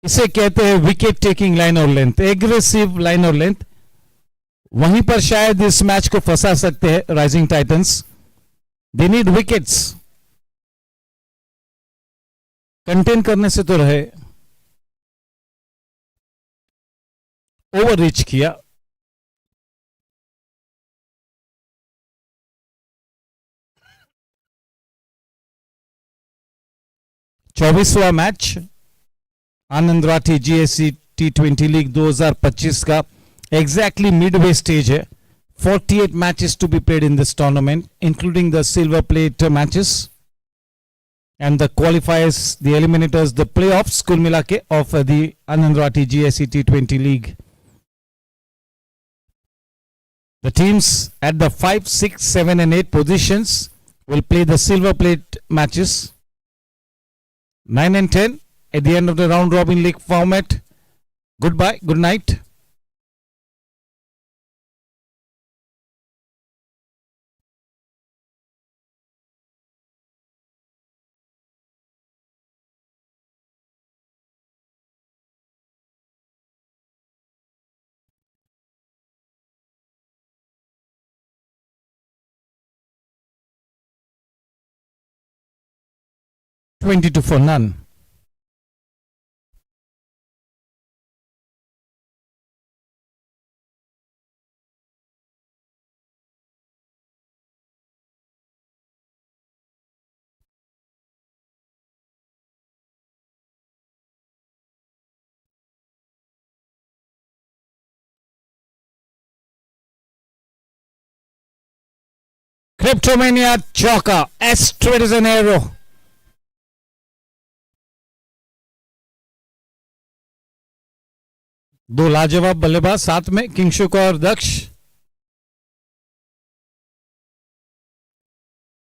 इसे कहते हैं विकेट टेकिंग लाइन और लेंथ, एग्रेसिव लाइन और लेंथ. वहीं पर शायद इस मैच को फंसा सकते हैं Rising Titans. They need wickets. Contain करने से तो रहे. ओवर रीच किया. चौबीसवां match Anand Rathi GSC T20 league 2025 का एग्जैक्टली मिडवे स्टेज है. 48 matches to be played in this tournament, including the silver plate matches and the qualifiers, the eliminators, the playoffs कुल मिला के of the Anandrathi Gsc T20 league. The teams at the 5, 6, 7 and 8 positions will play the silver plate matches. 9 and 10 at the end of the round robin league format. Goodbye, good night. $22 for none. Cryptomania Choker, straight as an arrow. दो लाजवाब बल्लेबाज साथ में, किंगशुक और दक्ष.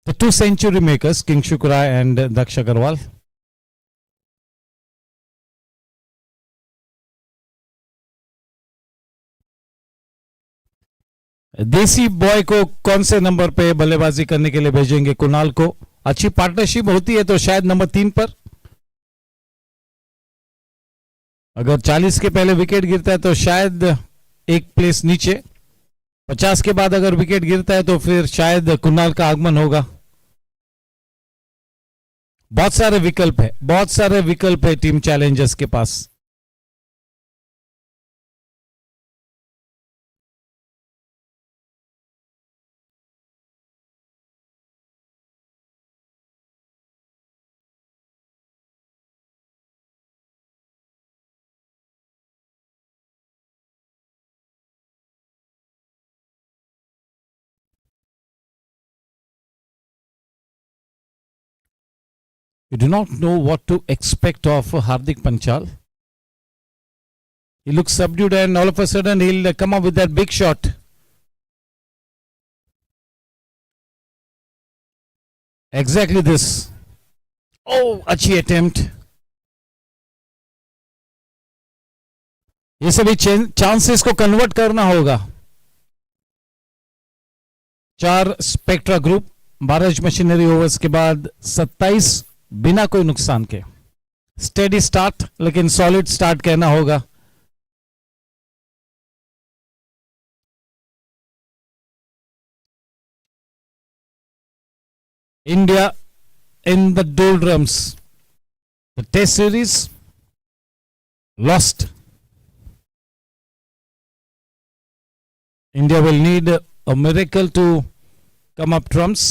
The 2 century makers, Kingshuk Rai and Daksh Agarwal. देसी boy को कौन से नंबर पे बल्लेबाजी करने के लिए भेजेंगे? कुणाल को. अच्छी पार्टनरशिप होती है तो शायद नंबर 3 पर. अगर 40 के पहले विकेट गिरता है तो शायद एक प्लेस नीचे. 50 के बाद अगर विकेट गिरता है तो फिर शायद कुणाल का आगमन होगा. बहुत सारे विकल्प है, बहुत सारे विकल्प है टीम चैलेंजर्स के पास. You do not know what to expect of Hardik Panchal. He looks subdued and all of a sudden he'll come up with that big shot. Exactly this. Oh, achhi attempt. ये सभी chances को convert करना होगा। 4 spectra group, 12 machinery overs के बाद 27 बिना कोई नुकसान के। स्टेडी स्टार्ट, लेकिन सॉलिड स्टार्ट कहना होगा। India in the doldrums. The test series lost. India will need a miracle to come up trumps.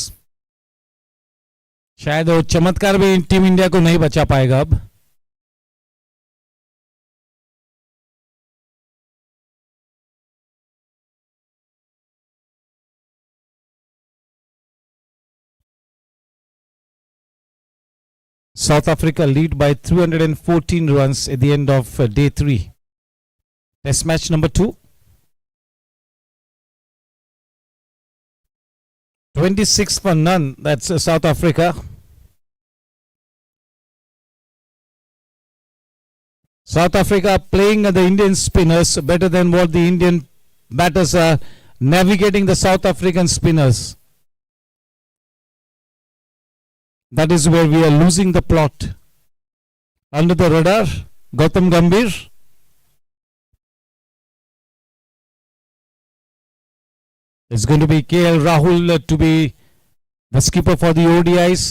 शायद वो चमत्कार भी टीम इंडिया को नहीं बचा पाएगा अब। South Africa lead by 314 runs at the end of day 3. Test match number 2. 26 for none. That's South Africa. South Africa playing the Indian spinners better than what the Indian batters are navigating the South African spinners. That is where we are losing the plot. Under the radar, Gautam Gambhir. It's going to be KL Rahul to be the skipper for the ODIs.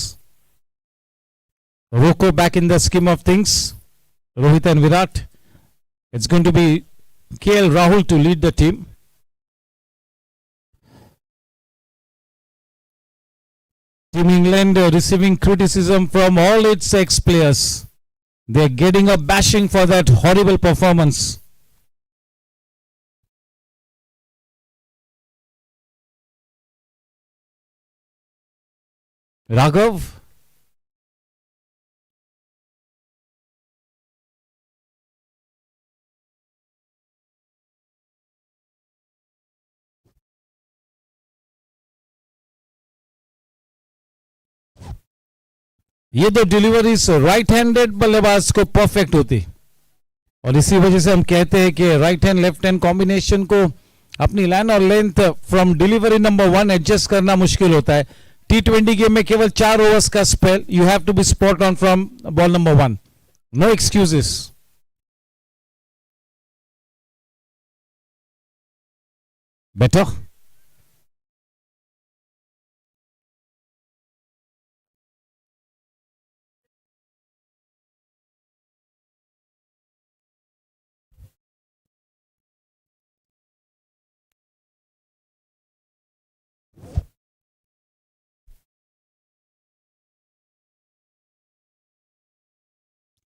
Rocco back in the scheme of things. Rohit and Virat. It's going to be KL Rahul to lead the team. Team England receiving criticism from all its ex-players. They're getting a bashing for that horrible performance. Raghav. ये दो deliveries right handed बल्लेबाज को perfect होती और इसी वजह से हम कहते हैं कि right hand left hand combination को अपनी लाइन और length from delivery number 1 adjust करना मुश्किल होता है। T20 गेम में केवल 4 ओवर्स का spell, you have to be spot on from ball number 1, no excuses. Better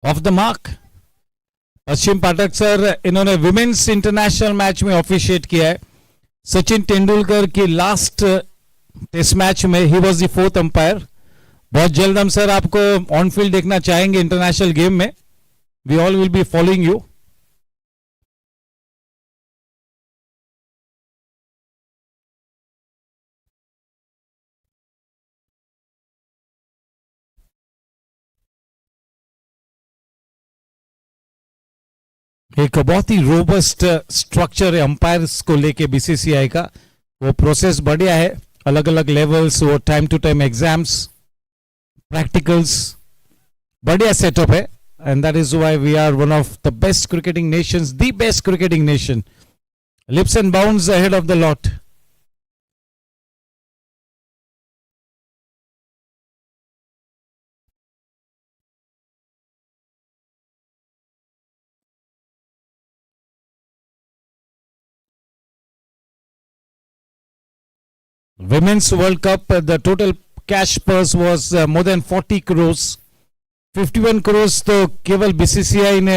off the mark. Paschim Pathak sir, इन्होंने विमेन्स इंटरनेशनल मैच में ऑफिशिएट किया है। सचिन तेंदुलकर की लास्ट टेस्ट मैच में he was the 4th umpire. बहुत जल्द हम सर आपको ऑन फील्ड देखना चाहेंगे इंटरनेशनल गेम में। We all will be following you. एक बहुत ही रोबस्ट स्ट्रक्चर है अंपायर्स को लेके बीसीसीआई का। वो प्रोसेस बढ़िया है, अलग अलग लेवल्स, वो time to time exams, practicals, बढ़िया सेटअप है। And that is why we are one of the best cricketing nations, the best cricketing nation. Leaps and bounds ahead of the lot. Women's World Cup, the total cash purse was more than 40 crores. 51 crores तो केवल BCCI ने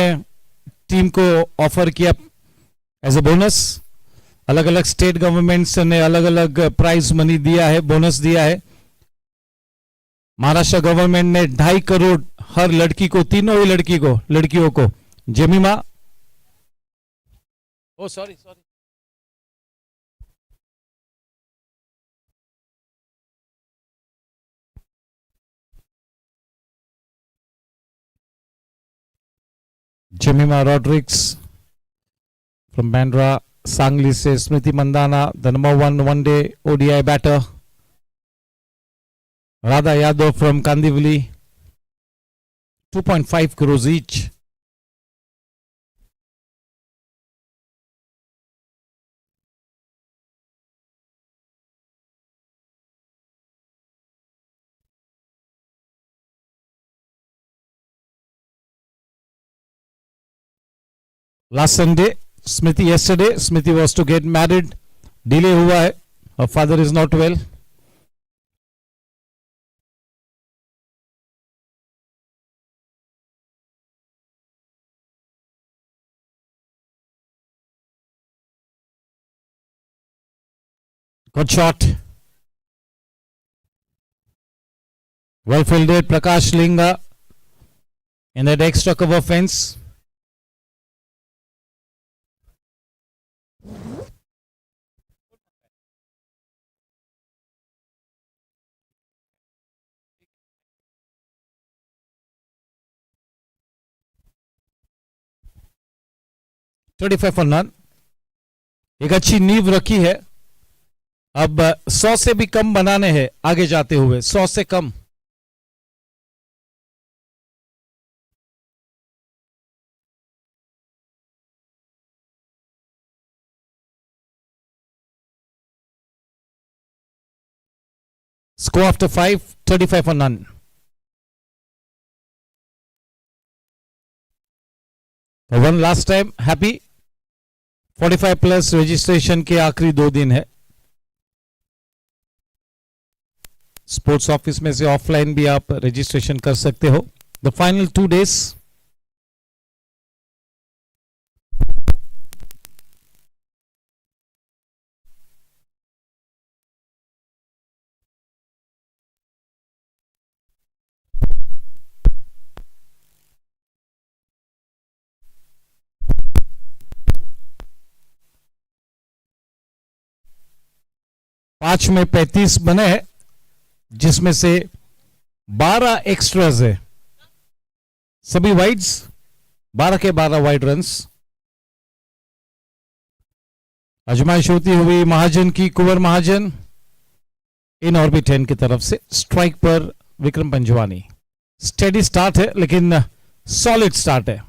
team को offer किया as a bonus. अलग अलग state governments ने अलग अलग प्राइज मनी दिया है, बोनस दिया है। महाराष्ट्र गवर्नमेंट ने 2.5 करोड़ हर लड़की को, तीनों ही लड़कियों को। Jemima, oh sorry Jemima Rodriguez From Bandra, Sangli से Smriti Mandana, the number one day ODI batter. Radha Yadav from Kandivali, 2.5 crores each. Last Sunday, yesterday, Smriti was to get married. Delay हुआ है. Her father is not well. Good shot. Well fielded, Prakash Linga in that extra cover fence. $25 for none. एक अच्छी नींव रखी है. अब 100 से भी कम बनाने हैं आगे जाते हुए. 100 से कम. Score after 5, 35 for none. For one last time, happy. 45 plus registration के आखिरी 2 दिन है. स्पोर्ट्स ऑफिस में से ऑफलाइन भी आप रजिस्ट्रेशन कर सकते हो. The final 2 days. पांच में 35 बने हैं, जिसमें से 12 एक्स्ट्राज है. सभी वाइड्स, 12 के 12 वाइड रन्स. आजमाइश होती हुई महाजन की, कुंवर महाजन इन ऑर्बिट 10 की तरफ से. स्ट्राइक पर विक्रम पंजवानी. स्टेडी स्टार्ट है, लेकिन सॉलिड स्टार्ट है.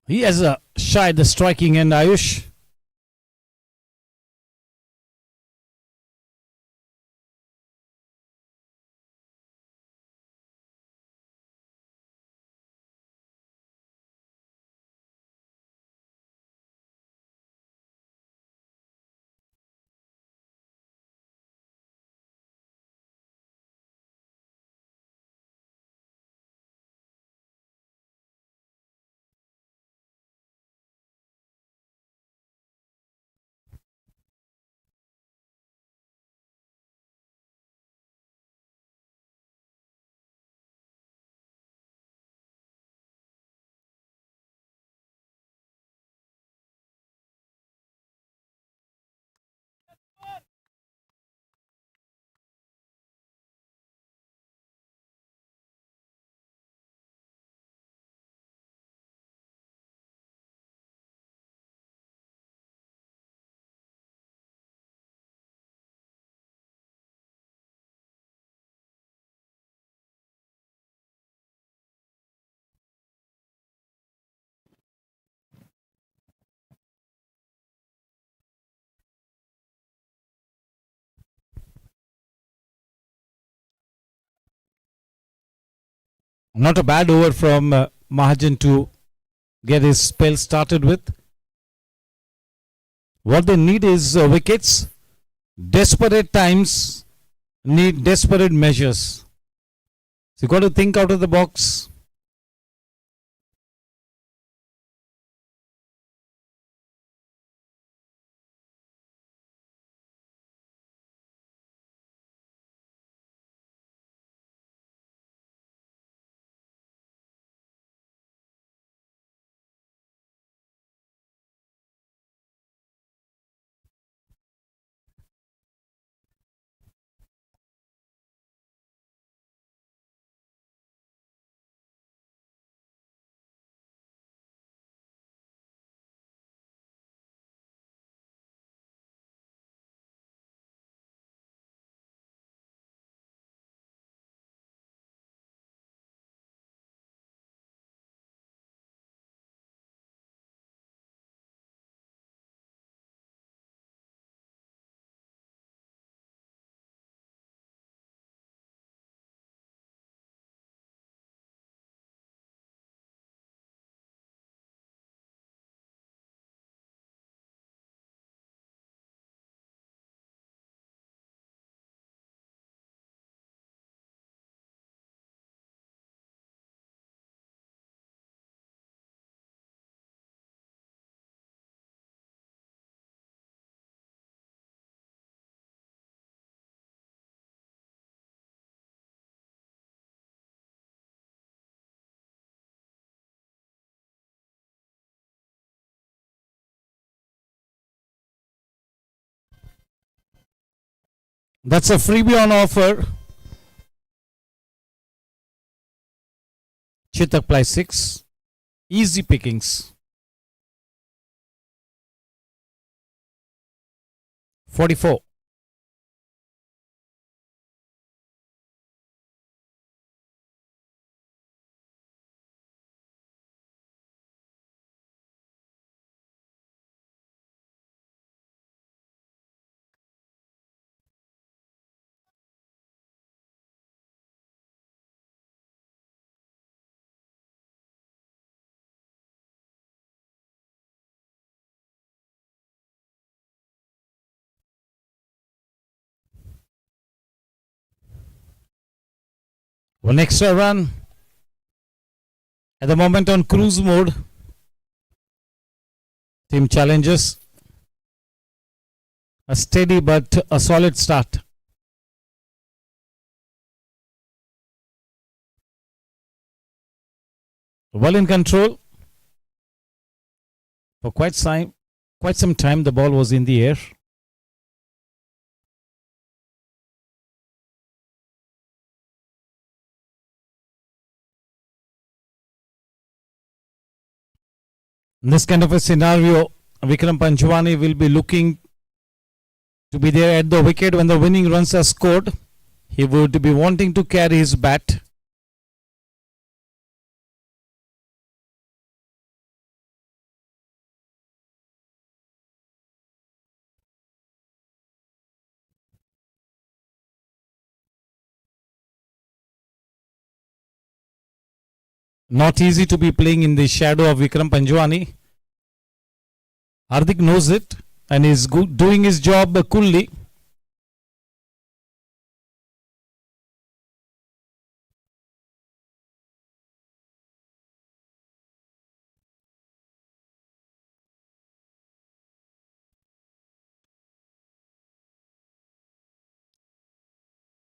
He has shied the striking end, Ayush. Not a bad over from Mahajan to get his spell started with. What they need is wickets. Desperate times need desperate measures. So you got to think out of the box. That's a freebie on offer. Chetak play 6. Easy pickings. 44. One extra run. At the moment on cruise mode. Team challenges. A steady but a solid start. Well in control. For quite some time the ball was in the air. In this kind of a scenario, Vikram Panchwani will be looking to be there at the wicket when the winning runs are scored. He would be wanting to carry his bat. Not easy to be playing in the shadow of Vikram Panchwani. Hardik knows it and is doing his job coolly.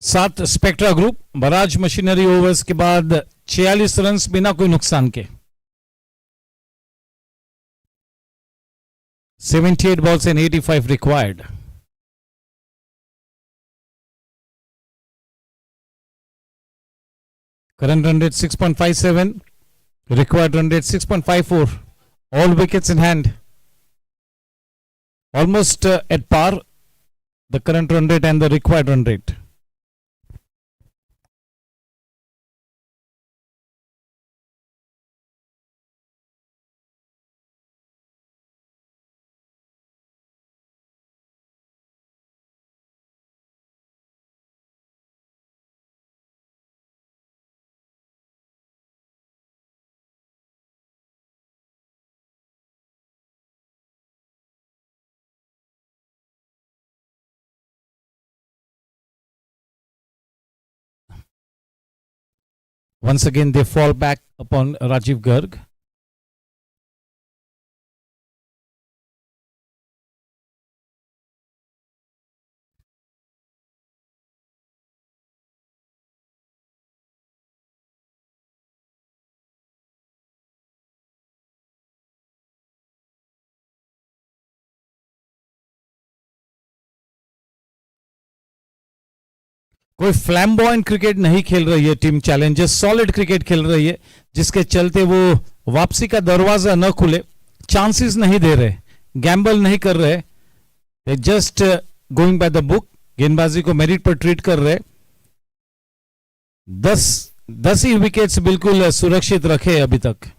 सात spectra group barrage machinery overs के बाद 46 run बिना कोई नुकसान के 78 balls and 85 required. Current run rate 6.57, required run rate 6.54. All wickets in hand. Almost at par, the current run rate and the required run rate. Once again, they fall back upon Rajiv Garg. कोई flamboyant cricket नहीं खेल रही है Team Challengers, solid cricket खेल रही है, जिसके चलते वो वापसी का दरवाजा न खुले, चांसेस नहीं दे रहे, गैम्बल नहीं कर रहे, just going by the book, गेंदबाजी को मेरिट पर ट्रीट कर रहे। 10 ही विकेट्स बिल्कुल सुरक्षित रखे अभी तक।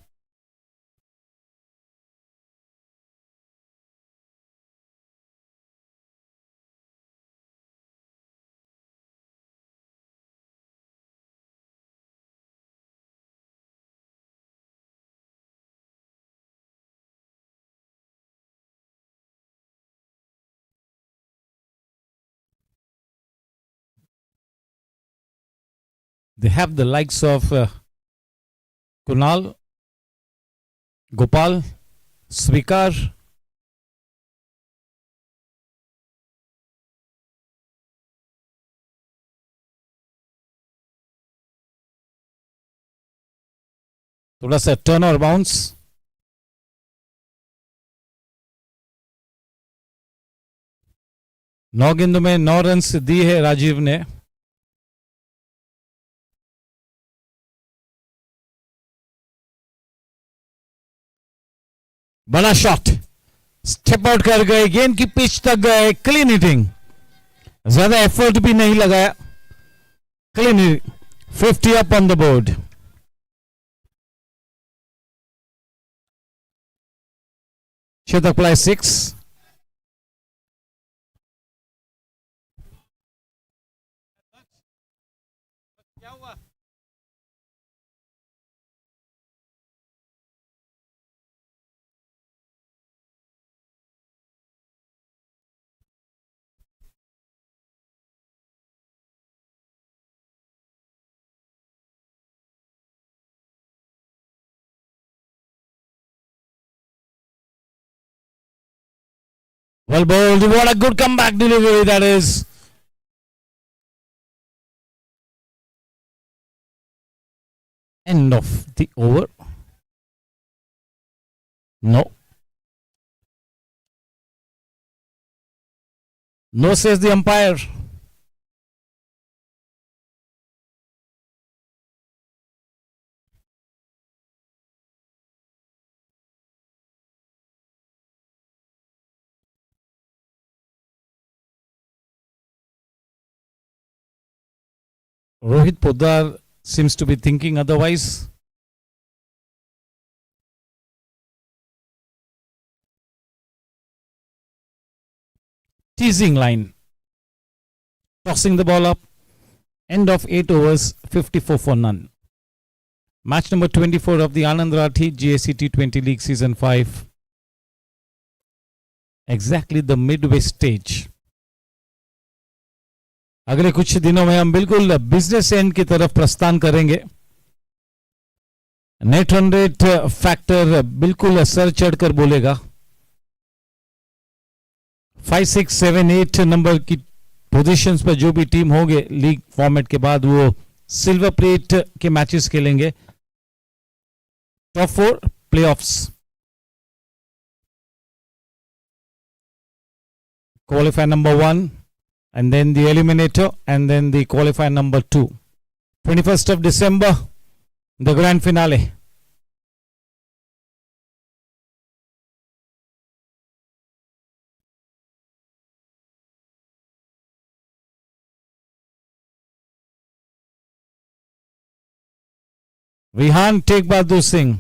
They have the likes of Kunal, Gopal, Svikar, थोड़ा सा टर्न और बाउंस, नौ गेंदों में 9 रन्स दी है राजीव ने। बड़ा शॉट, स्टेप आउट कर गए, गेंद की पिच तक गए, क्लीन हिटिंग, ज्यादा एफर्ट भी नहीं लगाया, clean hitting, 50 up on the board. Chetak play 6. Well bowled, what a good comeback delivery that is. End of the over. No. No, says the umpire. Rohit Poddar seems to be thinking otherwise. Teasing line. Tossing the ball up. End of 8 overs, 54 for none. Match number 24 of the Anandrathi Gsc T20 League Season 5. Exactly the midway stage. अगले कुछ दिनों में हम बिल्कुल business and की तरफ प्रस्थान करेंगे। नेट रन रेट फैक्टर बिल्कुल सर चढ़कर बोलेगा। 5, 6, 7, 8 नंबर की पोजीशंस पर जो भी टीम होंगे लीग फॉर्मेट के बाद वो सिल्वर प्लेट के मैचेस खेलेंगे। Top 4 playoffs, qualifier number 1 and then the eliminator and then the qualifier number 2. 21st of December, the grand finale. Rihan Tegh Bahadur Singh.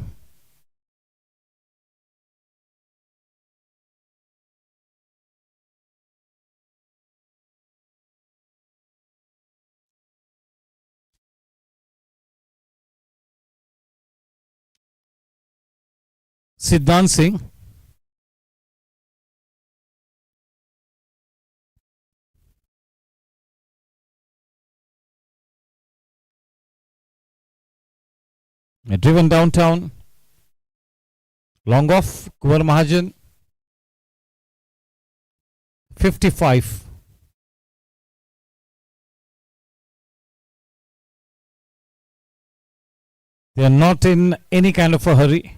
Siddhant Singh. Driven downtown. Long off. Kuvar Mahajan. 55. They are not in any kind of a hurry.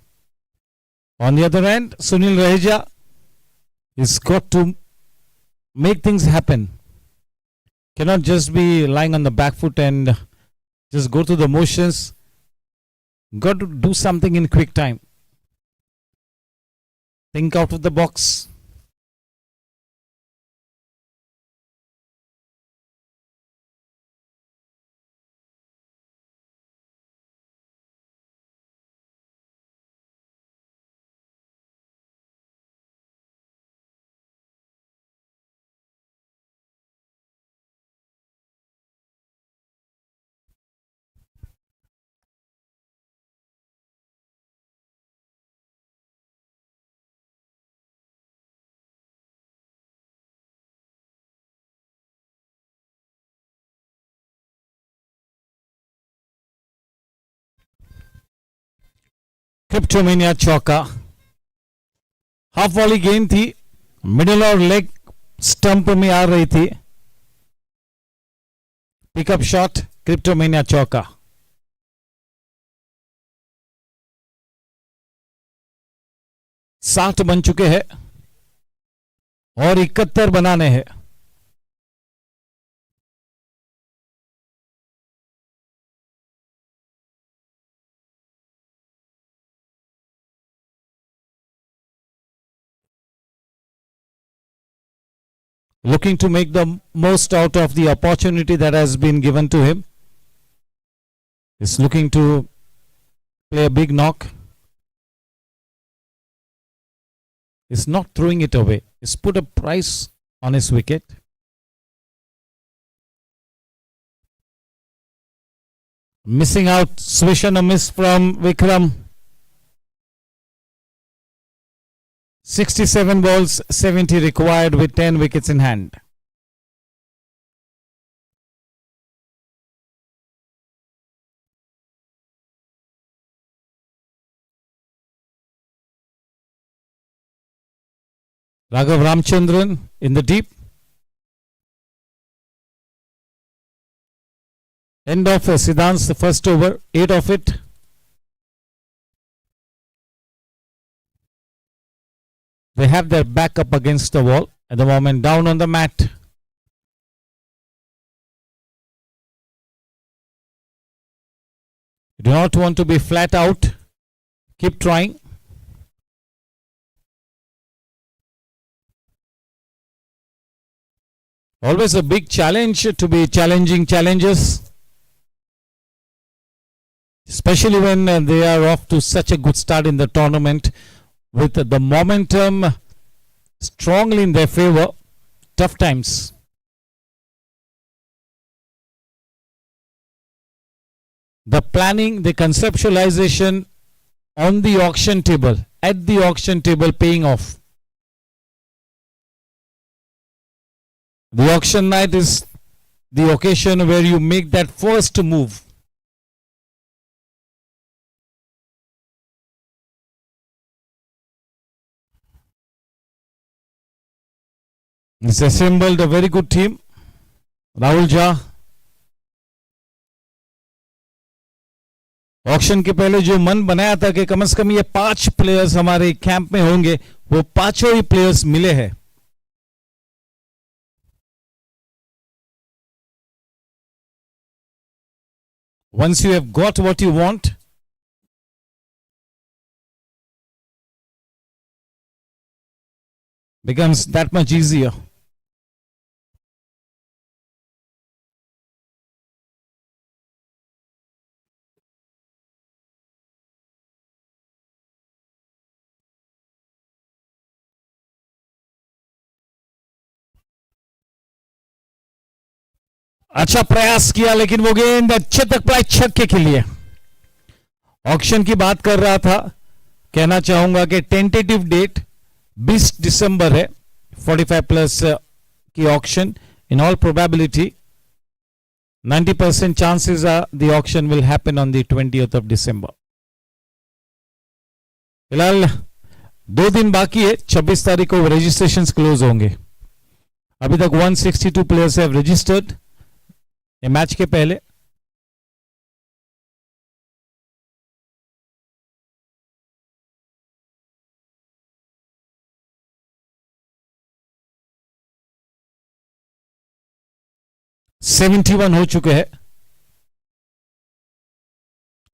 On the other end, Sunil Raheja is got to make things happen. Cannot just be lying on the back foot and just go through the motions. Got to do something in quick time. Think out of the box. क्रिप्टोमेनिया चौका. Half volley गेंद थी, middle और leg stump में आ रही थी. Pickup shot, क्रिप्टोमेनिया चौका. साठ बन चुके हैं और 71 बनाने हैं. Looking to make the most out of the opportunity that has been given to him. Is looking to play a big knock. Is not throwing it away. Is put a price on his wicket. Missing out, swish and a miss from Vikram. 67 balls, 70 required with 10 wickets in hand. Raghav Ramchandran in the deep. End of Siddhant's the first over, 8 of it. They have their back up against the wall at the moment, down on the mat. You do not want to be flat out. Keep trying. Always a big challenge to be challenging challenges, especially when they are off to such a good start in the tournament with the momentum strongly in their favor. Tough times. The planning, the conceptualization on the auction table, at the auction table, paying off. The auction night is the occasion where you make that first move. It's assembled a very good team. Rahul Jha. Auction के पहले जो मन बनाया था कि कम से कम ये 5 players हमारे कैंप में होंगे, वो 5 ही प्लेयर्स मिले हैं. Once you have got what you want, becomes that much easier. अच्छा प्रयास किया लेकिन वो गेंद अच्छे तक पाई, छक्के के लिए. ऑक्शन की बात कर रहा था, कहना चाहूंगा कि टेंटेटिव डेट 20 दिसंबर है. 45 प्लस की auction. In all probability 90% chances are the auction will happen on the 20th of December. फिलहाल 2 दिन बाकी है, 26 तारीख को रजिस्ट्रेशन क्लोज होंगे. अभी तक 162 प्लेयर्स हैव रजिस्टर्ड ये मैच के पहले. $71 हो चुके हैं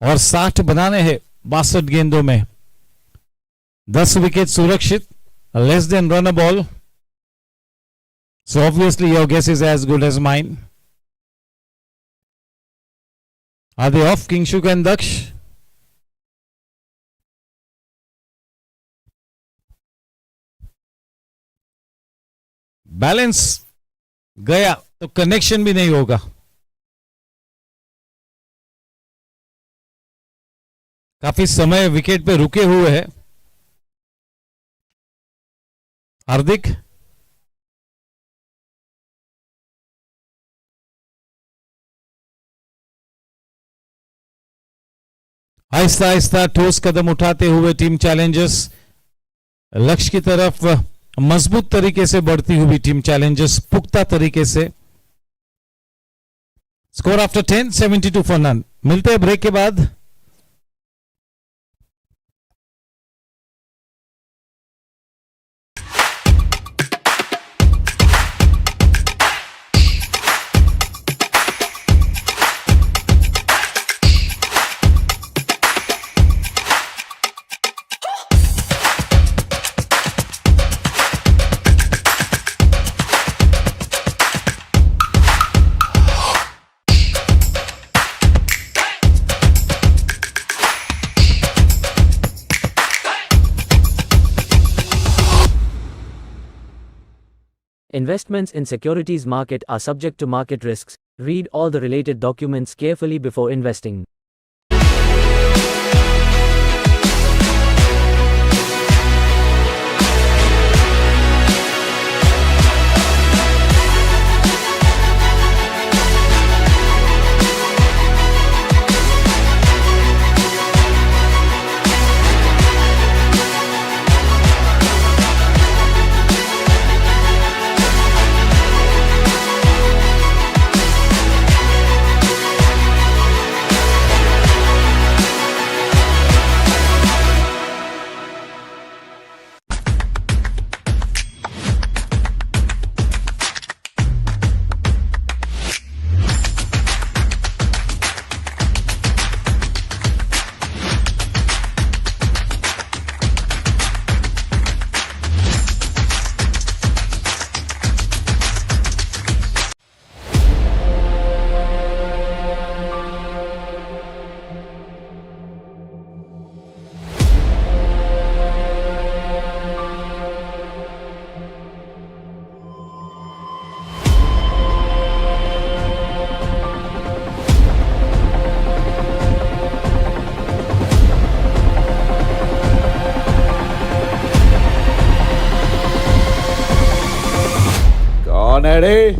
और 60 बनाने हैं 62 गेंदों में. 10 विकेट सुरक्षित, less than run a ball. So obviously your guess is as good as mine. Are they off, Kingshuk and Daksh? Balance गया तो कनेक्शन भी नहीं होगा. काफी समय विकेट पे रुके हुए हैं हार्दिक. आहिस्ता आहिस्ता ठोस कदम उठाते हुए टीम चैलेंजर्स लक्ष्य की तरफ मजबूत तरीके से बढ़ती हुई टीम चैलेंजर्स पुख्ता तरीके से. Score after 10 72 for none. मिलते हैं ब्रेक के बाद. Investments in securities market are subject to market risks. Read all the related documents carefully before investing. कौन है रे?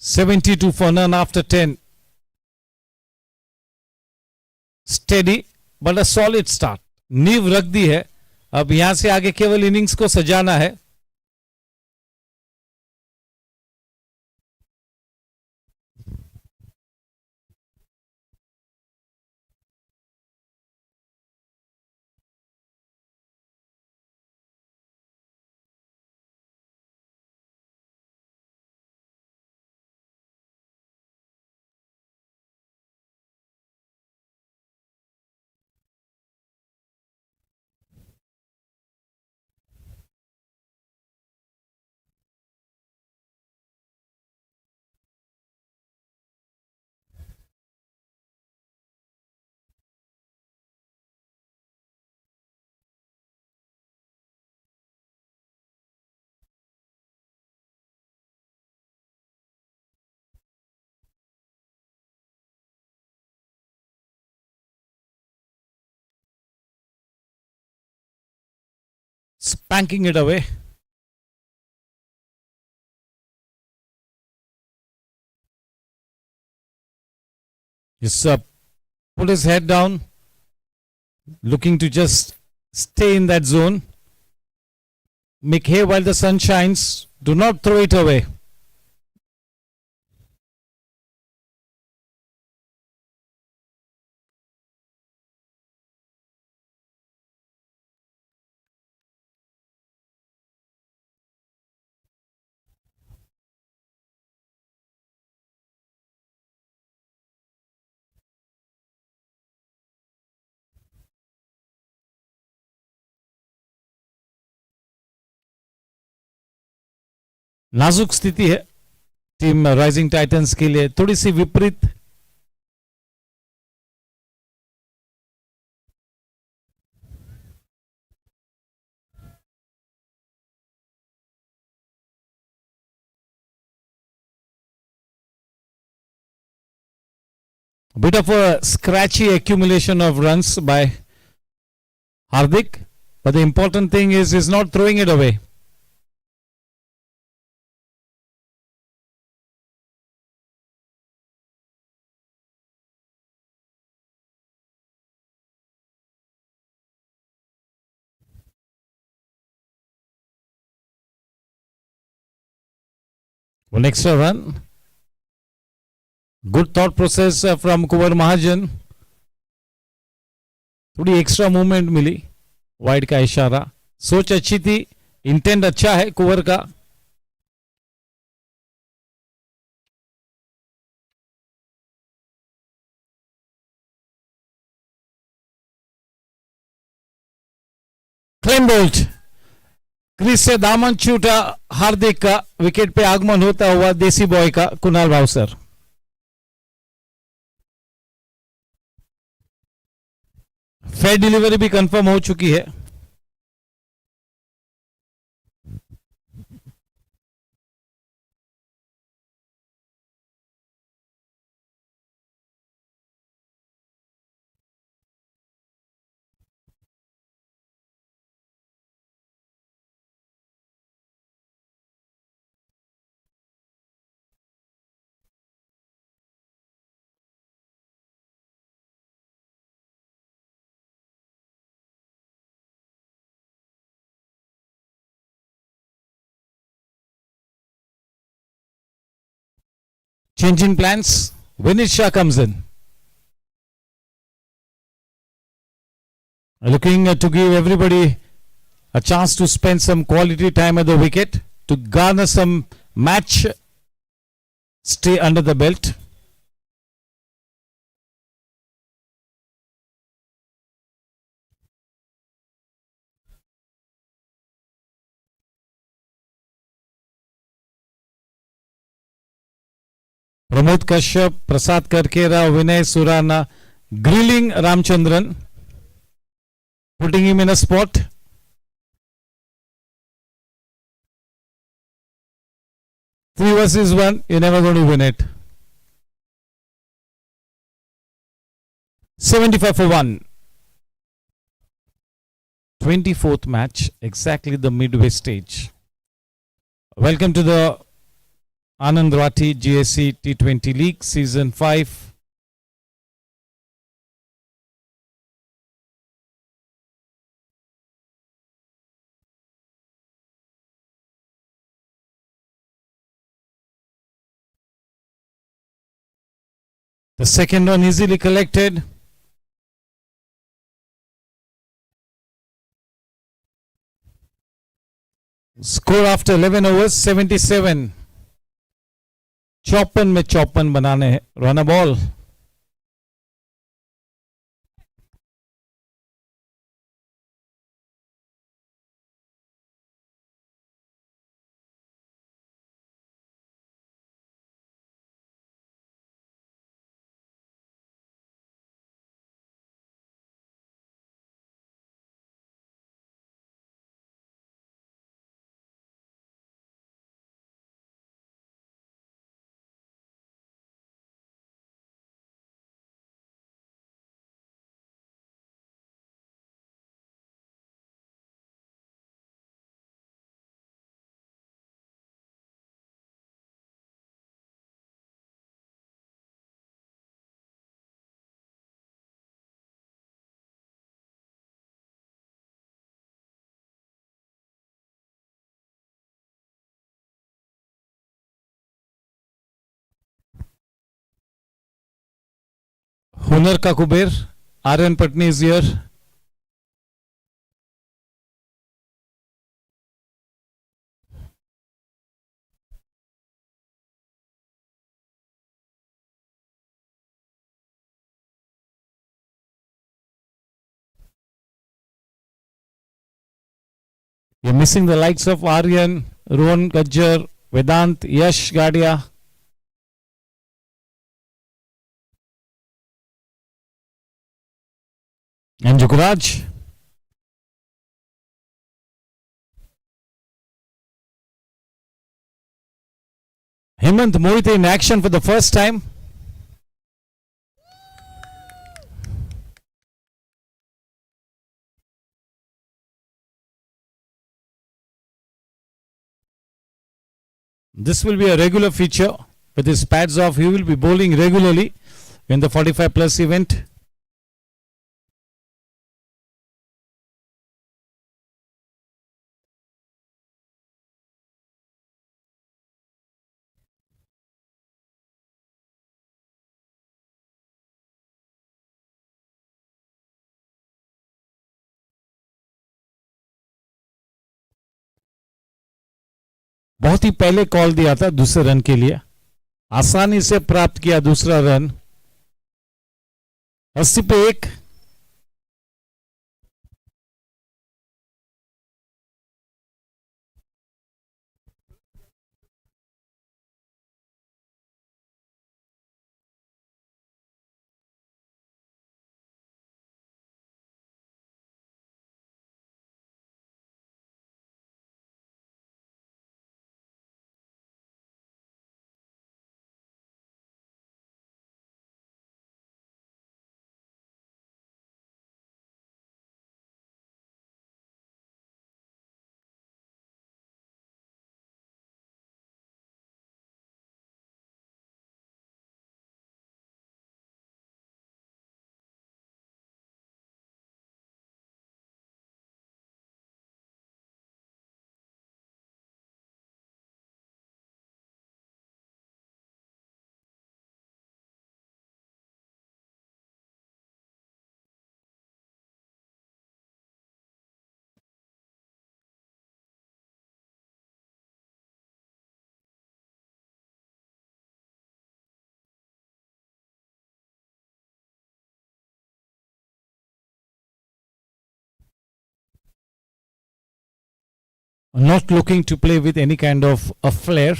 72 for none after 10. Steady but a solid start. नींव रख दी है, अब यहां से आगे केवल इनिंग्स को सजाना है. Spanking it away. Just put his head down, looking to just stay in that zone. Make hay while the sun shines. Do not throw it away. नाजुक स्थिति है टीम राइजिंग टाइटंस के लिए, थोड़ी सी विपरीत. Bit of a scratchy accumulation of runs by Hardik, but the important thing is he's not throwing it away. One extra run. Good thought process from कुंवर महाजन. थोड़ी extra movement मिली, wide का इशारा. सोच अच्छी थी, इंटेंट अच्छा है कुंवर का. क्लेम बोल्ट, क्रीज से दामन छूटा हार्दिक का. विकेट पे आगमन होता हुआ देसी बॉय का कुणाल भावसर. फेयर डिलीवरी भी कंफर्म हो चुकी है. Change in plans. Vinit Shah comes in. Looking to give everybody a chance to spend some quality time at the wicket to garner some match stay under the belt. Pramod Kashyap, Prasad Karkera, Vinay Surana, grilling Ramachandran, putting him in a spot. Three versus one, you're never going to win it. 75 for 1. 24th match, exactly the midway stage. Welcome to the Anandrathi Gsc T20 League Season 5. The second one easily collected. Score after 11 overs 77. 54 में 54 बनाने हैं. Run a ball. हुनर का Kuber Aryan Patni is here. You're missing the likes of Aryan, Rohan Gajjar, Vedant, Yash Gadia. And Jugraj. Hemant Mohit in action for the first time. This will be a regular feature. With his pads off, he will be bowling regularly in the 45 plus event. बहुत ही पहले call दिया था दूसरे run के लिए, आसानी से प्राप्त किया दूसरा रन. 80 पे 1. Not looking to play with any kind of a flair.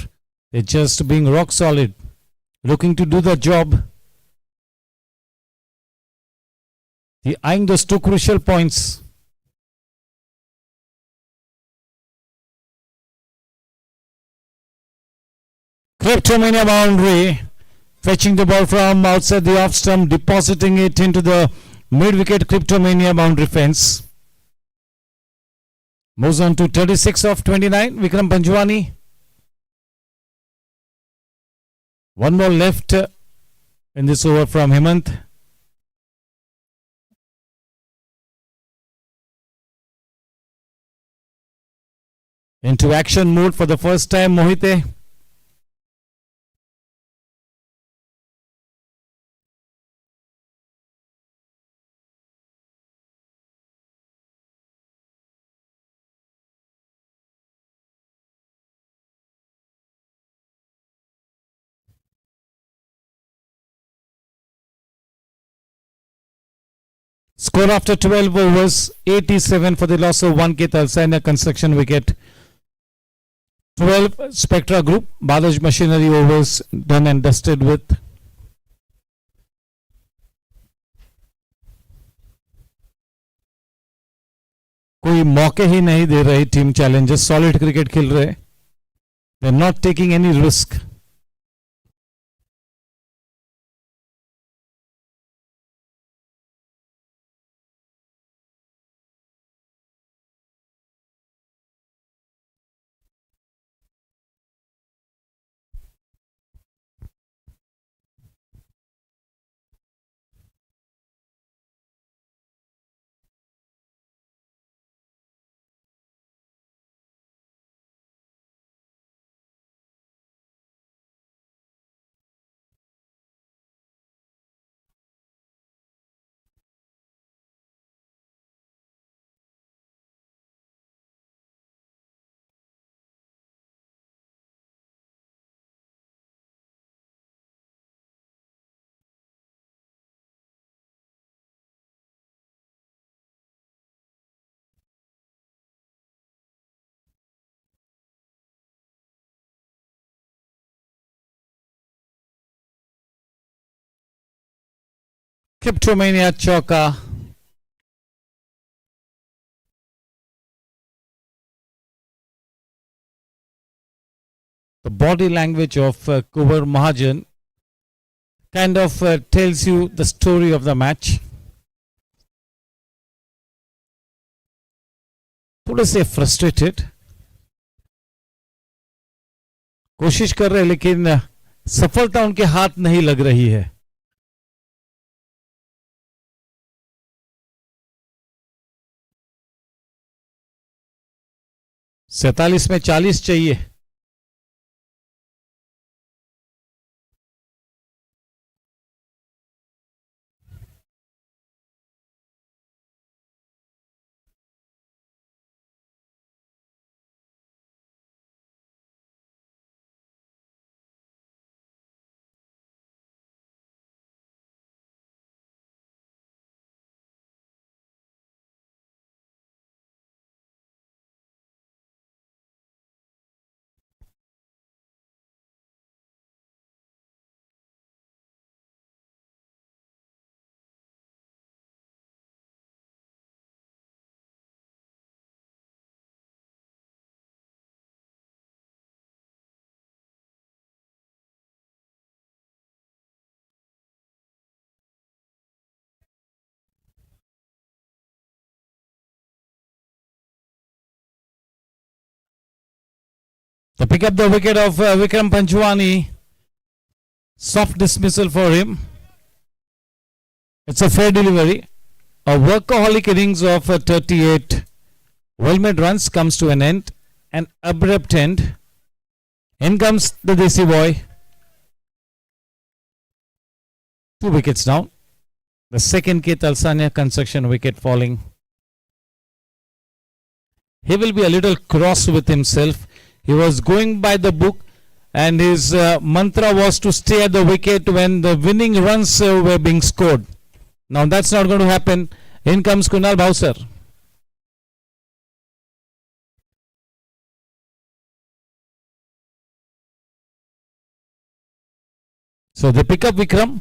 They're just being rock solid, looking to do the job. They're eyeing those two crucial points. Cryptomania boundary, fetching the ball from outside the off stump, depositing it into the mid-wicket Cryptomania boundary fence. Moves on to 36 of 29, Vikram Panjwani. One more left in this over from Hemant. Into action mode for the first time, Mohite. Score after 12 overs, 87 for the loss of 1K Talsana construction wicket. 12 Spectra Group, Balaj Machinery overs done and dusted with. कोई मौके ही नहीं दे रही team Challengers, solid cricket खेल रहे, they are not taking any risk. Kipchomania Choka. The body language of Kubar Mahajan kind of tells you the story of the match. थोड़े से frustrated, कोशिश कर रहे लेकिन सफलता उनके हाथ नहीं लग रही है. सैतालीस में 40 चाहिए. To pick up the wicket of Vikram Panchwani. Soft dismissal for him. It's a fair delivery. A workaholic innings of 38 well-made runs comes to an end. An abrupt end. In comes the Desi boy. 2 wickets down. The second K Talsania construction wicket falling. He will be a little cross with himself. He was going by the book and his mantra was to stay at the wicket when the winning runs were being scored. Now that's not going to happen. In comes Kunal Bhausar. So they pick up Vikram.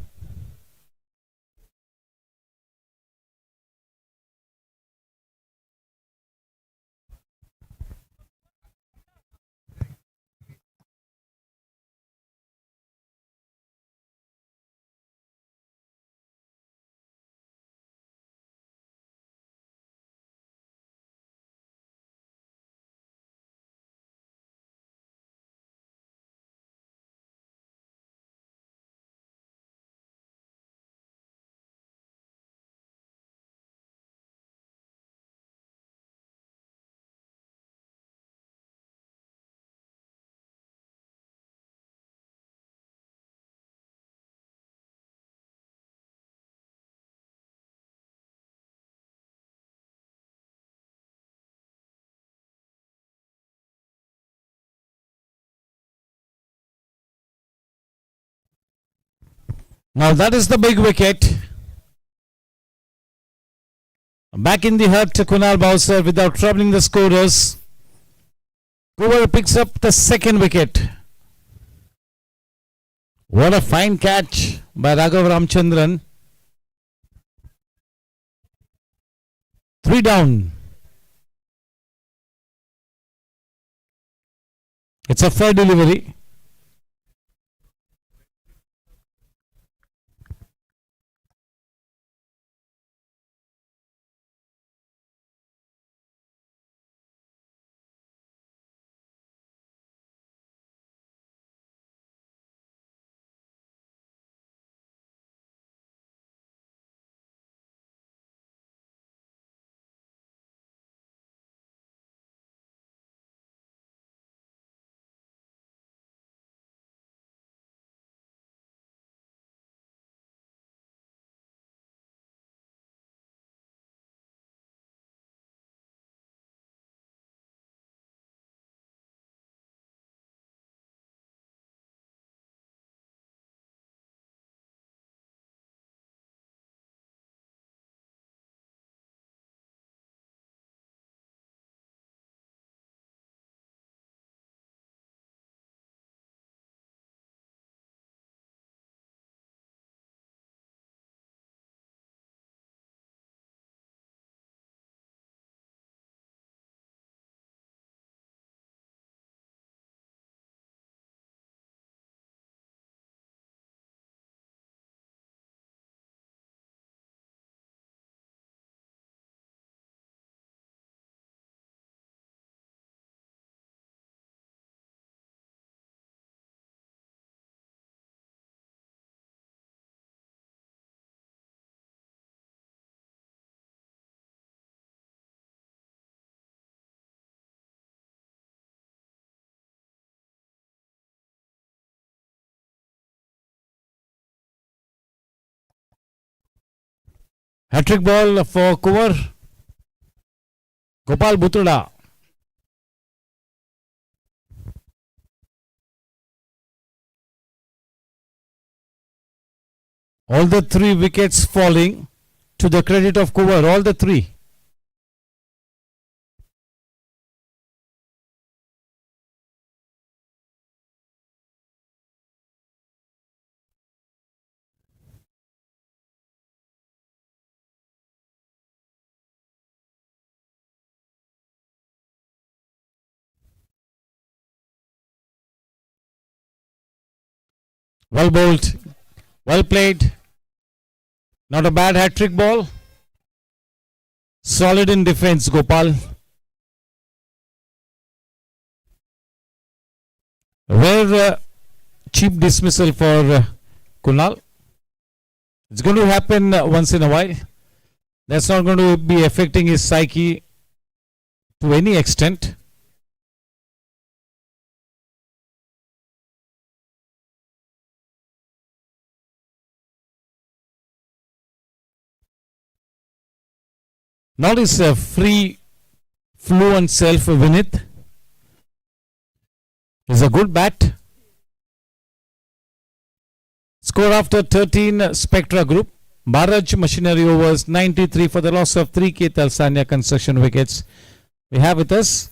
Now that is the big wicket. Back in the hut, Kunal Bowser without troubling the scorers. Coover picks up the second wicket. What a fine catch by Raghav Ramchandran. 3 down. It's a fair delivery. Hat-trick ball for Coover. Gopal Bhutada. All the 3 wickets falling to the credit of Coover. All the 3. Well bowled. Well played. Not a bad hat-trick ball. Solid in defense, Gopal. Rare cheap dismissal for Kunal. It's going to happen once in a while. That's not going to be affecting his psyche to any extent. Not his free, fluent self, Vinith. Is a good bat. Score after 13 Spectra Group. Bharaj Machinery overs 93 for the loss of 3 K Talsania construction wickets. We have with us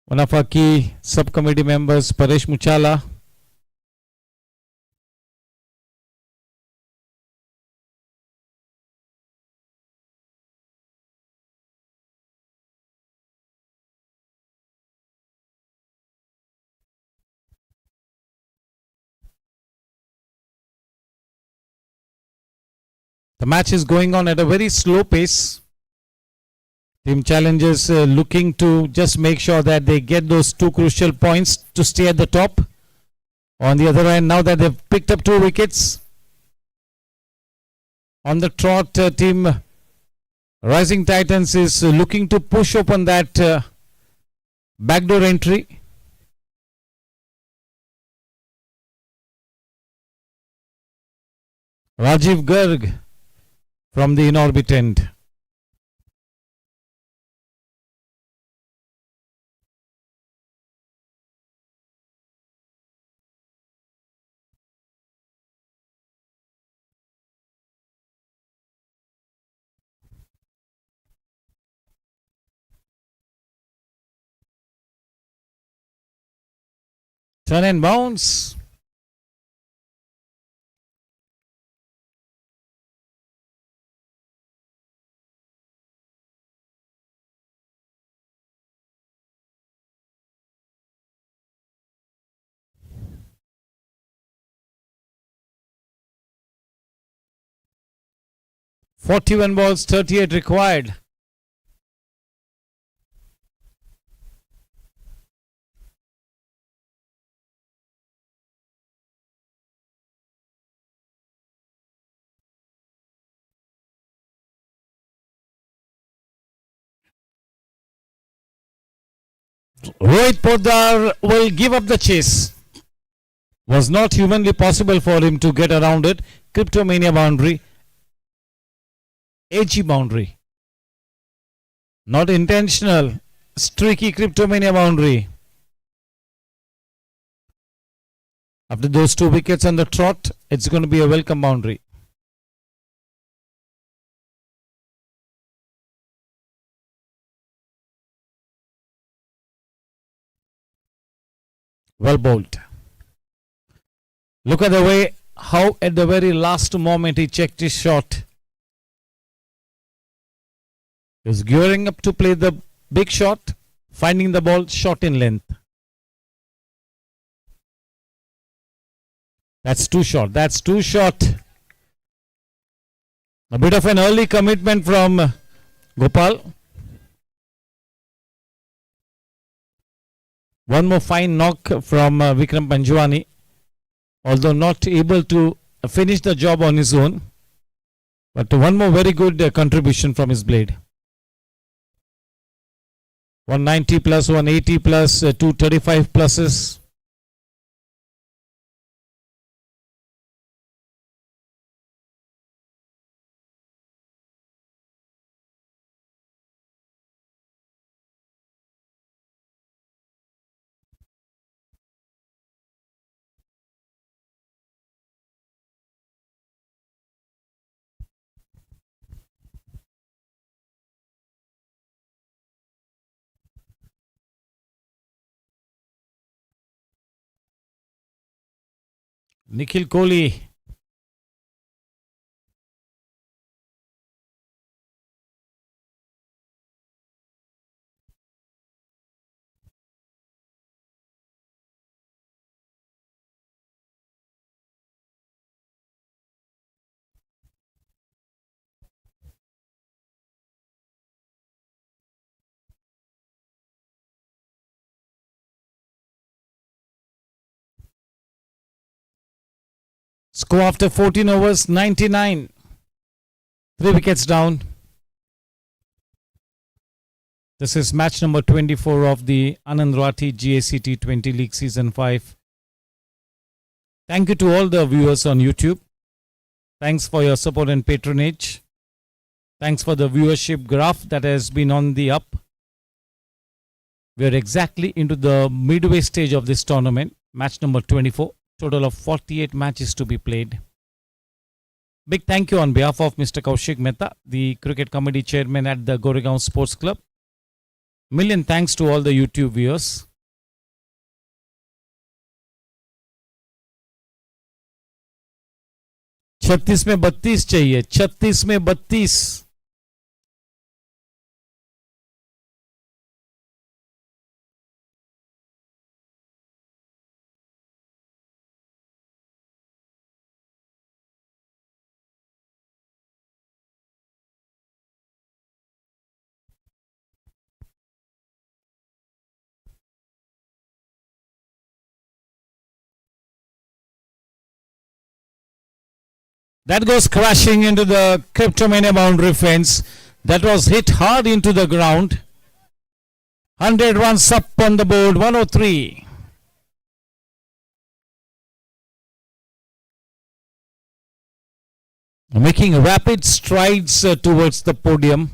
one of our key subcommittee members, Paresh Muchala. The match is going on at a very slow pace. Team Challengers looking to just make sure that they get those 2 crucial points to stay at the top. On the other hand, now that they've picked up 2 wickets, on the trot, team Rising Titans is looking to push open that backdoor entry. Rajiv Garg from the in-orbit end. Turn and bounce. "41 balls, 38 required." Rohit Poddar will give up the chase. Was not humanly possible for him to get around it. Cryptomania boundary. AG boundary. Not intentional. Streaky Cryptomania boundary. After those 2 wickets on the trot, it's going to be a welcome boundary. Well bowled. Look at the way how at the very last moment he checked his shot. He was gearing up to play the big shot, finding the ball short in length. That's too short. That's too short. A bit of an early commitment from Gopal. One more fine knock from Vikram Panjwani, although not able to finish the job on his own. But one more very good contribution from his blade. 190 plus, 180 plus, 235 pluses. Nikhil Kohli. Score after 14 overs, 99. 3 wickets down. This is match number 24 of the Anandrathi Gsc T20 League Season 5. Thank you to all the viewers on YouTube. Thanks for your support and patronage. Thanks for the viewership graph that has been on the up. We are exactly into the midway stage of this tournament. Match number 24. Total of 48 matches to be played. Big thank you on behalf of Mr. Kaushik Mehta, the Cricket Committee Chairman at the Goregaon Sports Club. Million thanks to all the YouTube viewers. छत्तीस में 32 चाहिए, 36 में 32. That goes crashing into the Cryptomania boundary fence. That was hit hard into the ground. 100 runs up on the board, 103. Making rapid strides towards the podium.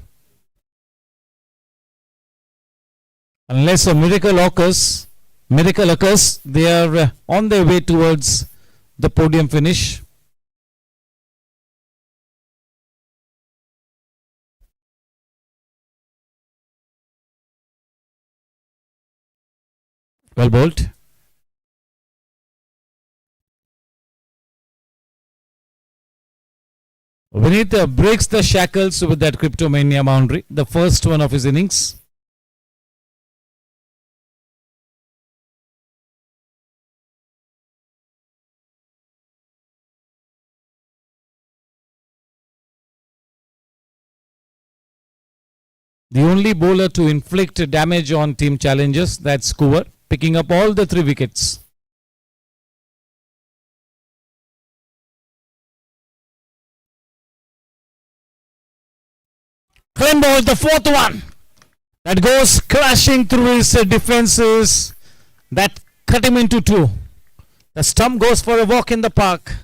Unless a miracle occurs, they are on their way towards the podium finish. Well bowled. Vinith breaks the shackles with that cryptomania boundary, the first one of his innings. The only bowler to inflict damage on team challenges, that's Coover, picking up all the 3 wickets. Clean ball, the 4th one. That goes crashing through his defenses. That cut him into 2. The stump goes for a walk in the park.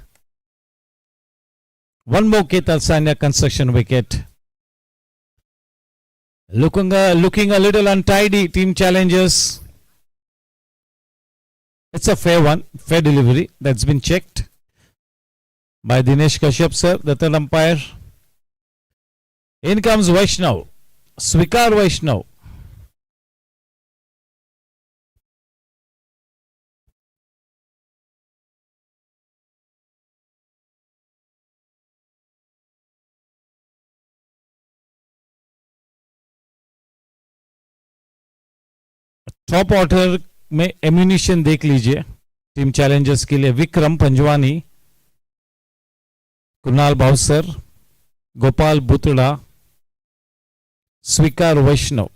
One more Ketal Sanya construction wicket. Looking a little untidy, team challengers. It's a fair one, fair delivery. That's been checked by Dinesh Kashyap sir, the third umpire. In comes Vaishnav. Svikar Vaishnav. Top order में ammunition देख लीजिए team Challengers के लिए। विक्रम पंजवानी, कुणाल भावसर, गोपाल बुतड़ा, स्वीकार वैष्णव।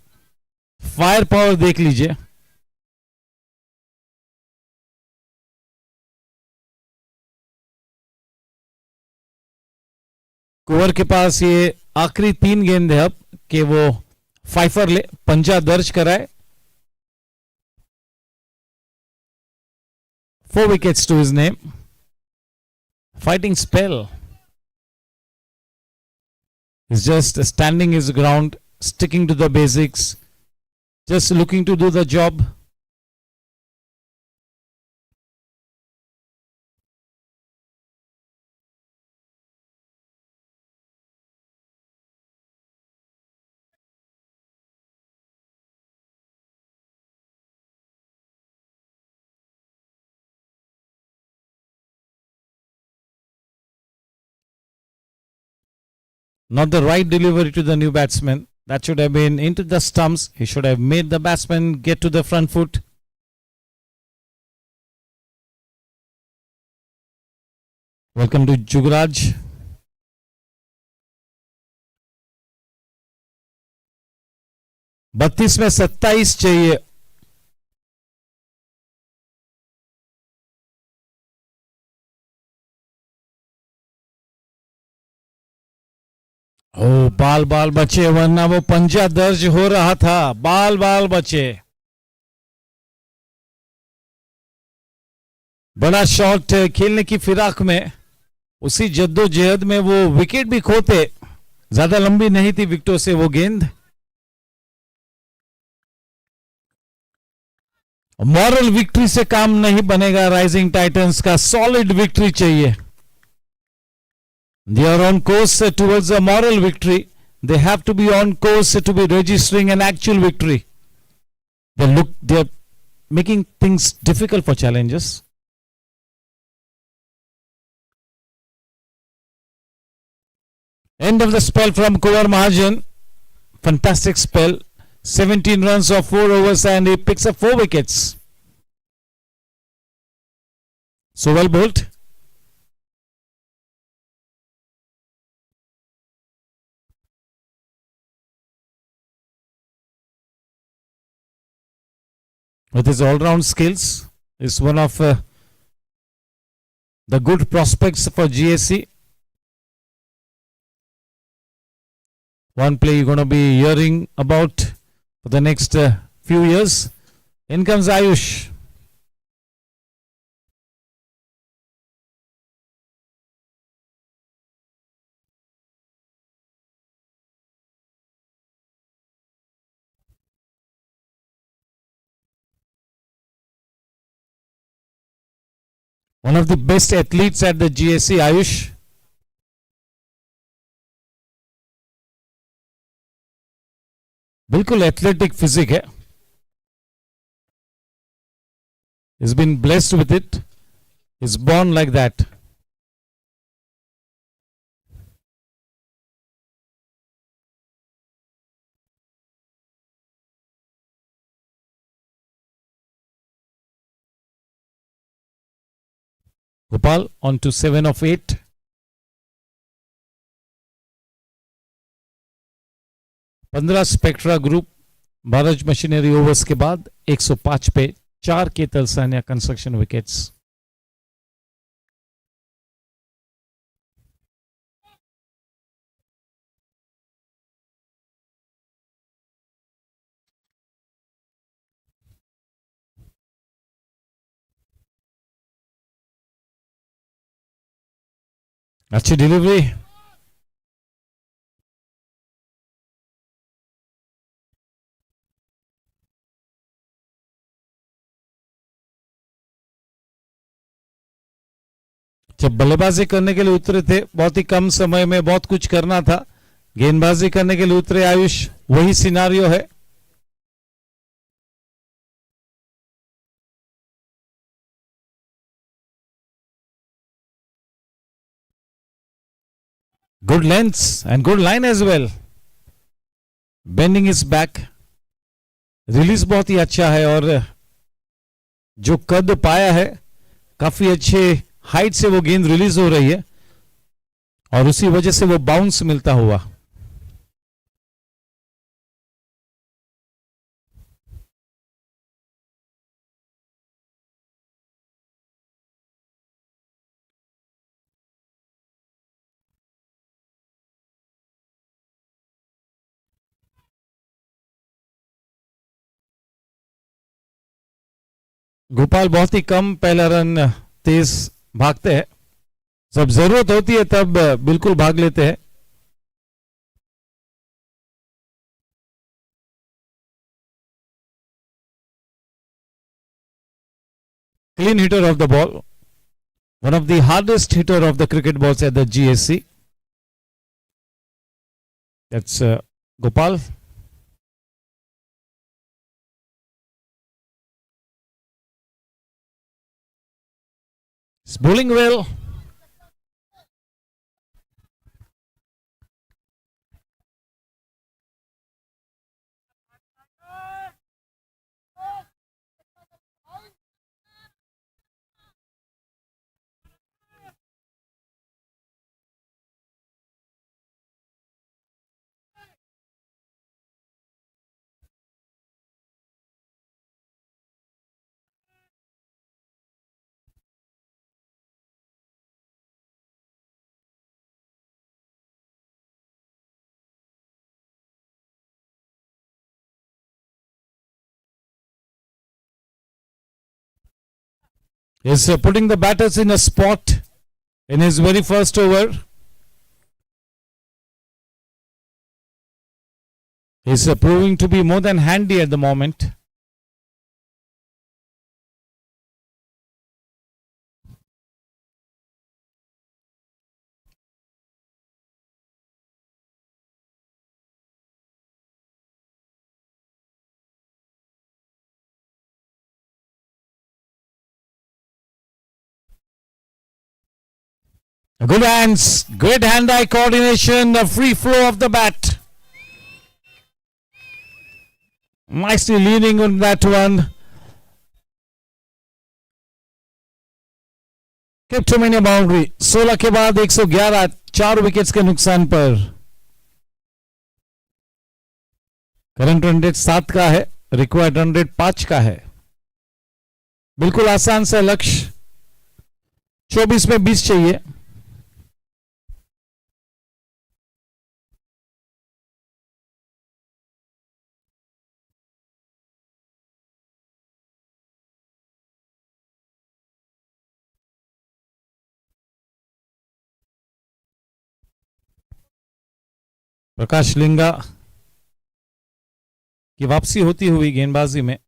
Fire power देख लीजिए। कुंवर के पास ये आखिरी 3 गेंद है अब कि वो फाइफर ले, पंजा दर्ज कराए। 4 wickets to his name. Fighting spell. He's just standing his ground, sticking to the basics, just looking to do the job. Not the right delivery to the new batsman. That should have been into the stumps. He should have made the batsman get to the front foot. Welcome to Jugraj. बत्तीस में 27 चाहिए। ओ बाल बाल बचे, वरना वो पंजा दर्ज हो रहा था। बाल बाल बचे। बड़ा शॉट खेलने की फिराक में, उसी जद्दोजहद में वो विकेट भी खोते। ज्यादा लंबी नहीं थी विकेटों से वो गेंद। मॉरल विक्ट्री से काम नहीं बनेगा राइजिंग टाइटंस का, सॉलिड विक्ट्री चाहिए। They are on course towards a moral victory. They have to be on course to be registering an actual victory. They're making things difficult for challengers. End of the spell from Kumar Mahajan. Fantastic spell. 17 runs of 4 overs and he picks up 4 wickets. So well bowled. With his all-round skills, is one of the good prospects for GSC. One play you're going to be hearing about for the next few years. In comes Ayush. One of the best athletes at the GSC, Ayush. बिल्कुल athletic physique है. He's been blessed with it. He's born like that. Gopal on to 7 of 8. पंद्रह spectra group Bharat machinery overs के बाद 105 पे 4 के Talsania construction wickets. अच्छी delivery. जब बल्लेबाजी करने के लिए उतरे थे बहुत ही कम समय में बहुत कुछ करना था. गेंदबाजी करने के लिए उतरे आयुष. वही सिनारियो है. Good lengths and good line as well. Bending his back. Release बहुत ही अच्छा है और जो कद पाया है काफी अच्छे हाइट से वो गेंद रिलीज हो रही है और उसी वजह से वो बाउंस मिलता हुआ. गोपाल बहुत ही कम पहला रन तेज भागते हैं. जब जरूरत होती है तब बिल्कुल भाग लेते हैं. Clean hitter of the ball. One of the hardest hitter of the cricket balls at the GSC. That's Gopal. He's bowling well. Is putting the batters in a spot in his very first over. He's proving to be more than handy at the moment. Good hands, great hand-eye coordination, a free flow of the bat. Nicely leaning on that one. Kept him in a boundary. 16 के बाद 111, 4 wickets के नुकसान पर. Current run rate 7 का है, required run rate 5 का है. बिल्कुल आसान सा लक्ष्य. 24 में 20 चाहिए. प्रकाश लिंगा की वापसी होती हुई गेंदबाजी में.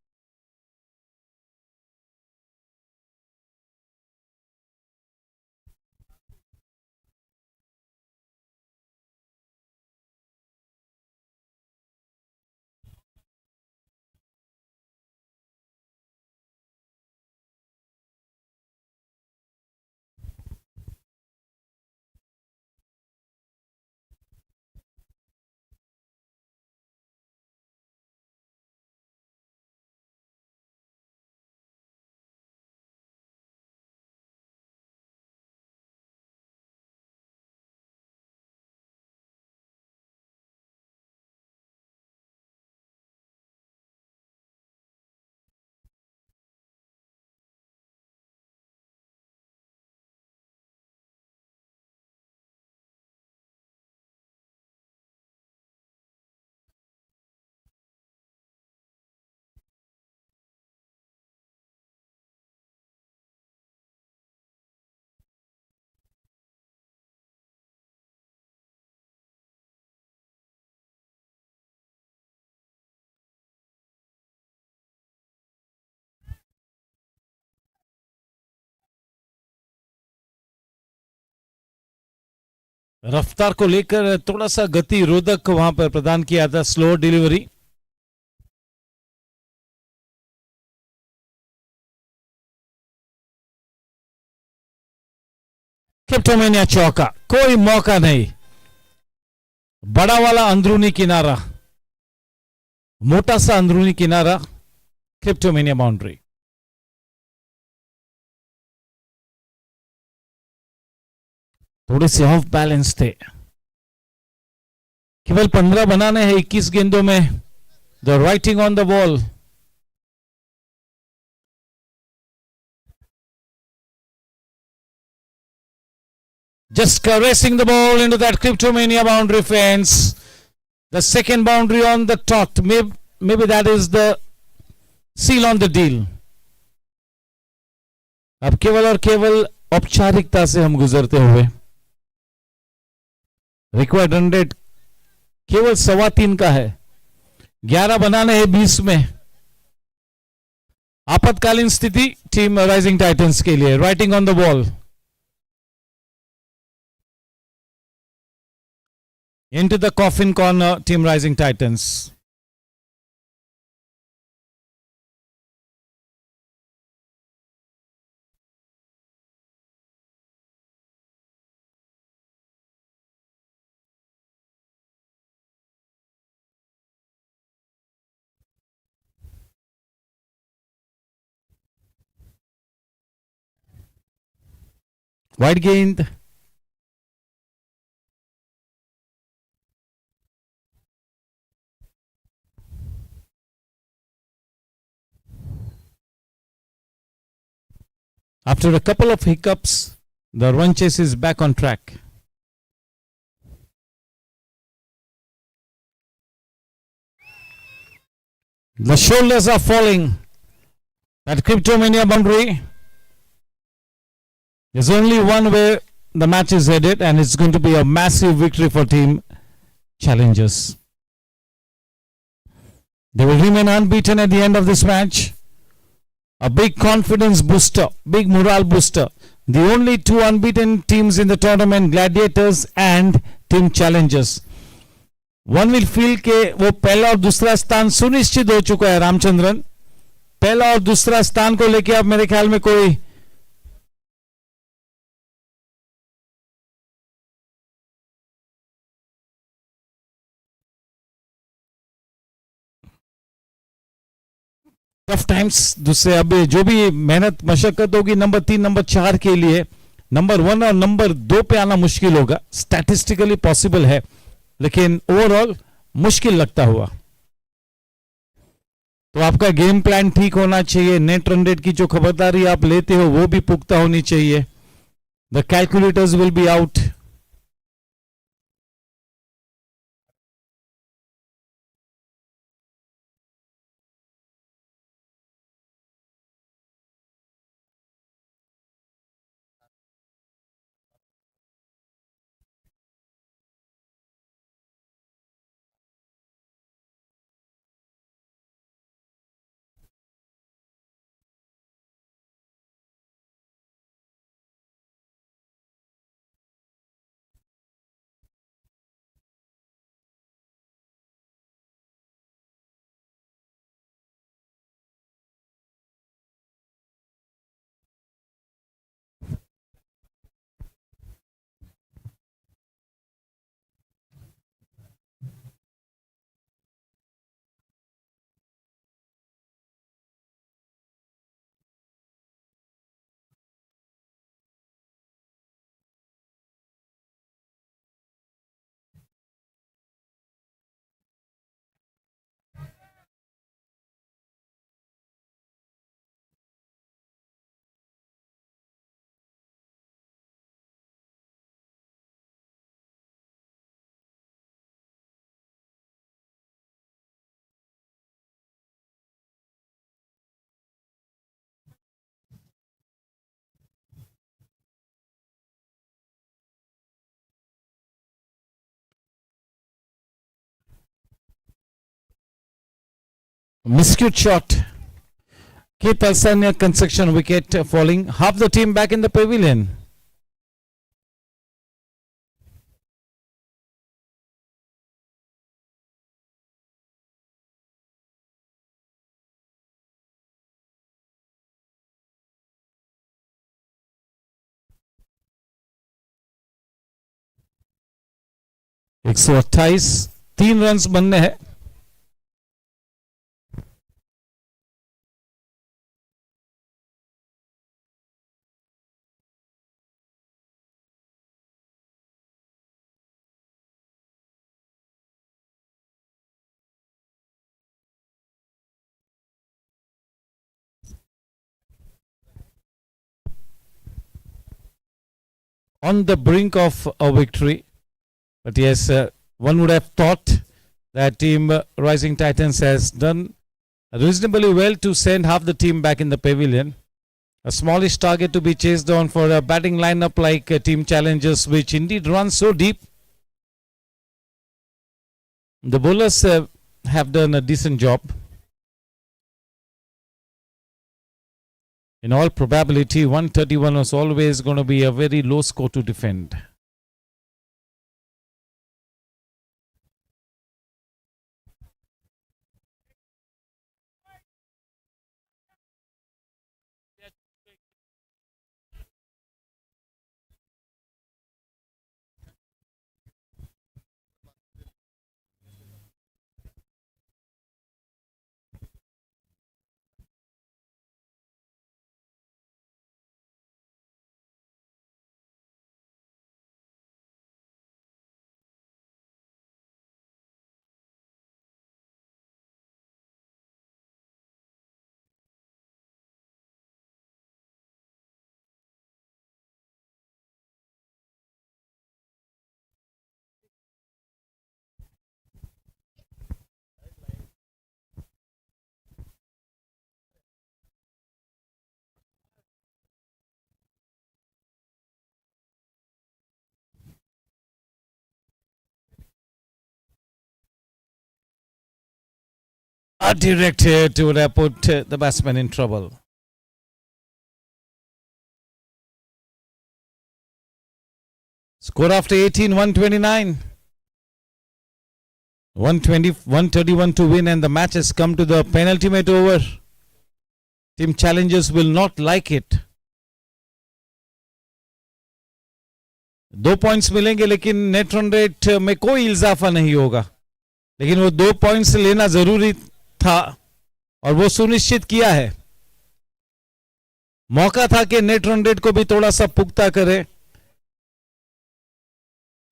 रफ्तार को लेकर थोड़ा सा गति रोधक वहां पर प्रदान किया था, स्लो डिलीवरी। क्रिप्टोमेनिया चौका, कोई मौका नहीं। बड़ा वाला अंदरूनी किनारा, मोटा सा अंदरूनी किनारा, क्रिप्टोमेनिया बाउंड्री। थोड़े से ऑफ बैलेंस थे। केवल 15 बनाने हैं 21 गेंदों में। The writing on the ball. Just caressing the ball into that Cryptomania boundary fence. The second boundary on the top. Maybe that is the seal on the deal. अब केवल और केवल औपचारिकता से हम गुजरते हुए। रिक्वायर्ड रन रेट केवल 3.25 का है। 11 बनाने हैं 20 में। आपातकालीन स्थिति टीम राइजिंग टाइटंस के लिए। Writing on the ball. Into the coffin corner, team Rising Titans. Wide gained. After a couple of hiccups, the run chase is back on track. The shoulders are falling. That Cryptomania boundary. There's only one way the match is headed, and it's going to be a massive victory for team challengers. They will remain unbeaten at the end of this match. A big confidence booster, big morale booster. The only two unbeaten teams in the tournament, Gladiators and Team Challengers. One will feel के वो पहला और दूसरा स्थान सुनिश्चित हो चुका है रामचंद्रन। पहला और दूसरा स्थान को लेके अब मेरे ख्याल में कोई टफ टाइम्स दूसरे अब जो भी मेहनत मशक्कत होगी नंबर 3 नंबर 4 के लिए, नंबर 1 और नंबर 2 पे आना मुश्किल होगा। स्टैटिस्टिकली पॉसिबल है लेकिन ओवरऑल मुश्किल लगता हुआ। तो आपका गेम प्लान ठीक होना चाहिए। नेट रन रेट की जो खबरदारी आप लेते हो वो भी पुख्ता होनी चाहिए। The calculators will be out. Miscute shot. Keith Alsania construction wicket falling. Half the team back in the pavilion. 128, 3 runs बनने हैं. On the brink of a victory. But yes, one would have thought that team Rising Titans has done reasonably well to send half the team back in the pavilion. A smallish target to be chased on for a batting lineup like Team Challengers, which indeed runs so deep. The bowlers have done a decent job. In all probability, 131 was always going to be a very low score to defend. A direct hit would have put the batsman in trouble. Score after 18, 129. 131 to win, and the match has come to the penultimate over. Team Challengers will not like it. 2 points मिलेंगे लेकिन net run rate में कोई इजाफा नहीं होगा, लेकिन वो 2 points लेना जरूरी था और वो सुनिश्चित किया है. मौका था कि नेट रन रेट को भी थोड़ा सा पुख्ता करे,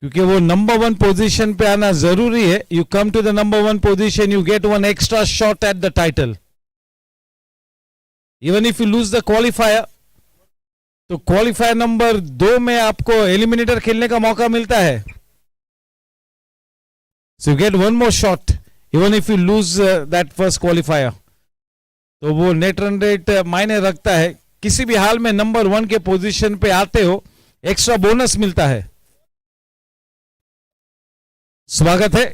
क्योंकि वो नंबर 1 पोजीशन पे आना जरूरी है. You come to the number 1 position, you get 1 extra shot at the title. Even if you lose the qualifier, तो क्वालिफायर नंबर 2 में आपको एलिमिनेटर खेलने का मौका मिलता है. So you get 1 more shot even if you lose that first qualifier. तो वो नेट रन रेट मायने रखता है. किसी भी हाल में नंबर 1 के पोजीशन पे आते हो, एक्स्ट्रा बोनस मिलता है. स्वागत है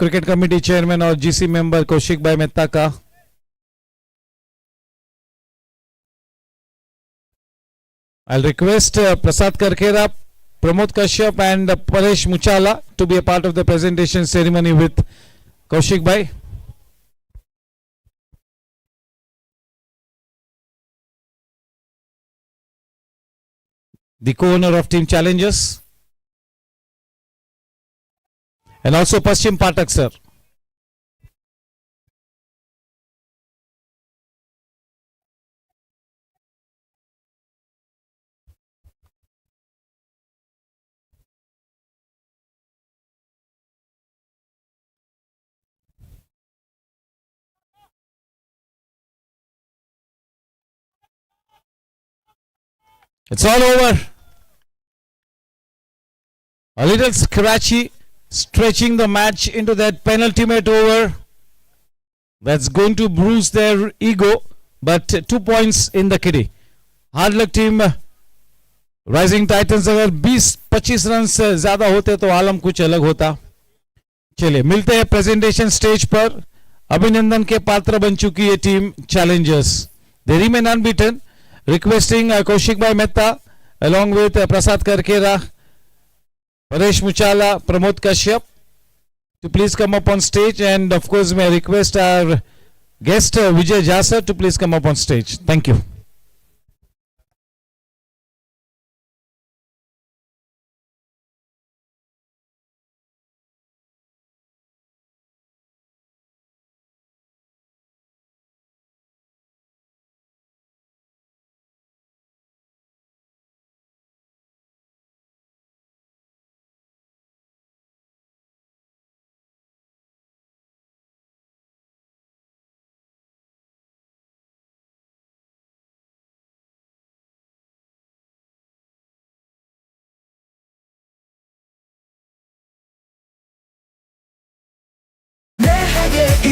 क्रिकेट कमेटी चेयरमैन और जीसी मेंबर कौशिक भाई मेहता का. I'll request Prasad Karkera, Pramod Kashyap and Paresh Muchala to be a part of the presentation ceremony with Kaushik Bhai. The co-owner of Team Challengers. And also Paschim Patak sir. It's all over. A little scratchy, stretching the match into that penultimate over. That's going to bruise their ego, but 2 points in the kitty. Hard luck team. Rising Titans अगर 20-25 run से ज्यादा होते तो आलम कुछ अलग होता. चलिए मिलते हैं प्रेजेंटेशन स्टेज पर. अभिनंदन के पात्र बन चुकी है Team Challengers. They remain unbeaten. Requesting Kaushik Bhai Mehta along with Prasad Karkera, Paresh Muchala, Pramod Kashyap to please come up on stage, and of course may I request our guest Vijay Jasa to please come up on stage. Thank you.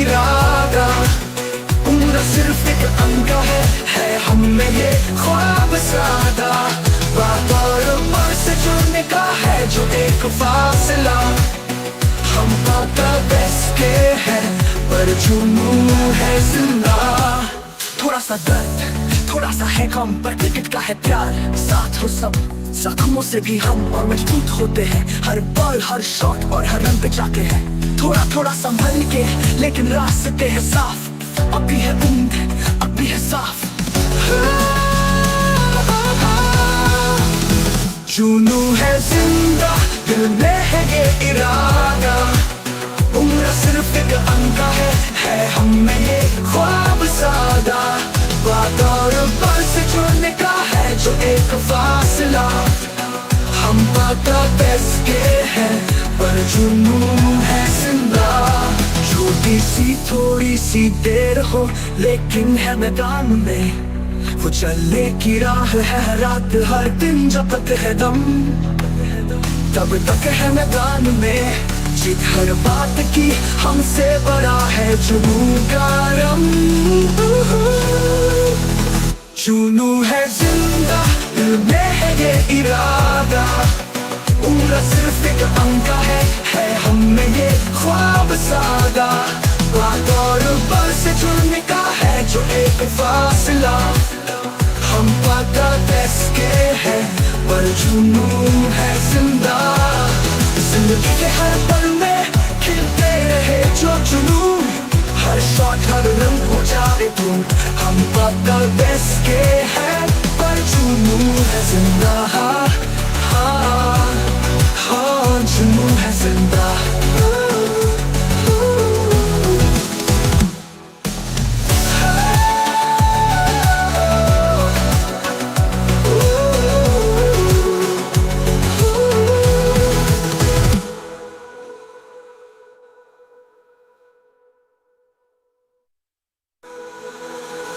इरादा, उम्र सिर्फ एक अंका है हम में ये ख्वाब सादा, बात और पर से जुड़ने का है जो एक फासला, हम पाता बेस्ट के हैं पर जुनून है जिंदा, थोड़ा सा दर्द थोड़ा सा है गम पर क्रिकेट का है प्यार, साथ हो सब जख्मों से भी हम और मजबूत होते हैं, हर बॉल हर शॉट और हर रन पे जाके हैं, थोड़ा थोड़ा संभल के लेकिन रास्ते हैं साफ, अब भी है उम्मीद अब भी है साफ, जुनू है जिंदा दिल में है ये इरादा, उम्र सिर्फ एक अंका है हम में ये ख्वाब सादा, बात और बात से जुड़ने का है जो एक फासला, हम पाता बेस्ट के हैं पर जुनून है जिंदा, छोटी सी थोड़ी सी देर हो लेकिन है मैदान में, वो चलने की राह है रात हर दिन जब तक है दम, तब तक है मैदान में, जीत हर बात की हमसे बड़ा है जुनून का रम, जुनू है जिंदा दिल में है ये इरादा, उम्र सिर्फ एक अंका है हम में ये ख्वाब सादा, बात और बात से जुड़ने का है जो एक फासला, हम पाता बेस्ट के हैं पर जुनून है जिंदा, जिंदगी के हर पल में खिलते रहे जो जुनून, हर शॉट हर रन हो जाए तुम, हम पाता बेस्ट के हैं पर जुनून है जिंदा, हाँ जुनून है जिंदा,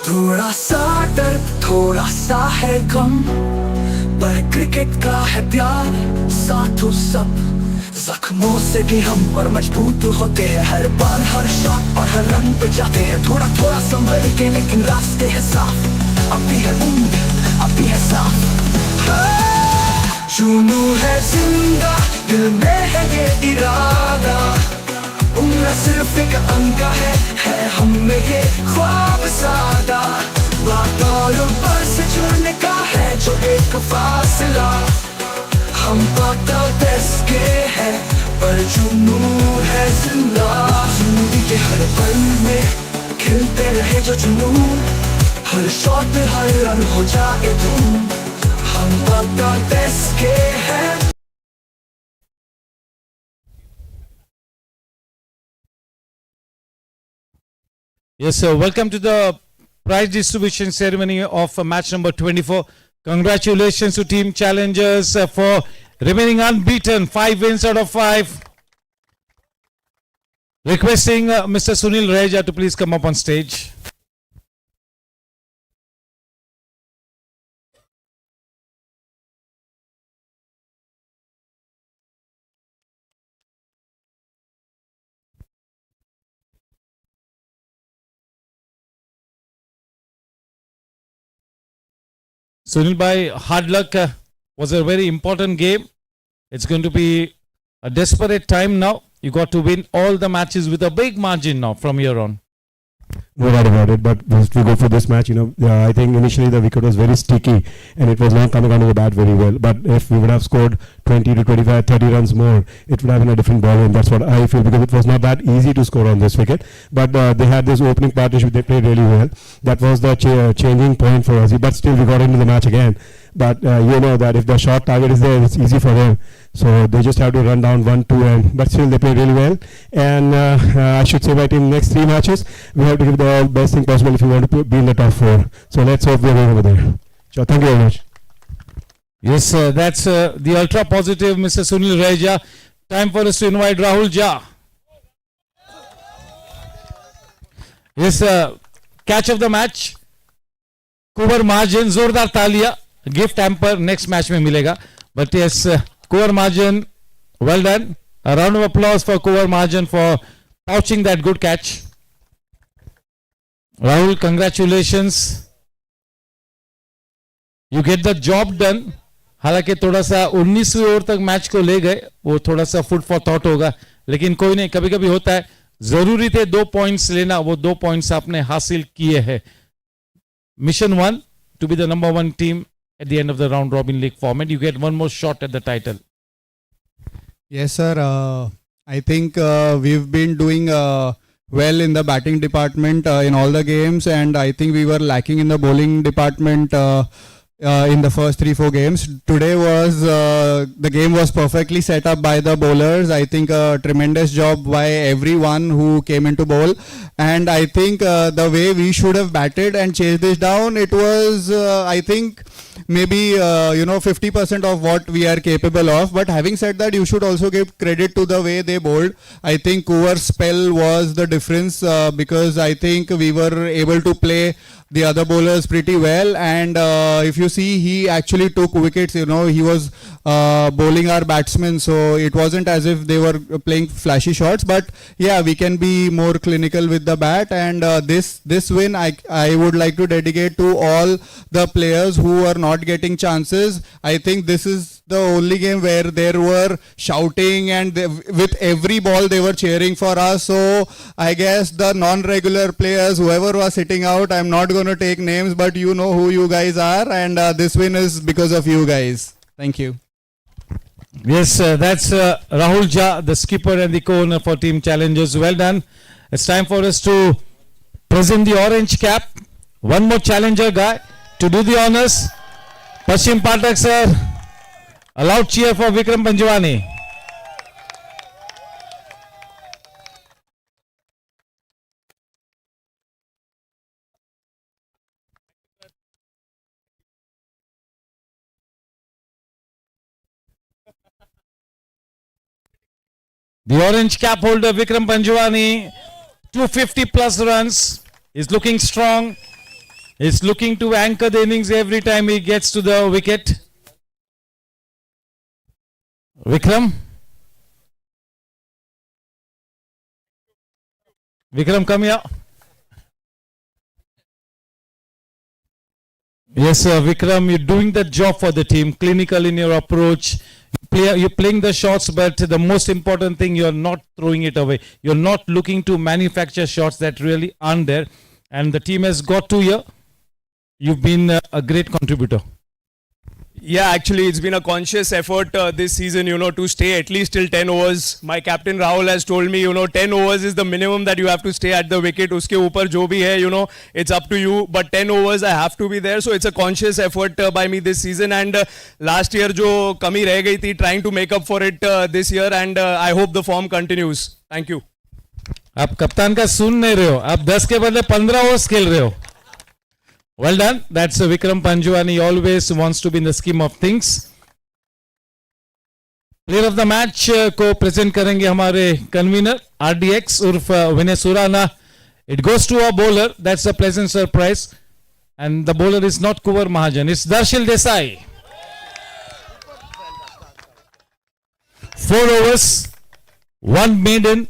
थोड़ा सा दर्द थोड़ा सा है गम पर क्रिकेट का है प्यार, साथ हो सब जख्मों से भी हम और मजबूत होते हैं, हर बार हर शॉट और हर रन पे जाते हैं, थोड़ा थोड़ा संभल के लेकिन रास्ते हैं साफ, अब भी है उम्मीद अब भी है साफ, जुनू है जिंदा दिल में है ये इरादा, उम्र सिर्फ एक अंका है हम में ये ख्वाब सादा, बात और बात से जुड़ने का है जो एक फासला, हम पाता बेस्ट के हैं पर जुनून है जिंदा, जिंदगी के हर पल में खिलते रहे जो जुनून, हर शॉट हर रन हो जाए तुम, हम पाता बेस्ट के हैं। Yes, sir. Welcome to the prize distribution ceremony of match number 24. Congratulations to Team Challengers for remaining unbeaten, 5 wins out of 5. Requesting Mr. Sunil Reja to please come up on stage. Sunil bhai, hard luck. Was a very important game. It's going to be a desperate time now. You got to win all the matches with a big margin now from here on. No doubt about it, but as we go for this match, I think initially the wicket was very sticky and it was not coming onto the bat very well. But if we would have scored 20 to 25, 30 runs more, it would have been a different ball, and that's what I feel, because it was not that easy to score on this wicket. But they had this opening partnership, they played really well. That was the changing point for us. But still we got into the match again. But you know that if the short target is there, it's easy for them. So they just have to run down 1-2, but still they play really well. And I should say, my team, next 3 matches, we have to give the best thing possible if we want to be in the top 4. So let's hope we are over there. So thank you very much. Yes, sir. That's the ultra positive Mr. Sunil Reja. Time for us to invite Rahul Jha. Yes, catch of the match. Kubar Mahajan, जोरदार तालियां. Gift hamper next match में मिलेगा. But yes, Kubar Mahajan, well done. A round of applause for Kubar Mahajan for pouching that good catch. Rahul, congratulations. You get the job done. हालांकि थोड़ा सा 19वीं over तक match को ले गए, वो थोड़ा सा फूड फॉर थॉट होगा, लेकिन कोई नहीं, कभी कभी होता है. जरूरी थे 2 पॉइंट्स लेना, वो 2 पॉइंट्स आपने हासिल किए हैं. Mission 1 to be the number 1 team at the end of the round robin league format. You get one more shot at the title. Yes, sir. I think we've been doing well in the batting department in all the games, and I think we were lacking in the bowling department in the first 3-4 games. Today was the game was perfectly set up by the bowlers. I think a tremendous job by everyone who came into bowl, and I think the way we should have batted and chased this down, it was I think maybe 50% of what we are capable of. But having said that, you should also give credit to the way they bowled. I think Kuvar's spell was the difference because I think we were able to play the other bowlers pretty well, and if you see, he actually took wickets. He was bowling our batsmen, so it wasn't as if they were playing flashy shots. But yeah, we can be more clinical with the bat, and this win I would like to dedicate to all the players who are not getting chances. I think this is the only game where there were shouting, and with every ball they were cheering for us. So I guess the non-regular players, whoever was sitting out, I'm not going to take names, but you know who you guys are, and this win is because of you guys. Thank you. Yes, that's Rahul Jha, the skipper and the co-owner for Team Challengers. Well done. It's time for us to present the orange cap. One more challenger guy to do the honors. Pashim Pathak sir, a loud cheer for Vikram Panjwani. The orange cap holder Vikram Panjwani, 250 plus runs, is looking strong, is looking to anchor the innings every time he gets to the wicket. Vikram, come here. Yes, sir, Vikram, you're doing the job for the team, clinical in your approach. You're playing the shots, but the most important thing, you're not throwing it away. You're not looking to manufacture shots that really aren't there. And the team has got to you. You've been a great contributor. Yeah, actually, it's been a conscious effort this season, to stay at least till 10 overs. My captain Rahul has told me, 10 overs is the minimum that you have to stay at the wicket. Uske upar jo bhi hai, it's up to you. But 10 overs, I have to be there. So it's a conscious effort by me this season. And last year, jo kami reh gayi thi, trying to make up for it this year. And I hope the form continues. Thank you. आप कप्तान का सुन नहीं रहे हो, आप 10 के बदले 15 overs खेल रहे हो. Well done. That's Vikram Panjwani. He always wants to be in the scheme of things. Player of the match को present करेंगे हमारे convener RDX उर्फ विनय Surana. It goes to a bowler. That's a pleasant surprise. And the bowler is not Kuvar Mahajan. It's Darshil Desai. 4 overs, 1 maiden,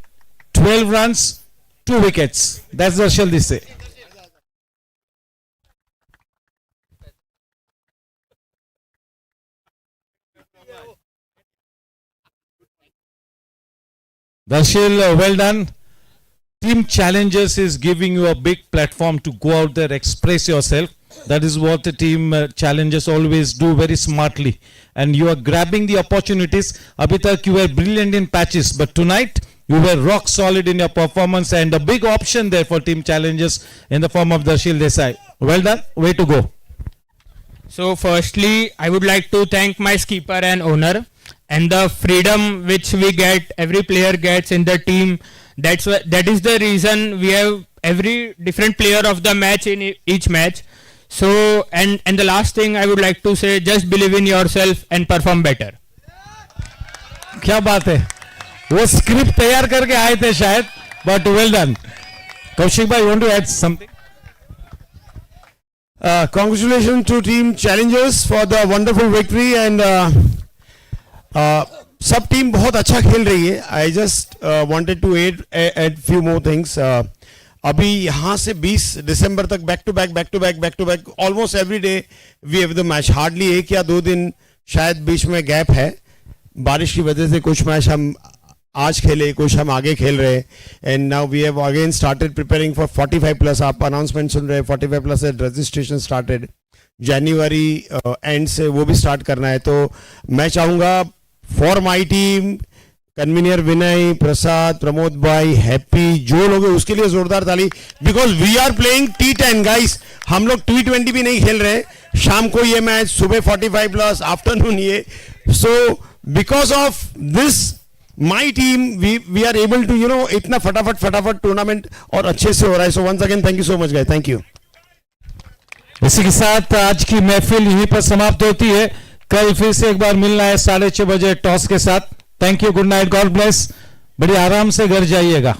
12 runs, 2 wickets. That's Darshil Desai. Darshil, well done. Team Challengers is giving you a big platform to go out there, express yourself. That is what the team Challengers always do very smartly. And you are grabbing the opportunities. Abhi tak you were brilliant in patches, but tonight you were rock solid in your performance, and a big option there for Team Challengers in the form of Darshil Desai. Well done. Way to go. So firstly, I would like to thank my skipper and owner, and the freedom which we get, every player gets in the team. That is the reason we have every different player of the match in each match. So and the last thing I would like to say, just believe in yourself and perform better. क्या बात है, वो script तैयार करके आए थे शायद, but well done. Kaushik bhai, you want to add something? Congratulations to Team Challengers for the wonderful victory, and सब टीम बहुत अच्छा खेल रही है. I just wanted to add few more things. अभी यहाँ से 20 दिसंबर तक back to back almost every day we have the match. Hardly 1 या 2 दिन शायद बीच में गैप है. बारिश की वजह से कुछ मैच हम आज खेले, कुछ हम आगे खेल रहे. And now we have again started preparing for 45+. आप अनाउंसमेंट सुन रहे हैं, 45+ रजिस्ट्रेशन स्टार्टेड. जनवरी एंड से वो भी स्टार्ट करना है. तो मैं चाहूँगा for my team, convenor Vinay, Prasad, Pramod भाई, हैप्पी, जो लोग हैं उसके लिए जोरदार ताली. Because we are playing T10 guys. हम लोग T20 भी नहीं खेल रहे. शाम को ये मैच, सुबह 45+, आफ्टरनून ये. So because of this my team we are able to इतना फटाफट टूर्नामेंट और अच्छे से हो रहा है. So once again thank you so much guys. Thank you. इसी के साथ आज की महफिल यहीं पर समाप्त होती है. कल फिर से एक बार मिलना है 6:30 बजे टॉस के साथ. Thank you, good night, God bless. बड़ी आराम से घर जाइएगा.